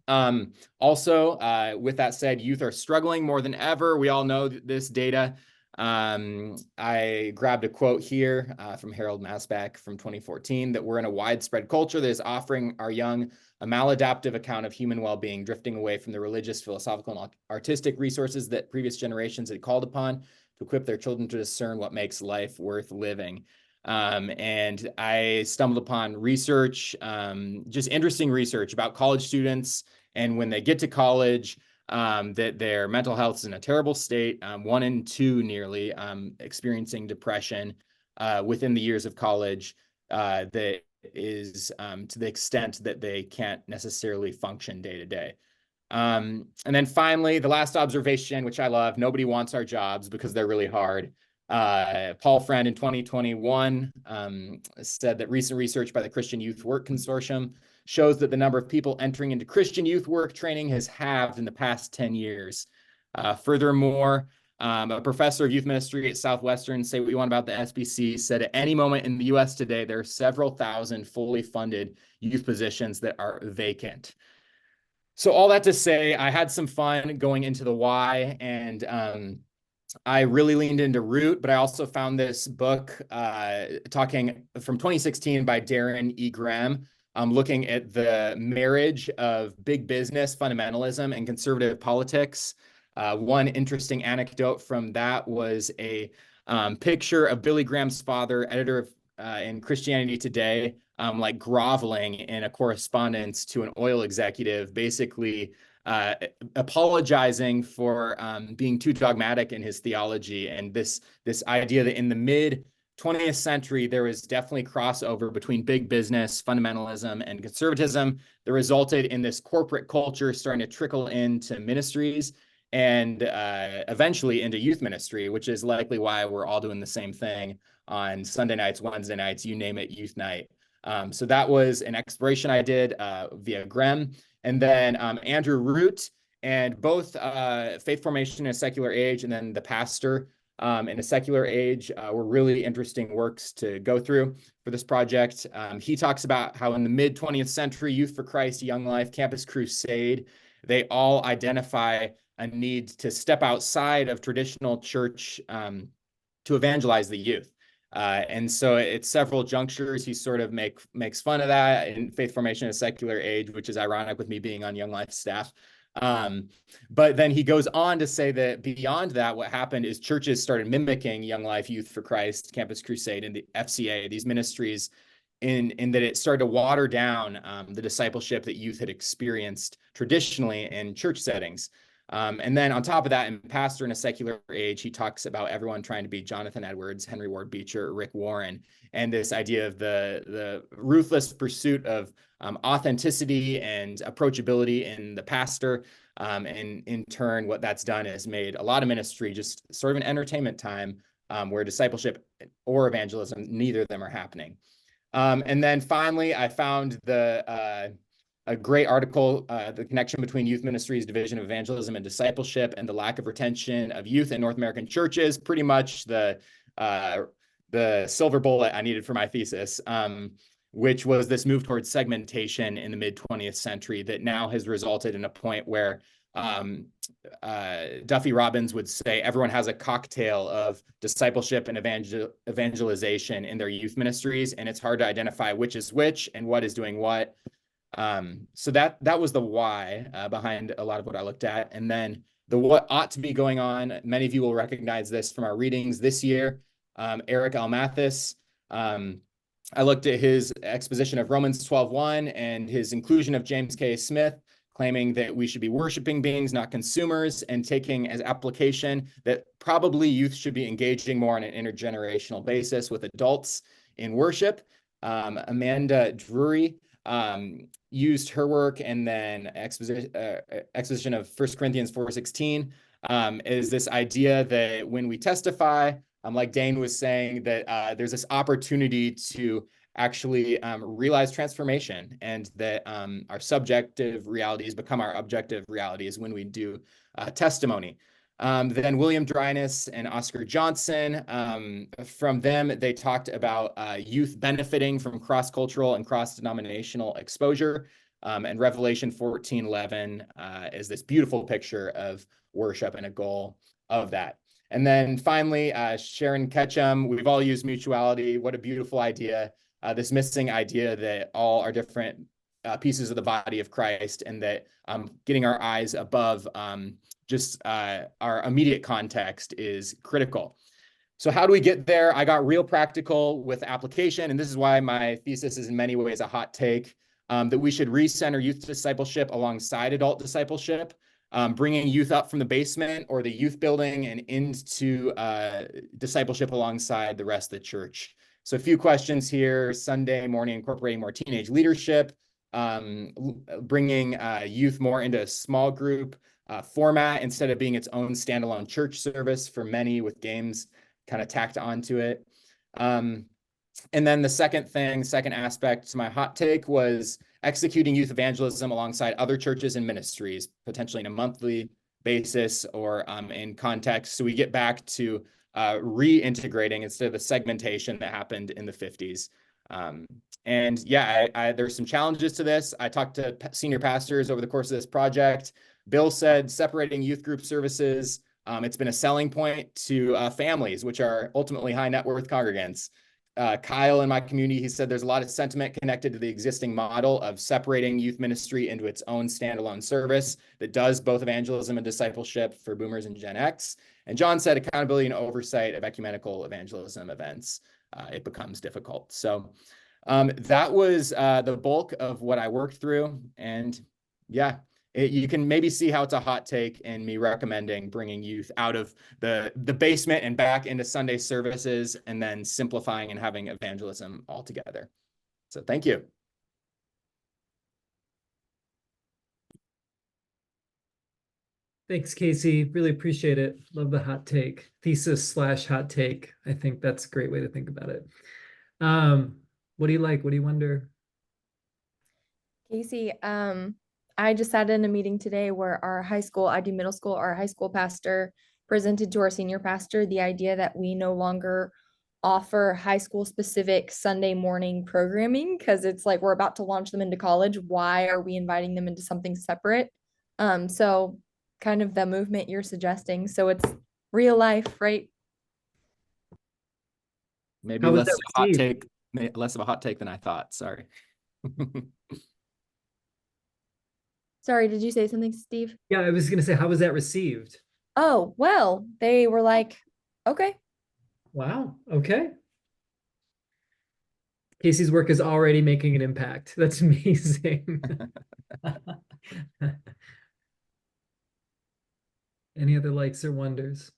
Also, with that said, youth are struggling more than ever. We all know this data. I grabbed a quote here from Harold Masbach from 2014, that we're in a widespread culture that is offering our young a maladaptive account of human well-being, drifting away from the religious, philosophical, and artistic resources that previous generations had called upon to equip their children to discern what makes life worth living. And I stumbled upon research, just interesting research about college students. And when they get to college, that their mental health is in a terrible state. 1 in 2 nearly experiencing depression within the years of college. That is to the extent that they can't necessarily function day to day. And then finally, the last observation, which I love, nobody wants our jobs because they're really hard. Paul Friend in 2021 said that recent research by the Christian Youth Work Consortium shows that the number of people entering into Christian youth work training has halved in the past 10 years. Furthermore, a professor of youth ministry at Southwestern, Say What You Want About the SBC, said at any moment in the US today, there are several thousand fully funded youth positions that are vacant. So all that to say, I had some fun going into the why, and I really leaned into root, but I also found this book talking from 2016 by Darren E. Graham, looking at the marriage of big business fundamentalism and conservative politics. One interesting anecdote from that was a picture of Billy Graham's father, editor of in Christianity Today, like groveling in a correspondence to an oil executive, basically apologizing for being too dogmatic in his theology, and this idea that in the mid 20th century there was definitely crossover between big business fundamentalism and conservatism that resulted in this corporate culture starting to trickle into ministries and eventually into youth ministry, which is likely why we're all doing the same thing on Sunday nights, Wednesday nights, you name it, youth night. So that was an exploration I did via Graham. And then Andrew Root, and both Faith Formation in a Secular Age and then The Pastor in a Secular Age were really interesting works to go through for this project. He talks about how in the mid 20th century, Youth for Christ, Young Life, Campus Crusade, they all identify a need to step outside of traditional church to evangelize the youth. And so at several junctures, he sort of makes fun of that in Faith Formation in a Secular Age, which is ironic with me being on Young Life staff. But then he goes on to say that beyond that, what happened is churches started mimicking Young Life, Youth for Christ, Campus Crusade, and the FCA, these ministries, in that it started to water down the discipleship that youth had experienced traditionally in church settings. And then on top of that, in Pastor in a Secular Age, he talks about everyone trying to be Jonathan Edwards, Henry Ward Beecher, Rick Warren, and this idea of the ruthless pursuit of authenticity and approachability in the pastor. And in turn, what that's done is made a lot of ministry just sort of an entertainment time where discipleship or evangelism, neither of them are happening. And then finally, I found a great article, the connection between youth ministries, division of evangelism and discipleship, and the lack of retention of youth in North American churches. Pretty much the silver bullet I needed for my thesis, which was this move towards segmentation in the mid 20th century that now has resulted in a point where Duffy Robbins would say everyone has a cocktail of discipleship and evangelization in their youth ministries, and it's hard to identify which is which and what is doing what. So that was the why behind a lot of what I looked at. And then the what ought to be going on, many of you will recognize this from our readings this year. Eric L. Mathis, I looked at his exposition of Romans 12:1 and his inclusion of James K. Smith, claiming that we should be worshiping beings, not consumers, and taking as application that probably youth should be engaging more on an intergenerational basis with adults in worship. Amanda Drury used her work and then exposition of 1 Corinthians 4:16 is this idea that when we testify, like Dane was saying, that there's this opportunity to actually realize transformation, and that our subjective realities become our objective realities when we do testimony. Then William Dryness and Oscar Johnson, from them, they talked about youth benefiting from cross-cultural and cross-denominational exposure. And Revelation 14:11 is this beautiful picture of worship and a goal of that. And then finally, Sharon Ketchum, we've all used mutuality. What a beautiful idea. This missing idea that all are different pieces of the body of Christ, and that getting our eyes above just our immediate context is critical. So how do we get there? I got real practical with application, and this is why my thesis is in many ways a hot take, that we should recenter youth discipleship alongside adult discipleship, bringing youth up from the basement or the youth building and into discipleship alongside the rest of the church. So a few questions here. Sunday morning, incorporating more teenage leadership, bringing youth more into a small group format instead of being its own standalone church service for many, with games kind of tacked onto it. And then the second aspect to my hot take was executing youth evangelism alongside other churches and ministries, potentially in a monthly basis or in context. So we get back to reintegrating instead of the segmentation that happened in the 50s. And yeah, there's some challenges to this. I talked to senior pastors over the course of this project. Bill said separating youth group services, it's been a selling point to families, which are ultimately high net worth congregants. Kyle in my community, he said there's a lot of sentiment connected to the existing model of separating youth ministry into its own standalone service that does both evangelism and discipleship for boomers and Gen X. And John said accountability and oversight of ecumenical evangelism events, it becomes difficult. So that was the bulk of what I worked through. And yeah, you can maybe see how it's a hot take in me recommending bringing youth out of the basement and back into Sunday services, and then simplifying and having evangelism all together. So thank you. Thanks, Casey. Really appreciate it. Love the hot take. Thesis/hot take. I think that's a great way to think about it. What do you like? What do you wonder? Casey, I just sat in a meeting today where our high school, I do middle school, our high school pastor presented to our senior pastor the idea that we no longer offer high school specific Sunday morning programming because it's like we're about to launch them into college. Why are we inviting them into something separate? So kind of the movement you're suggesting. So it's real life, right? Maybe How was less that of a hot received? take, less of a hot take than I thought. Sorry. Sorry, did you say something, Steve? Yeah, I was gonna say, how was that received? Oh, well, they were like, okay. Wow. Okay. Casey's work is already making an impact. That's amazing. Any other likes or wonders?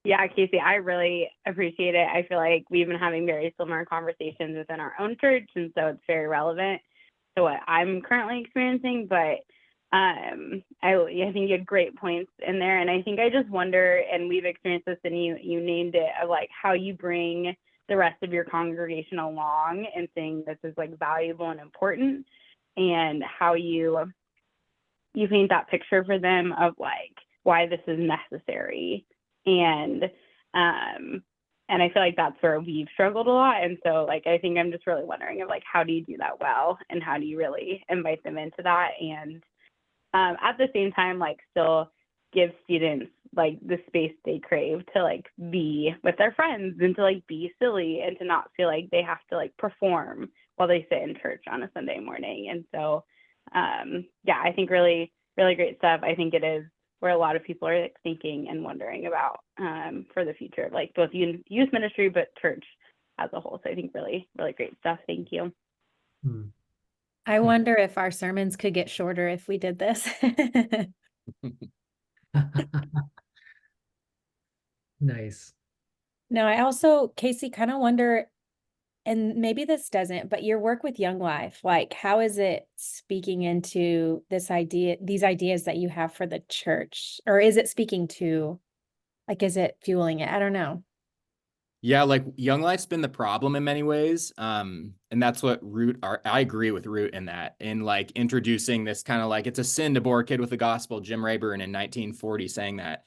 Yeah, Casey, I really appreciate it. I feel like we've been having very similar conversations within our own church, and so it's very relevant to what I'm currently experiencing. But I think you had great points in there, and I think I just wonder, and we've experienced this, and you named it, of like how you bring the rest of your congregation along and saying this is like valuable and important, and how you paint that picture for them of like why this is necessary. And I feel like that's where we've struggled a lot. And so like I think I'm just really wondering of like how do you do that well, and how do you really invite them into that, and at the same time like still give students like the space they crave to like be with their friends and to like be silly and to not feel like they have to like perform while they sit in church on a Sunday morning. And so yeah, I think really, really great stuff. I think it is where a lot of people are like, thinking and wondering about for the future, like both youth ministry, but church as a whole. So I think really, really great stuff. Thank you. I wonder if our sermons could get shorter if we did this. Nice. No, I also, Casey, kind of wonder, and maybe this doesn't, but your work with Young Life, like how is it speaking into these ideas that you have for the church? Or is it speaking to, like, is it fueling it? I don't know. Yeah, like Young Life's been the problem in many ways. And that's what I agree with Root in that, in like introducing this kind of like, it's a sin to bore a kid with the gospel, Jim Rayburn in 1940 saying that.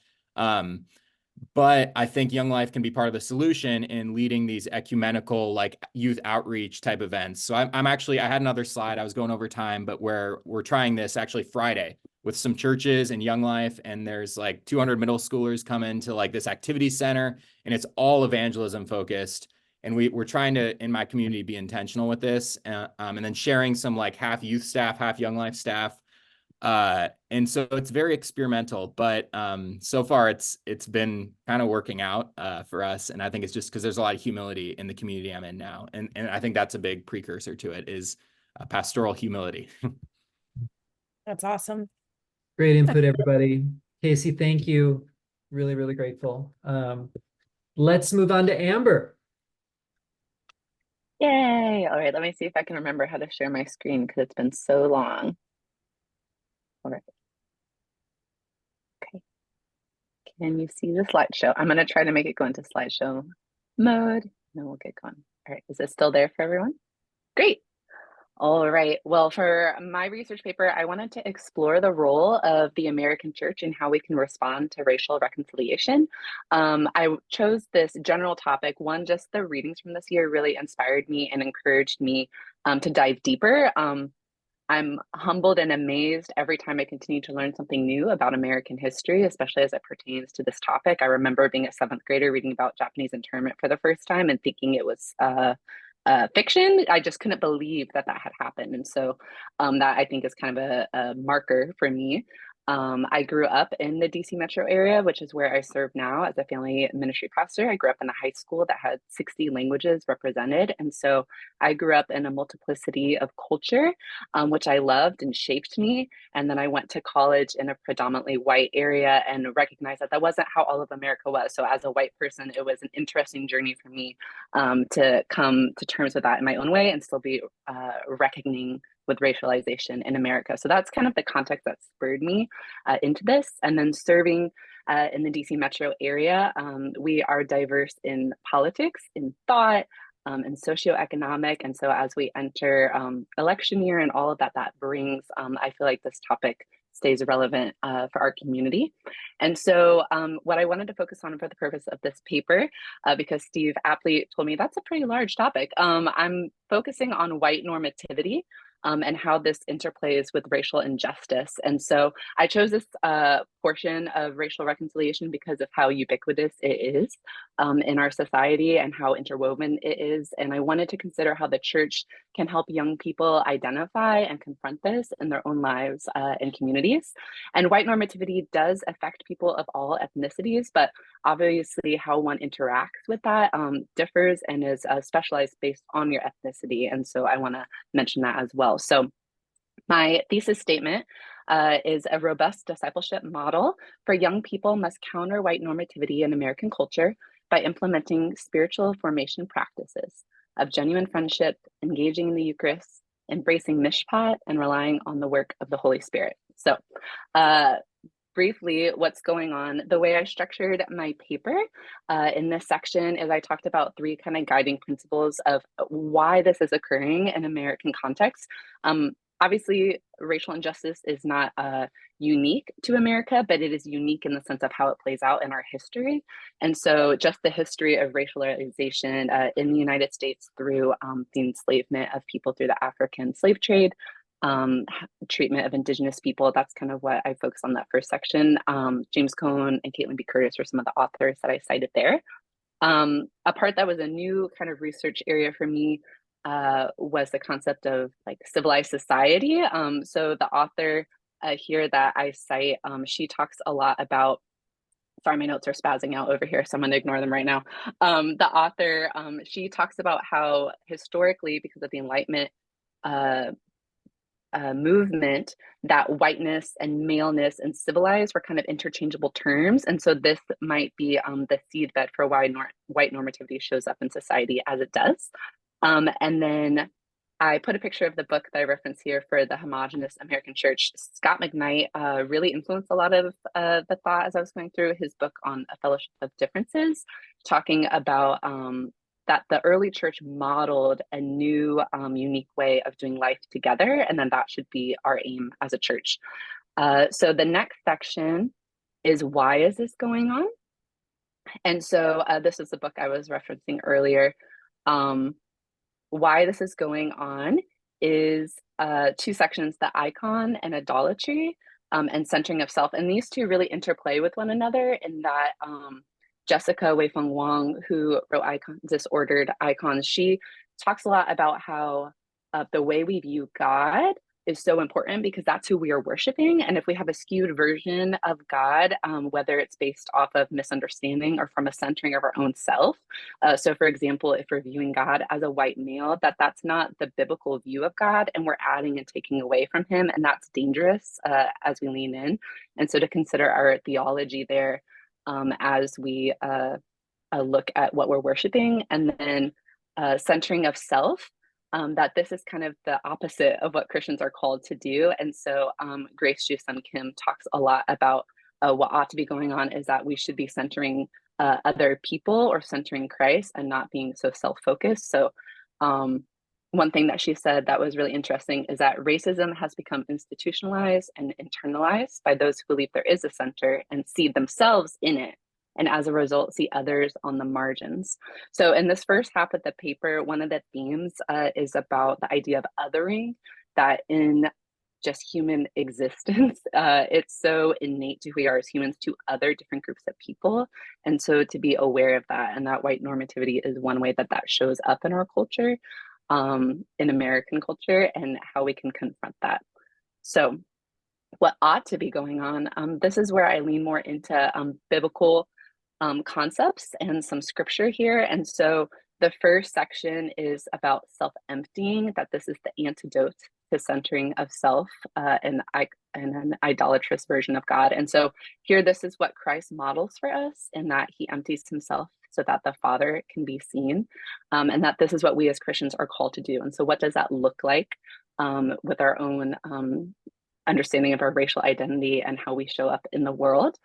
But I think Young Life can be part of the solution in leading these ecumenical, like youth outreach type events. So I had another slide, I was going over time, but where we're trying this actually Friday with some churches and Young Life, and there's like 200 middle schoolers coming to like this activity center, and it's all evangelism focused. And we're trying to, in my community, be intentional with this, and then sharing some like half youth staff, half Young Life staff. And so it's very experimental, but so far it's been kind of working out for us. And I think it's just because there's a lot of humility in the community I'm in now. And I think that's a big precursor to it is pastoral humility. That's awesome. Great input, everybody. Casey, thank you. Really, really grateful. Let's move on to Amber. Yay. All right, let me see if I can remember how to share my screen because it's been so long. All right. Okay. Can you see the slideshow? I'm going to try to make it go into slideshow mode. Then we'll get going. All right, is it still there for everyone? Great. All right. Well, for my research paper, I wanted to explore the role of the American church and how we can respond to racial reconciliation. I chose this general topic. One, just the readings from this year really inspired me and encouraged me to dive deeper. I'm humbled and amazed every time I continue to learn something new about American history, especially as it pertains to this topic. I remember being a 7th grader reading about Japanese internment for the first time and thinking it was fiction. I just couldn't believe that had happened. And so that I think is kind of a marker for me. I grew up in the DC metro area, which is where I serve now as a family ministry pastor. I grew up in a high school that had 60 languages represented. And so I grew up in a multiplicity of culture, which I loved and shaped me. And then I went to college in a predominantly white area and recognized that wasn't how all of America was. So as a white person, it was an interesting journey for me to come to terms with that in my own way and still be reckoning with racialization in America. So that's kind of the context that spurred me into this. And then serving in the DC metro area, we are diverse in politics, in thought, and socioeconomic. And so as we enter election year and all of that brings, I feel like this topic stays relevant for our community. And so what I wanted to focus on for the purpose of this paper, because Steve aptly told me that's a pretty large topic, I'm focusing on white normativity and how this interplays with racial injustice. And so I chose this portion of racial reconciliation because of how ubiquitous it is in our society and how interwoven it is. And I wanted to consider how the church can help young people identify and confront this in their own lives and communities. And white normativity does affect people of all ethnicities, but obviously how one interacts with that differs and is specialized based on your ethnicity. And so I want to mention that as well. So my thesis statement is a robust discipleship model for young people must counter white normativity in American culture by implementing spiritual formation practices of genuine friendship, engaging in the Eucharist, embracing mishpat, and relying on the work of the Holy Spirit. So briefly, what's going on, the way I structured my paper in this section is I talked about 3 kind of guiding principles of why this is occurring in American context. Obviously, racial injustice is not unique to America, but it is unique in the sense of how it plays out in our history. And so just the history of racialization in the United States through the enslavement of people through the African slave trade, treatment of Indigenous people. That's kind of what I focus on that first section. James Cone and Caitlin B. Curtis were some of the authors that I cited there. A part that was a new kind of research area for me was the concept of like civilized society. So the author here that I cite, she talks a lot about, sorry, my notes are spazzing out over here, so I'm gonna ignore them right now. The author, she talks about how historically, because of the Enlightenment movement, that whiteness and maleness and civilized were kind of interchangeable terms. And so this might be the seedbed for why white normativity shows up in society as it does. And then I put a picture of the book that I reference here for the homogenous American church. Scott McKnight really influenced a lot of the thought as I was going through his book on A Fellowship of Differences, talking about that the early church modeled a new unique way of doing life together, and then that should be our aim as a church. So the next section is, why is this going on? And so this is the book I was referencing earlier. Why this is going on is 2 sections, the icon and idolatry, and centering of self. And these 2 really interplay with one another in that Jessica Weifeng Wang, who wrote Disordered Icons, she talks a lot about how the way we view God is so important because that's who we are worshiping. And if we have a skewed version of God, whether it's based off of misunderstanding or from a centering of our own self. So for example, if we're viewing God as a white male, that's not the biblical view of God, and we're adding and taking away from him. And that's dangerous as we lean in. And so to consider our theology there as we look at what we're worshiping, and then centering of self. That this is kind of the opposite of what Christians are called to do. And so Grace Ju Sun Kim talks a lot about what ought to be going on is that we should be centering other people or centering Christ and not being so self-focused. So one thing that she said that was really interesting is that racism has become institutionalized and internalized by those who believe there is a center and see themselves in it, and as a result, see others on the margins. So in this first half of the paper, one of the themes is about the idea of othering, that in just human existence, it's so innate to who we are as humans to other different groups of people. And so to be aware of that, and that white normativity is one way that that shows up in our culture, in American culture, and how we can confront that. So what ought to be going on, this is where I lean more into biblical concepts and some scripture here. And so the first section is about self-emptying, that this is the antidote to centering of self and an idolatrous version of God. And so here, this is what Christ models for us, in that he empties himself so that the Father can be seen, and that this is what we as Christians are called to do. And so what does that look like with our own understanding of our racial identity and how we show up in the world?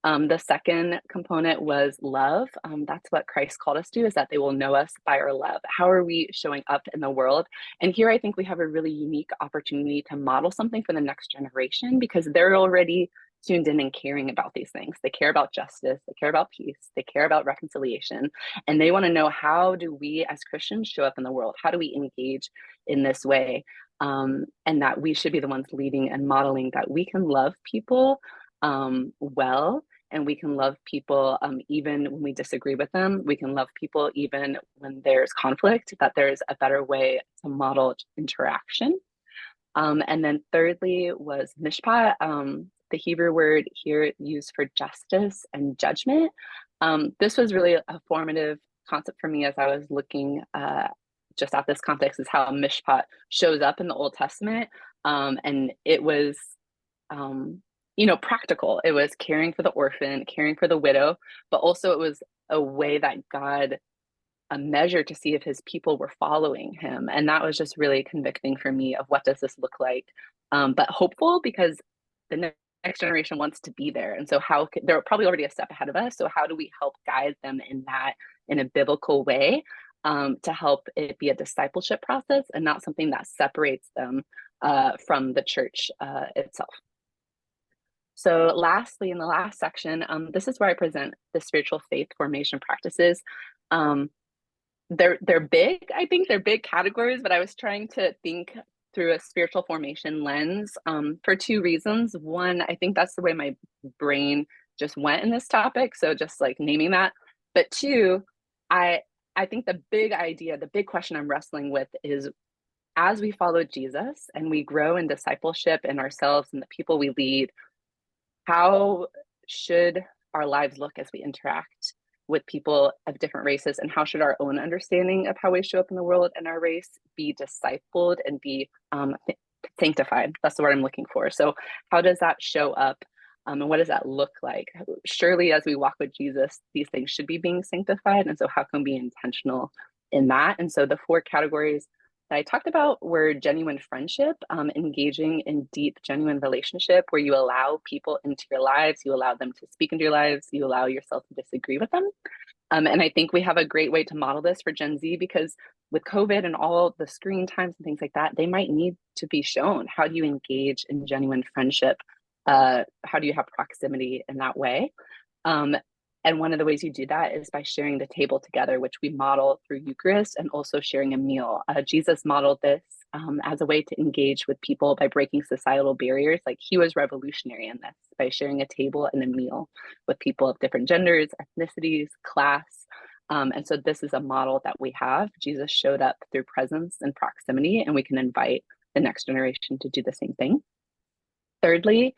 The second component was love. That's what Christ called us to, is that they will know us by our love. How are we showing up in the world? And here I think we have a really unique opportunity to model something for the next generation, because they're already tuned in and caring about these things. They care about justice, they care about peace, they care about reconciliation, and they want to know, how do we as Christians show up in the world? How do we engage in this way? And that we should be the ones leading and modeling that we can love people well, and we can love people even when we disagree with them. We can love people even when there's conflict, that there's a better way to model interaction. And then thirdly was mishpat, the Hebrew word here used for justice and judgment. This was really a formative concept for me as I was looking just at this context, is how mishpat shows up in the Old Testament. And it was practical. It was caring for the orphan, caring for the widow, but also it was a way that God measured to see if his people were following him. And that was just really convicting for me of what does this look like, but hopeful, because the next generation wants to be there. And so they're probably already a step ahead of us. So how do we help guide them in that, in a biblical way, to help it be a discipleship process and not something that separates them from the church itself. So lastly, in the last section, this is where I present the spiritual faith formation practices. They're big, I think they're big categories, but I was trying to think through a spiritual formation lens for two reasons. One, I think that's the way my brain just went in this topic, so just like naming that. But two, I think the big idea, the big question I'm wrestling with is, as we follow Jesus and we grow in discipleship in ourselves and the people we lead, how should our lives look as we interact with people of different races, and how should our own understanding of how we show up in the world and our race be discipled and be sanctified? That's the word I'm looking for. So how does that show up, and what does that look like? Surely as we walk with Jesus, these things should be being sanctified, and so how can we be intentional in that? And so the four categories that I talked about were genuine friendship, engaging in deep, genuine relationship, where you allow people into your lives, you allow them to speak into your lives, you allow yourself to disagree with them. And I think we have a great way to model this for Gen Z, because with COVID and all the screen times and things like that, they might need to be shown, how do you engage in genuine friendship? How do you have proximity in that way? And one of the ways you do that is by sharing the table together, which we model through Eucharist, and also sharing a meal. Jesus modeled this as a way to engage with people by breaking societal barriers. Like, he was revolutionary in this, by sharing a table and a meal with people of different genders, ethnicities, class. And so this is a model that we have. Jesus showed up through presence and proximity, and we can invite the next generation to do the same thing. Thirdly,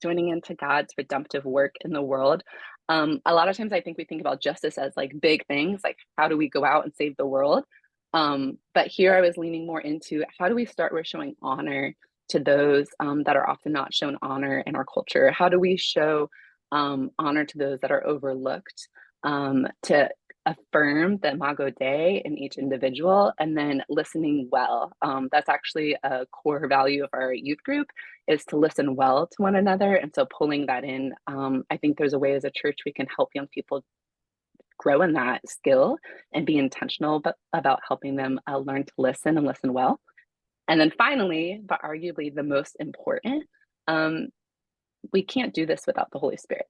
joining into God's redemptive work in the world. A lot of times I think we think about justice as like big things, like how do we go out and save the world? But here I was leaning more into how do we start with showing honor to those that are often not shown honor in our culture? How do we show honor to those that are overlooked, to affirm the imago Dei in each individual, and then listening well. That's actually a core value of our youth group, is to listen well to one another. And so pulling that in, I think there's a way as a church we can help young people grow in that skill and be intentional about helping them learn to listen and listen well. And then finally, but arguably the most important, we can't do this without the Holy Spirit.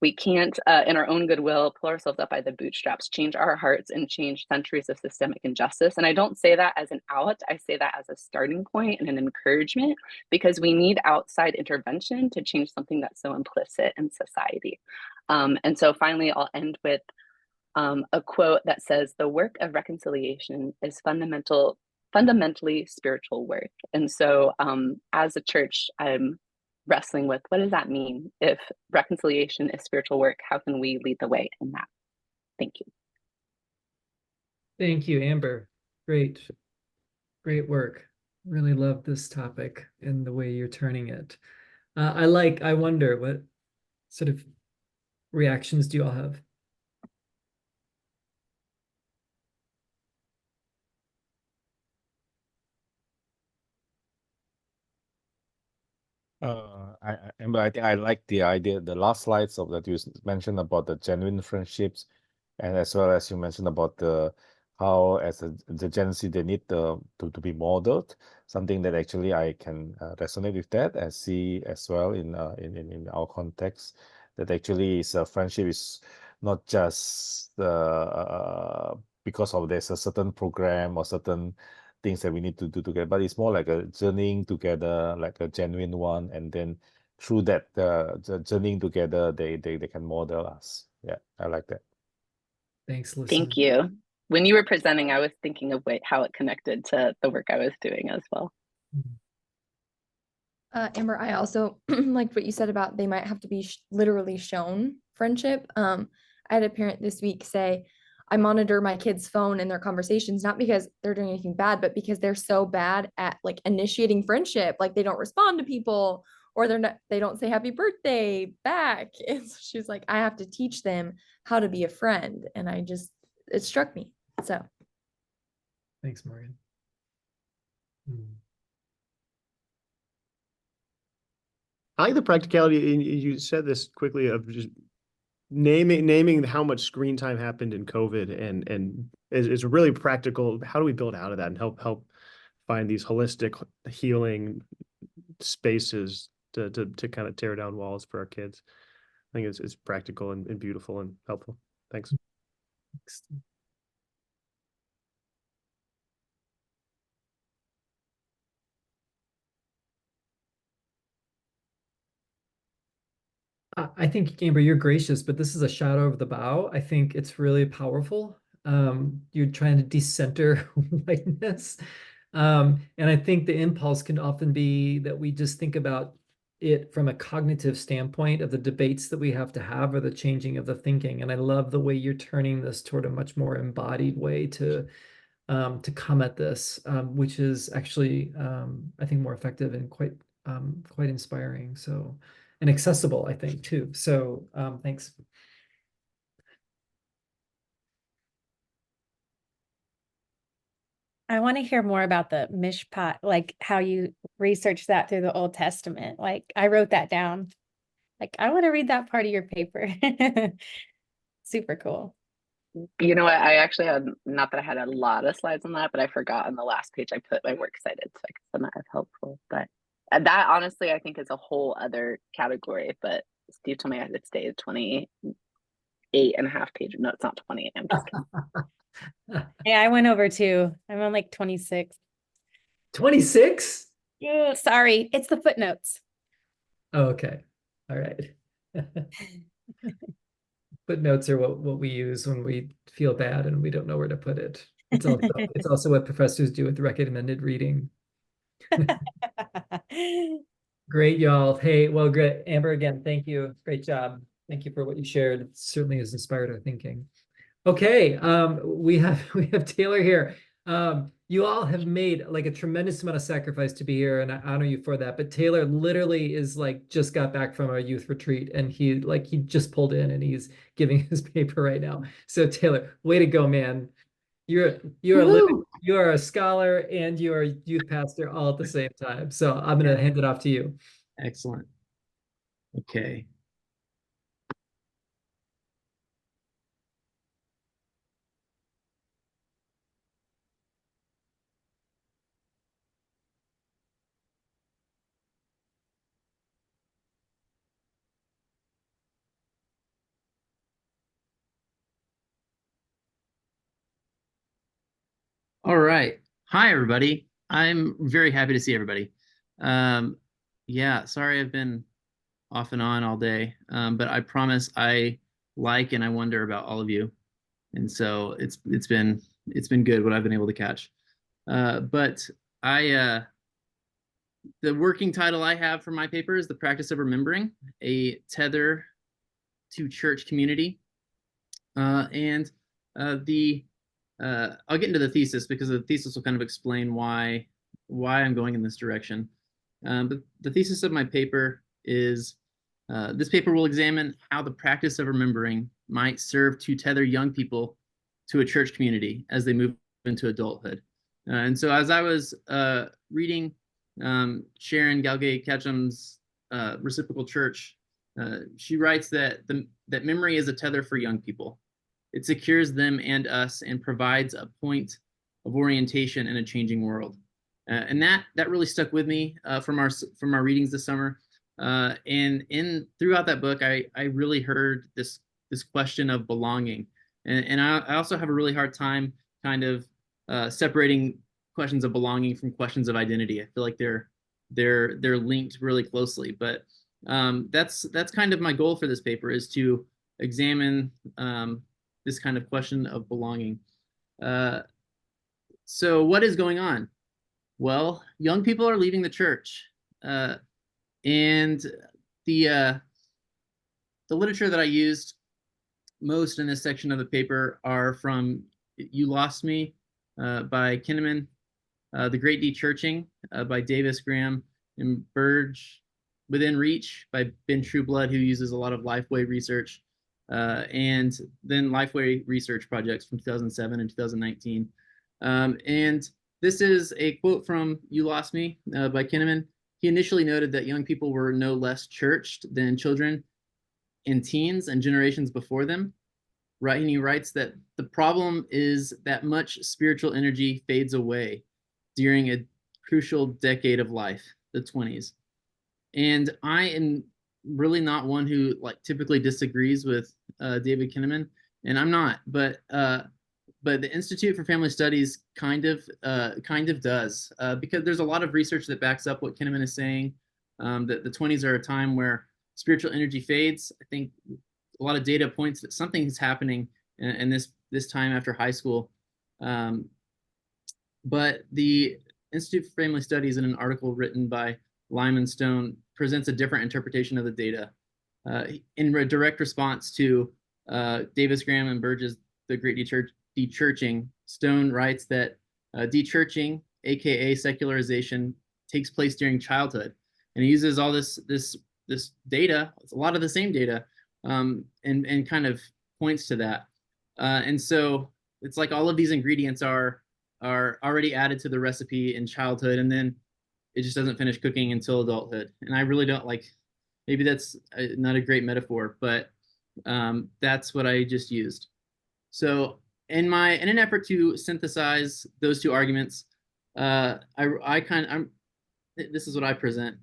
We can't, in our own goodwill, pull ourselves up by the bootstraps, change our hearts, and change centuries of systemic injustice. And I don't say that as an out, I say that as a starting point and an encouragement, because we need outside intervention to change something that's so implicit in society. And so finally, I'll end with a quote that says, "The work of reconciliation is fundamentally spiritual work." And so as a church, I'm wrestling with, what does that mean? If reconciliation is spiritual work, how can we lead the way in that? Thank you. Thank you, Amber. Great Great work. Really love this topic and the way you're turning it. I wonder, what sort of reactions do you all have? Amber, I think I like the idea, the last slides of that you mentioned about the genuine friendships, and as well as you mentioned about the how as the Gen Z they need to be modeled. Something that actually I can resonate with that and see as well in our context, that actually is a friendship is not just because of there's a certain program or certain things that we need to do together, but it's more like a journeying together, like a genuine one, and then through that the journeying together, they can model us. Yeah, I like that. Thanks, Lisa. Thank you. When you were presenting, I was thinking of how it connected to the work I was doing as well. Amber, I also liked what you said about they might have to be literally shown friendship. I had a parent this week say, I monitor my kids' phone and their conversations, not because they're doing anything bad, but because they're so bad at like initiating friendship. Like they don't respond to people, or they don't say happy birthday back. And so she's like, I have to teach them how to be a friend. And it struck me. So Thanks, Morgan. I like the practicality, and you said this quickly, of just naming how much screen time happened in COVID, and it's really practical. How do we build out of that and help find these holistic healing spaces to kind of tear down walls for our kids? I think it's practical and beautiful and helpful. Thanks. I think, Amber, you're gracious, but this is a shot over the bow. I think it's really powerful. You're trying to decenter whiteness. And I think the impulse can often be that we just think about it from a cognitive standpoint of the debates that we have to have, or the changing of the thinking. And I love the way you're turning this toward a much more embodied way to come at this, which is actually, I think, more effective and quite inspiring. So, and accessible, I think, too. So thanks. I want to hear more about the mishpat, like how you researched that through the Old Testament. Like I wrote that down. Like I want to read that part of your paper. Super cool. You know what? I actually had, not that I had a lot of slides on that, but I forgot on the last page I put my works cited, so I guess I'm not as helpful. But that honestly, I think is a whole other category. But Steve told me I had to stay at 28 and a half pages. No, it's not 20. I'm just kidding. Yeah, I went over too. I'm on like 26. 26? Yeah, sorry. It's the footnotes. Oh, okay. All right. Footnotes are what we use when we feel bad and we don't know where to put it. It's also what professors do with recommended reading. Great, y'all. Hey, well, great. Amber, again, thank you. Great job. Thank you for what you shared. It certainly has inspired our thinking. Okay, we have Taylor here. You all have made like a tremendous amount of sacrifice to be here, and I honor you for that. But Taylor literally is like just got back from a youth retreat, and he just pulled in and he's giving his paper right now. So Taylor, way to go, man. You are a scholar and you are a youth pastor all at the same time. So I'm gonna hand it off to you. Excellent. Okay. All right. Hi, everybody. I'm very happy to see everybody. Yeah, sorry I've been off and on all day, but I promise I like and I wonder about all of you, and so it's been good what I've been able to catch. But the working title I have for my paper is "The Practice of Remembering: A Tether to Church Community," and I'll get into the thesis because the thesis will kind of explain why I'm going in this direction. But the thesis of my paper is this paper will examine how the practice of remembering might serve to tether young people to a church community as they move into adulthood. And so as I was reading Sharon Galgay Ketchum's Reciprocal Church, she writes that that memory is a tether for young people. It secures them and us and provides a point of orientation in a changing world. And that really stuck with me from our readings this summer. And throughout that book, I really heard this question of belonging. And I also have a really hard time kind of separating questions of belonging from questions of identity. I feel like they're linked really closely. But that's kind of my goal for this paper, is to examine this kind of question of belonging. So what is going on? Well, young people are leaving the church, and the literature that I used most in this section of the paper are from "You Lost Me" by Kinnaman, "The Great Dechurching" by Davis Graham, and "Burge Within Reach" by Ben Trueblood, who uses a lot of Lifeway research, and then Lifeway research projects from 2007 and 2019. And this is a quote from "You Lost Me" by Kinnaman. He initially noted that young people were no less churched than children and teens and generations before them. Right, and he writes that the problem is that much spiritual energy fades away during a crucial decade of life, the 20s. And I am really not one who typically disagrees with David Kinnaman, and I'm not, but the Institute for Family Studies kind of does, because there's a lot of research that backs up what Kinnaman is saying, that the 20s are a time where spiritual energy fades. I think a lot of data points that something is happening in this time after high school. But the Institute for Family Studies, in an article written by Lyman Stone, presents a different interpretation of the data. In direct response to Davis Graham and Burge's "The Great Dechurching," Stone writes that dechurching, aka secularization, takes place during childhood, and he uses all this data, a lot of the same data, and kind of points to that. And so it's like all of these ingredients are already added to the recipe in childhood, and then it just doesn't finish cooking until adulthood. And I really don't maybe that's not a great metaphor, but that's what I just used. So in an effort to synthesize those two arguments, this is what I present,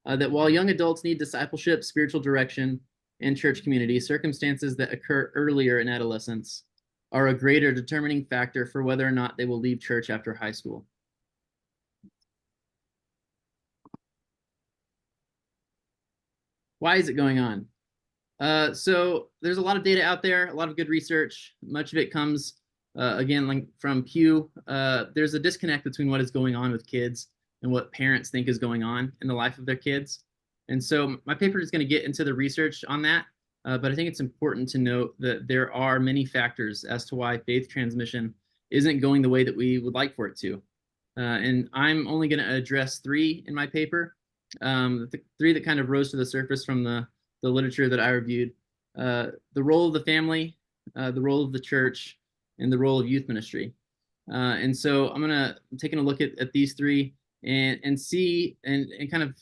that while young adults need discipleship, spiritual direction, and church community, circumstances that occur earlier in adolescence are a greater determining factor for whether or not they will leave church after high school. Why is it going on? So there's a lot of data out there, a lot of good research. Much of it comes, again, from Pew. There's a disconnect between what is going on with kids and what parents think is going on in the life of their kids. And so my paper is going to get into the research on that, but I think it's important to note that there are many factors as to why faith transmission isn't going the way that we would like for it to. And I'm only going to address 3 in my paper, the 3 that kind of rose to the surface from the literature that I reviewed. The role of the family, the role of the church, and the role of youth ministry. And so I'm taking a look at these 3 and see and kind of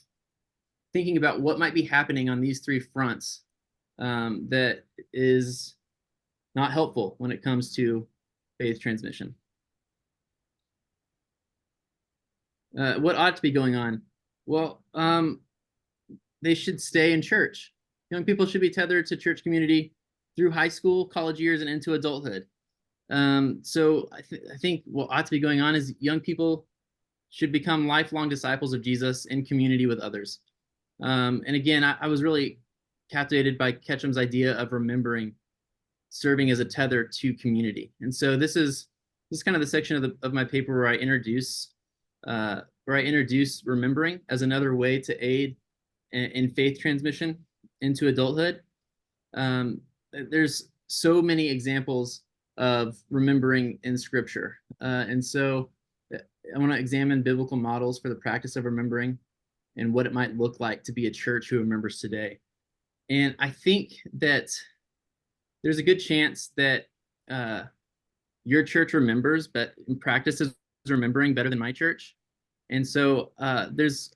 thinking about what might be happening on these 3 fronts that is not helpful when it comes to faith transmission. What ought to be going on? Well, they should stay in church. Young people should be tethered to church community through high school, college years, and into adulthood. So I think what ought to be going on is young people should become lifelong disciples of Jesus in community with others. And again, I was really captivated by Ketchum's idea of remembering, serving as a tether to community. And so this is kind of the section of my paper where I introduce remembering as another way to aid in faith transmission into adulthood. There's so many examples of remembering in Scripture, and so I want to examine biblical models for the practice of remembering and what it might look like to be a church who remembers today. And I think that there's a good chance that your church remembers, but in practice is remembering better than my church. And so there's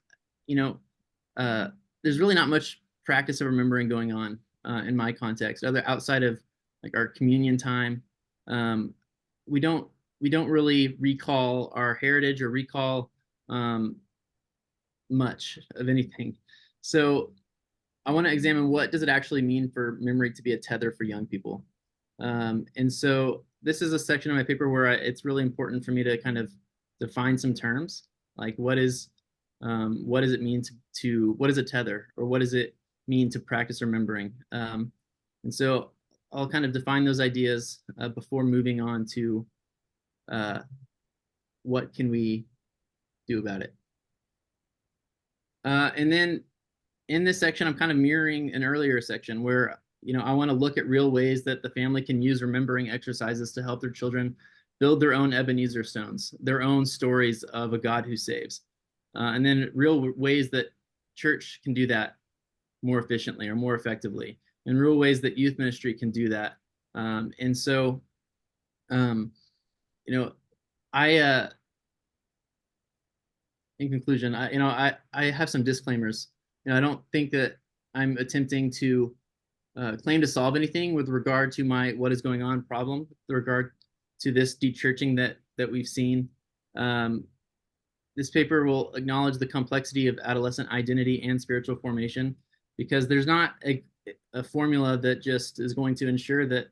really not much practice of remembering going on in my context, outside of like our communion time. We don't really recall our heritage or recall much of anything. So I want to examine what does it actually mean for memory to be a tether for young people. And so this is a section of my paper where it's really important for me to kind of define some terms, like what does it mean to what is a tether, or what does it mean to practice remembering? And so I'll kind of define those ideas before moving on to what can we do about it. And then in this section, I'm kind of mirroring an earlier section where, I want to look at real ways that the family can use remembering exercises to help their children build their own Ebenezer stones, their own stories of a God who saves. And then real ways that church can do that more efficiently or more effectively, and real ways that youth ministry can do that. And so, in conclusion, I have some disclaimers. I don't think that I'm attempting to claim to solve anything with regard to my what is going on problem, with regard to this de-churching that we've seen. This paper will acknowledge the complexity of adolescent identity and spiritual formation, because there's not a formula that just is going to ensure that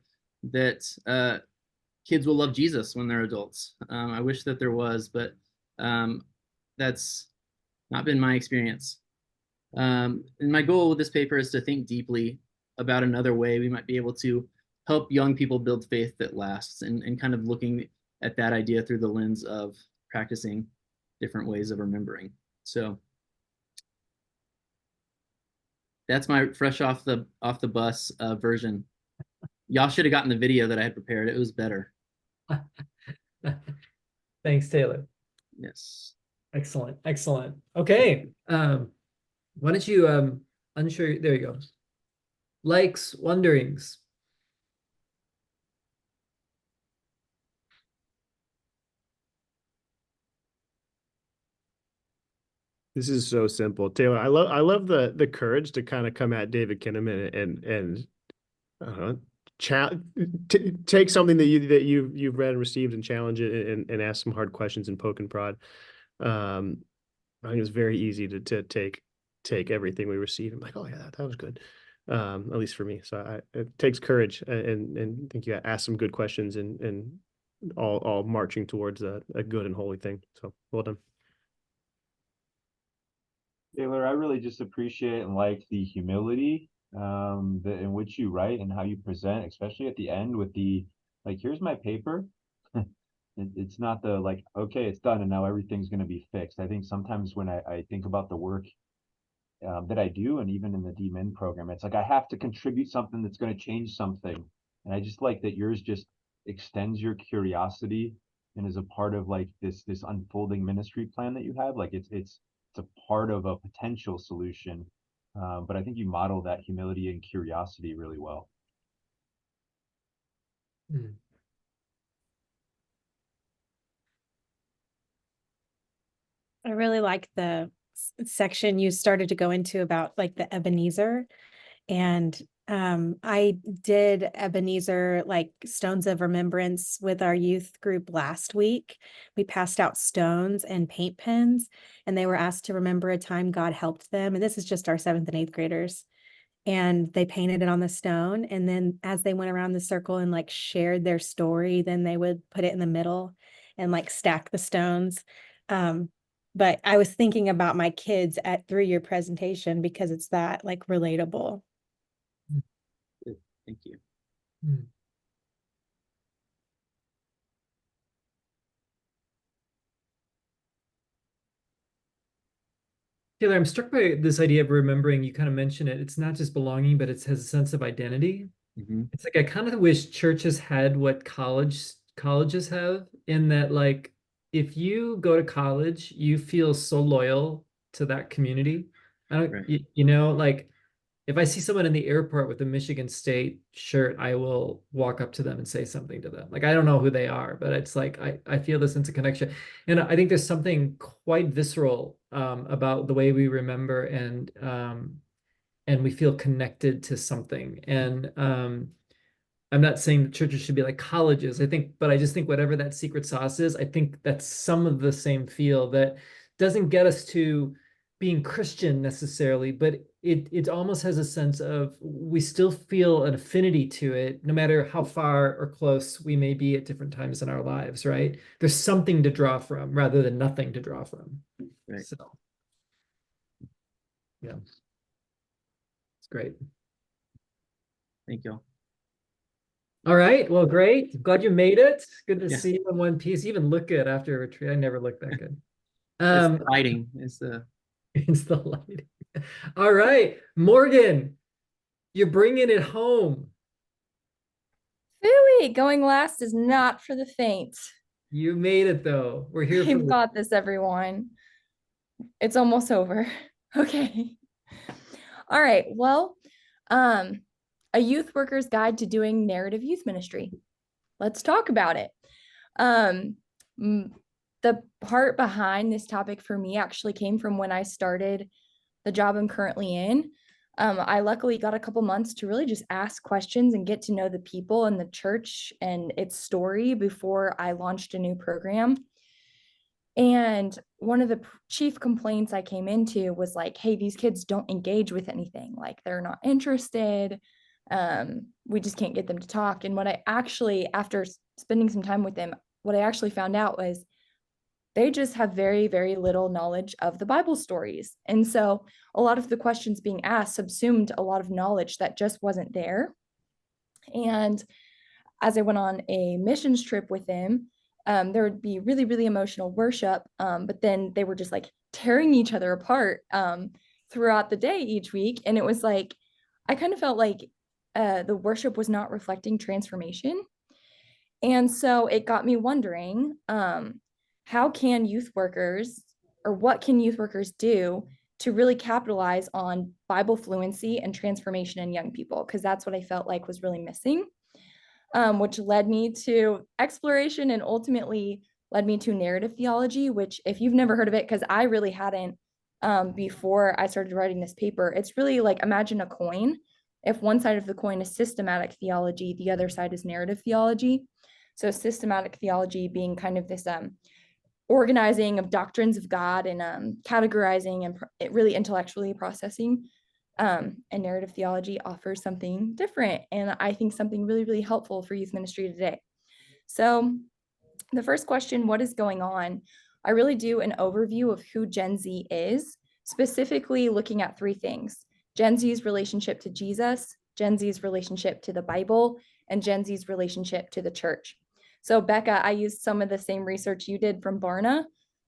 kids will love Jesus when they're adults. I wish that there was, but that's not been my experience. And my goal with this paper is to think deeply about another way we might be able to help young people build faith that lasts, and kind of looking at that idea through the lens of practicing different ways of remembering. So that's my fresh off the bus version. Y'all should have gotten the video that I had prepared. It was better. Thanks, Taylor. Yes. Excellent. Excellent. Okay. Why don't you unshare? There you go. Likes, wonderings. This is so simple, Taylor. I love the courage to kind of come at David Kinnaman and I don't know, take something that you've read and received and challenge it and ask some hard questions and poke and prod. I think it's very easy to take everything we receive and like, oh yeah, that was good. At least for me. So it takes courage, and I think you ask some good questions and all marching towards a good and holy thing. So well done. Taylor, I really just appreciate and like the humility in which you write and how you present, especially at the end with the, like, here's my paper. It's not the like, okay, it's done and now everything's going to be fixed. I think sometimes when I think about the work that I do, and even in the Dmin program, it's like I have to contribute something that's going to change something. And I just like that yours just extends your curiosity and is a part of like this unfolding ministry plan that you have. Like it's a part of a potential solution. But I think you model that humility and curiosity really well. Hmm. I really like the section you started to go into about like the Ebenezer. And I did Ebenezer, like stones of remembrance, with our youth group last week. We passed out stones and paint pens, and they were asked to remember a time God helped them. And this is just our 7th and 8th graders. And they painted it on the stone. And then as they went around the circle and like shared their story, then they would put it in the middle and like stack the stones. But I was thinking about my kids through your presentation because it's that like relatable. Good. Thank you. Hmm. Taylor, I'm struck by this idea of remembering. You kind of mentioned it. It's not just belonging, but it has a sense of identity. It's like I kind of wish churches had what colleges have, in that like if you go to college, you feel so loyal to that community. I don't, Right. you know, like if I see someone in the airport with a Michigan State shirt, I will walk up to them and say something to them. Like I don't know who they are, but it's like I feel this sense of connection. And I think there's something quite visceral about the way we remember, and we feel connected to something. And I'm not saying that churches should be like colleges. But I just think whatever that secret sauce is, I think that's some of the same feel that doesn't get us to being Christian necessarily, but it almost has a sense of we still feel an affinity to it, no matter how far or close we may be at different times in our lives, right? There's something to draw from rather than nothing to draw from. Right. So, yeah, it's great. Thank you. All right. Well, great. Glad you made it. Good to Yeah. see you in one piece. You even look good after a retreat. I never look that good. It's the lighting. It's the It's the lighting. All right, Morgan, you're bringing it home. Phooey, going last is not for the faint. You made it though. We're here for You've got this, everyone. It's almost over. Okay. All right. Well, a youth worker's guide to doing narrative youth ministry. Let's talk about it. The part behind this topic for me actually came from when I started the job I'm currently in. I luckily got a couple months to really just ask questions and get to know the people in the church and its story before I launched a new program. And one of the chief complaints I came into was like, hey, these kids don't engage with anything. Like they're not interested. We just can't get them to talk. And what I actually, after spending some time with them, what I actually found out was they just have very, very little knowledge of the Bible stories. And so a lot of the questions being asked subsumed a lot of knowledge that just wasn't there. And as I went on a missions trip with them, there would be really, really emotional worship, but then they were just like tearing each other apart throughout the day each week. And it was like, I kind of felt like the worship was not reflecting transformation. And so it got me wondering, how can youth workers, or what can youth workers do to really capitalize on Bible fluency and transformation in young people? Because that's what I felt like was really missing, which led me to exploration and ultimately led me to narrative theology, which if you've never heard of it, because I really hadn't before I started writing this paper, it's really like imagine a coin. If one side of the coin is systematic theology, the other side is narrative theology. So systematic theology being kind of this organizing of doctrines of God and categorizing and really intellectually processing. And narrative theology offers something different, and I think something really, really helpful for youth ministry today. So the first question, what is going on? I really do an overview of who Gen Z is, specifically looking at 3 things: Gen Z's relationship to Jesus, Gen Z's relationship to the Bible, and Gen Z's relationship to the church. So Becca, I used some of the same research you did from Barna,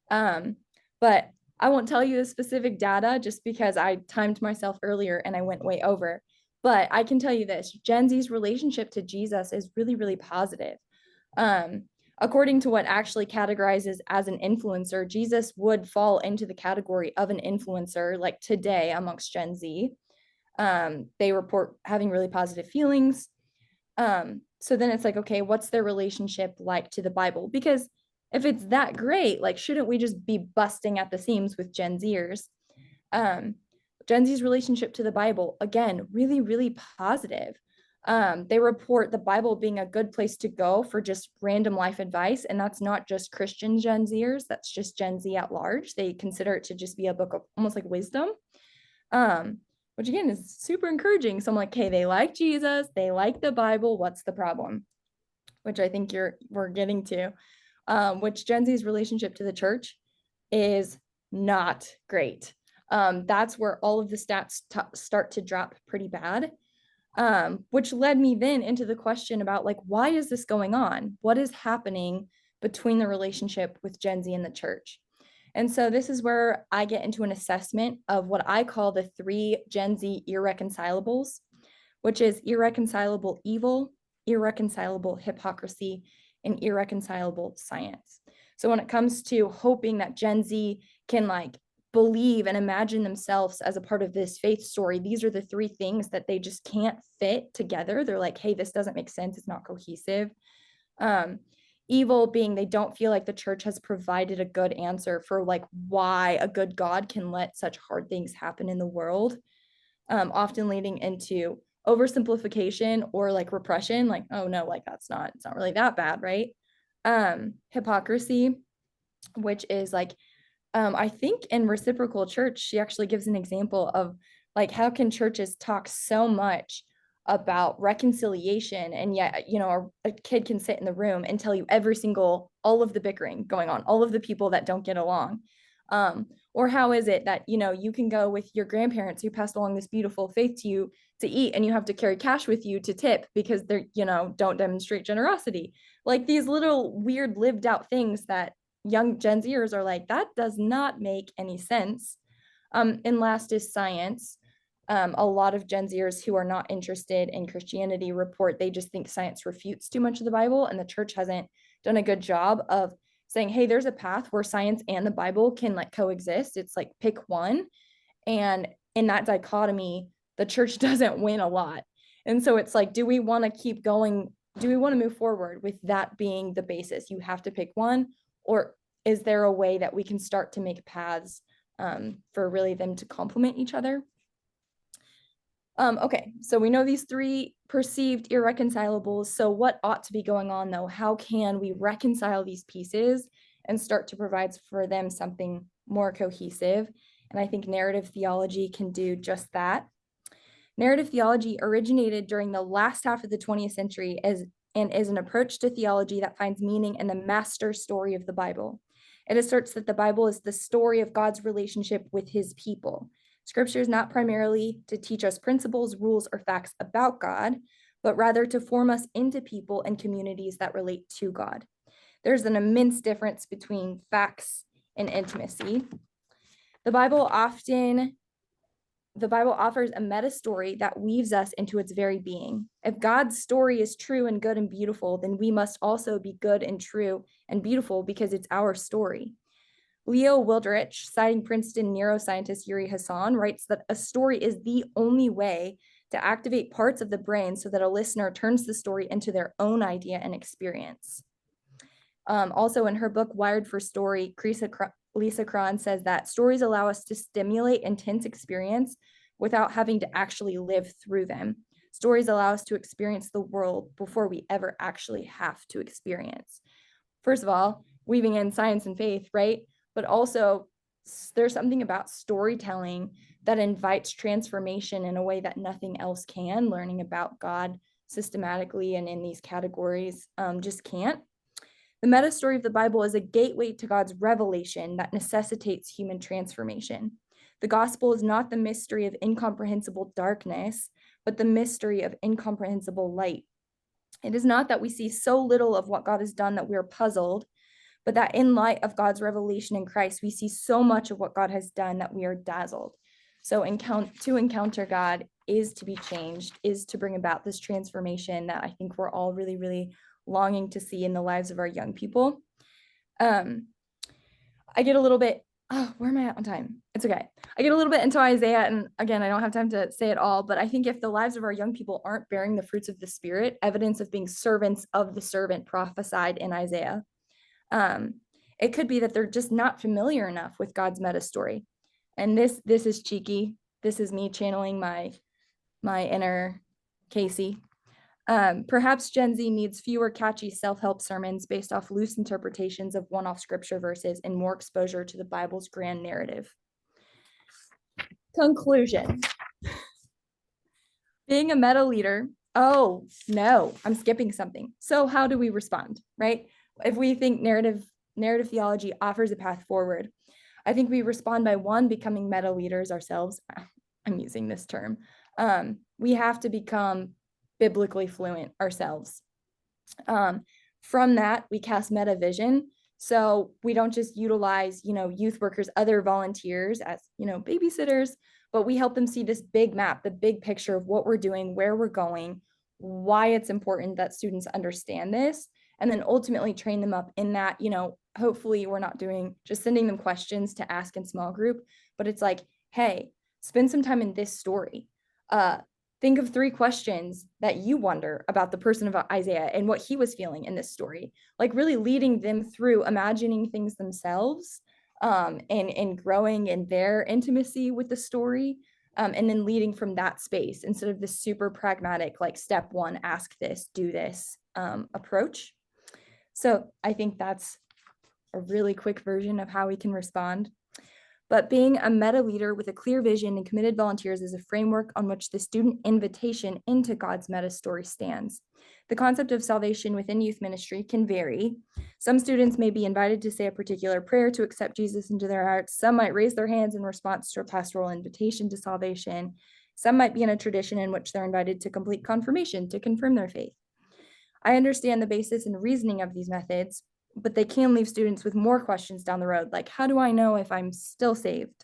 but I won't tell you the specific data just because I timed myself earlier and I went way over. But I can tell you this, Gen Z's relationship to Jesus is really, really positive. According to what actually categorizes as an influencer, Jesus would fall into the category of an influencer like today amongst Gen Z. They report having really positive feelings. So then it's like, okay, what's their relationship like to the Bible? Because if it's that great, like, shouldn't we just be busting at the seams with Gen Zers? Gen Z's relationship to the Bible, again, really, really positive. They report the Bible being a good place to go for just random life advice. And that's not just Christian Gen Zers, that's just Gen Z at large. They consider it to just be a book of almost like wisdom, which again is super encouraging. So I'm like, hey, they like Jesus, they like the Bible, what's the problem? Which I think we're getting to, which Gen Z's relationship to the church is not great. That's where all of the stats start to drop pretty bad. Which led me then into the question about, like, why is this going on? What is happening between the relationship with Gen Z and the church? And so this is where I get into an assessment of what I call the 3 Gen Z irreconcilables, which is irreconcilable evil, irreconcilable hypocrisy, and irreconcilable science. So when it comes to hoping that Gen Z can like believe and imagine themselves as a part of this faith story, these are the 3 things that they just can't fit together. They're like, hey, this doesn't make sense. It's not cohesive. Evil being they don't feel like the church has provided a good answer for like why a good God can let such hard things happen in the world, often leading into oversimplification or like repression, like, oh no, like it's not really that bad, right? Hypocrisy, which is like, I think in Reciprocal Church, she actually gives an example of like, how can churches talk so much about reconciliation and yet, you know, a kid can sit in the room and tell you all of the bickering going on, all of the people that don't get along. Or how is it that, you know, you can go with your grandparents who passed along this beautiful faith to you to eat and you have to carry cash with you to tip because they're, you know, don't demonstrate generosity. Like these little weird lived out things that young Gen Zers are like, that does not make any sense. And last is science. A lot of Gen Zers who are not interested in Christianity report they just think science refutes too much of the Bible, and the church hasn't done a good job of saying, hey, there's a path where science and the Bible can like coexist. It's like pick one. And in that dichotomy, the church doesn't win a lot. And so it's like, do we want to keep going? Do we want to move forward with that being the basis? You have to pick one, or is there a way that we can start to make paths for really them to complement each other? Okay, so we know these 3 perceived irreconcilables. So what ought to be going on though? How can we reconcile these pieces and start to provide for them something more cohesive? And I think narrative theology can do just that. Narrative theology originated during the last half of the 20th century and is an approach to theology that finds meaning in the master story of the Bible. It asserts that the Bible is the story of God's relationship with his people. Scripture is not primarily to teach us principles, rules, or facts about God, but rather to form us into people and communities that relate to God. There's an immense difference between facts and intimacy. The Bible offers a meta story that weaves us into its very being. If God's story is true and good and beautiful, then we must also be good and true and beautiful because it's our story. Leo Wildrich, citing Princeton neuroscientist Yuri Hassan, writes that a story is the only way to activate parts of the brain so that a listener turns the story into their own idea and experience. Also in her book, Wired for Story, Lisa Cron says that stories allow us to stimulate intense experience without having to actually live through them. Stories allow us to experience the world before we ever actually have to experience. First of all, weaving in science and faith, right? But also there's something about storytelling that invites transformation in a way that nothing else can. Learning about God systematically and in these categories just can't. The meta story of the Bible is a gateway to God's revelation that necessitates human transformation. The gospel is not the mystery of incomprehensible darkness, but the mystery of incomprehensible light. It is not that we see so little of what God has done that we are puzzled, but that in light of God's revelation in Christ, we see so much of what God has done that we are dazzled. So to encounter God is to be changed, is to bring about this transformation that I think we're all really, really longing to see in the lives of our young people. I get a little bit, where am I at on time? It's okay. I get a little bit into Isaiah, and again, I don't have time to say it all, but I think if the lives of our young people aren't bearing the fruits of the Spirit, evidence of being servants of the servant prophesied in Isaiah, it could be that they're just not familiar enough with God's meta story. And this is cheeky. This is me channeling my inner Casey. Perhaps Gen Z needs fewer catchy self-help sermons based off loose interpretations of one-off scripture verses and more exposure to the Bible's grand narrative. Conclusion. Being a meta leader, oh no, I'm skipping something. So how do we respond, right? If we think narrative theology offers a path forward, I think we respond by one, becoming meta leaders ourselves. I'm using this term. We have to become biblically fluent ourselves. From that, we cast meta vision. So we don't just utilize, youth workers, other volunteers as, babysitters, but we help them see this big map, the big picture of what we're doing, where we're going, why it's important that students understand this, and then ultimately train them up in that, hopefully we're not doing just sending them questions to ask in small group, but it's like, hey, spend some time in this story. Think of 3 questions that you wonder about the person of Isaiah and what he was feeling in this story, like really leading them through imagining things themselves, and growing in their intimacy with the story, and then leading from that space instead of this super pragmatic, like step 1, ask this, do this approach. So I think that's a really quick version of how we can respond. But being a meta leader with a clear vision and committed volunteers is a framework on which the student invitation into God's meta story stands. The concept of salvation within youth ministry can vary. Some students may be invited to say a particular prayer to accept Jesus into their hearts. Some might raise their hands in response to a pastoral invitation to salvation. Some might be in a tradition in which they're invited to complete confirmation to confirm their faith. I understand the basis and reasoning of these methods, but they can leave students with more questions down the road, like how do I know if I'm still saved?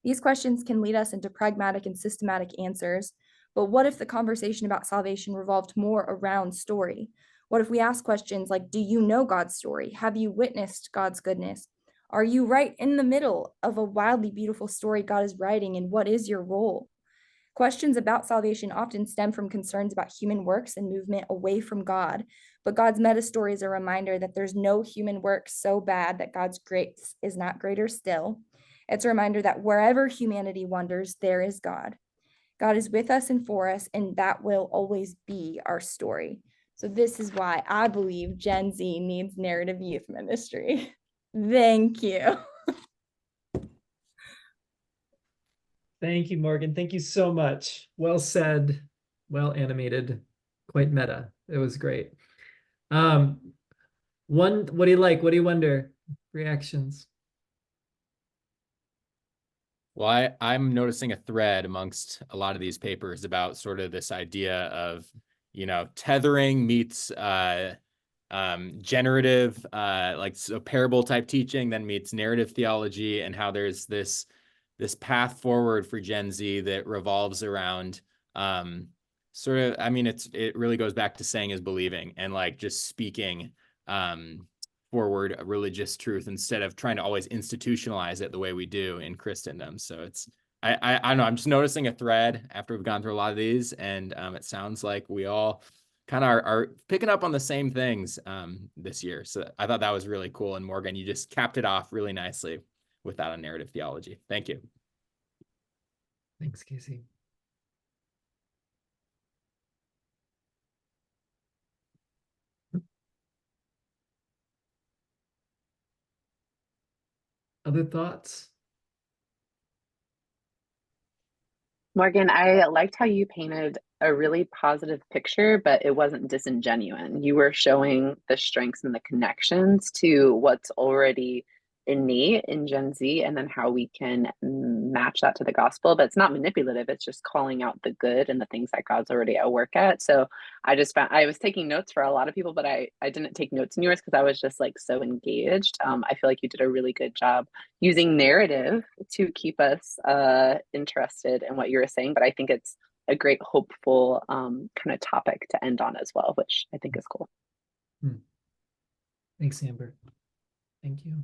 These questions can lead us into pragmatic and systematic answers, but what if the conversation about salvation revolved more around story? What if we ask questions like, do you know God's story? Have you witnessed God's goodness? Are you right in the middle of a wildly beautiful story God is writing, and what is your role? Questions about salvation often stem from concerns about human works and movement away from God, but God's meta story is a reminder that there's no human work so bad that God's grace is not greater still. It's a reminder that wherever humanity wanders, there is God. God is with us and for us, and that will always be our story. So this is why I believe Gen Z needs narrative youth ministry. Thank you. Thank you, Morgan. Thank you so much. Well said, well animated, quite meta. It was great. What do you like? What do you wonder? Reactions. Well, I'm noticing a thread amongst a lot of these papers about sort of this idea of, tethering meets generative, like so parable type teaching, then meets narrative theology, and how there's this path forward for Gen Z that revolves around sort of, it really goes back to saying is believing, and like just speaking forward a religious truth instead of trying to always institutionalize it the way we do in Christendom. So it's, I don't know, I'm just noticing a thread after we've gone through a lot of these, and it sounds like we all kind of are picking up on the same things this year. So I thought that was really cool. And Morgan, you just capped it off really nicely with that on narrative theology. Thank you. Thanks, Casey. Other thoughts? Morgan, I liked how you painted a really positive picture, but it wasn't disingenuous. You were showing the strengths and the connections to what's already innate in Gen Z, and then how we can match that to the gospel. But it's not manipulative, it's just calling out the good and the things that God's already at work at. So I just found, I was taking notes for a lot of people, but I didn't take notes in yours because I was just like so engaged. I feel like you did a really good job using narrative to keep us interested in what you were saying. But I think it's a great hopeful kind of topic to end on as well, which I think is cool. Thanks, Amber. Thank you.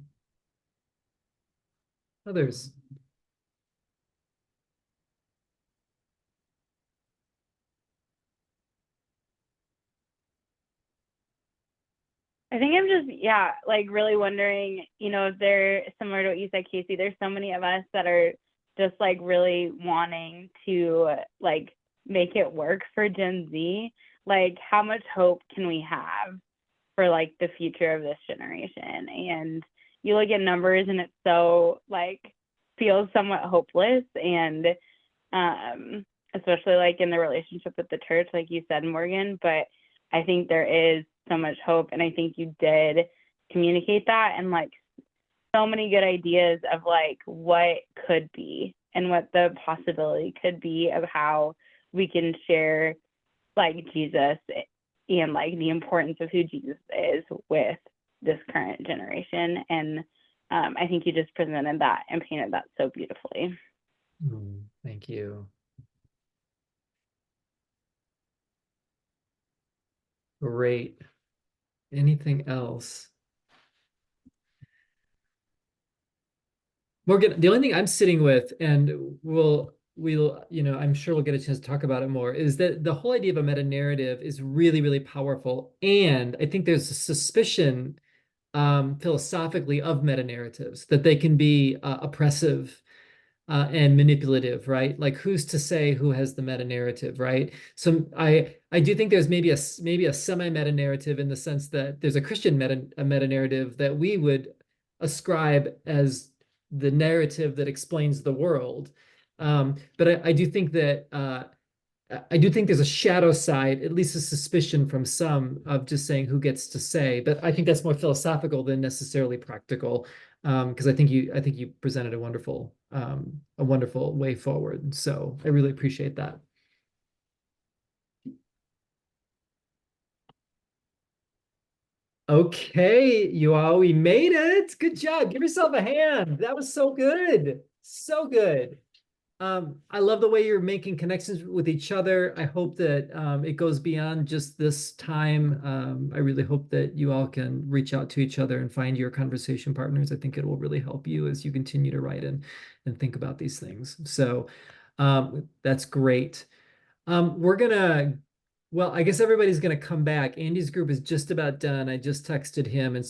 Others? I think I'm just, yeah, like really wondering, you know, if they're similar to what you said, Casey, there's so many of us that are just like really wanting to like make it work for Gen Z. Like, how much hope can we have for like the future of this generation? And you look at numbers and it's so like feels somewhat hopeless. And especially like in the relationship with the church, like you said, Morgan, but I think there is so much hope. And I think you did communicate that, and like so many good ideas of like what could be and what the possibility could be of how we can share like Jesus and like the importance of who Jesus is with this current generation. And I think you just presented that and painted that so beautifully. Thank you. Great. Anything else? Morgan, the only thing I'm sitting with, and we'll, you know, I'm sure we'll get a chance to talk about it more, is that the whole idea of a meta narrative is really, really powerful. And I think there's a suspicion philosophically of meta narratives, that they can be oppressive and manipulative, right? Like, who's to say who has the meta narrative, right? So I do think there's maybe a semi-meta narrative, in the sense that there's a Christian meta narrative that we would ascribe as the narrative that explains the world. But I do think that I do think there's a shadow side, at least a suspicion from some, of just saying who gets to say. But I think that's more philosophical than necessarily practical, because I think you presented a wonderful way forward. So I really appreciate that. Okay, you all, we made it. Good job. Give yourself a hand. That was so good. So good. I love the way you're making connections with each other. I hope that it goes beyond just this time. I really hope that you all can reach out to each other and find your conversation partners. I think it will really help you as you continue to write and think about these things. So that's great. We're gonna, well, I guess everybody's gonna come back. Andy's group is just about done. I just texted him, and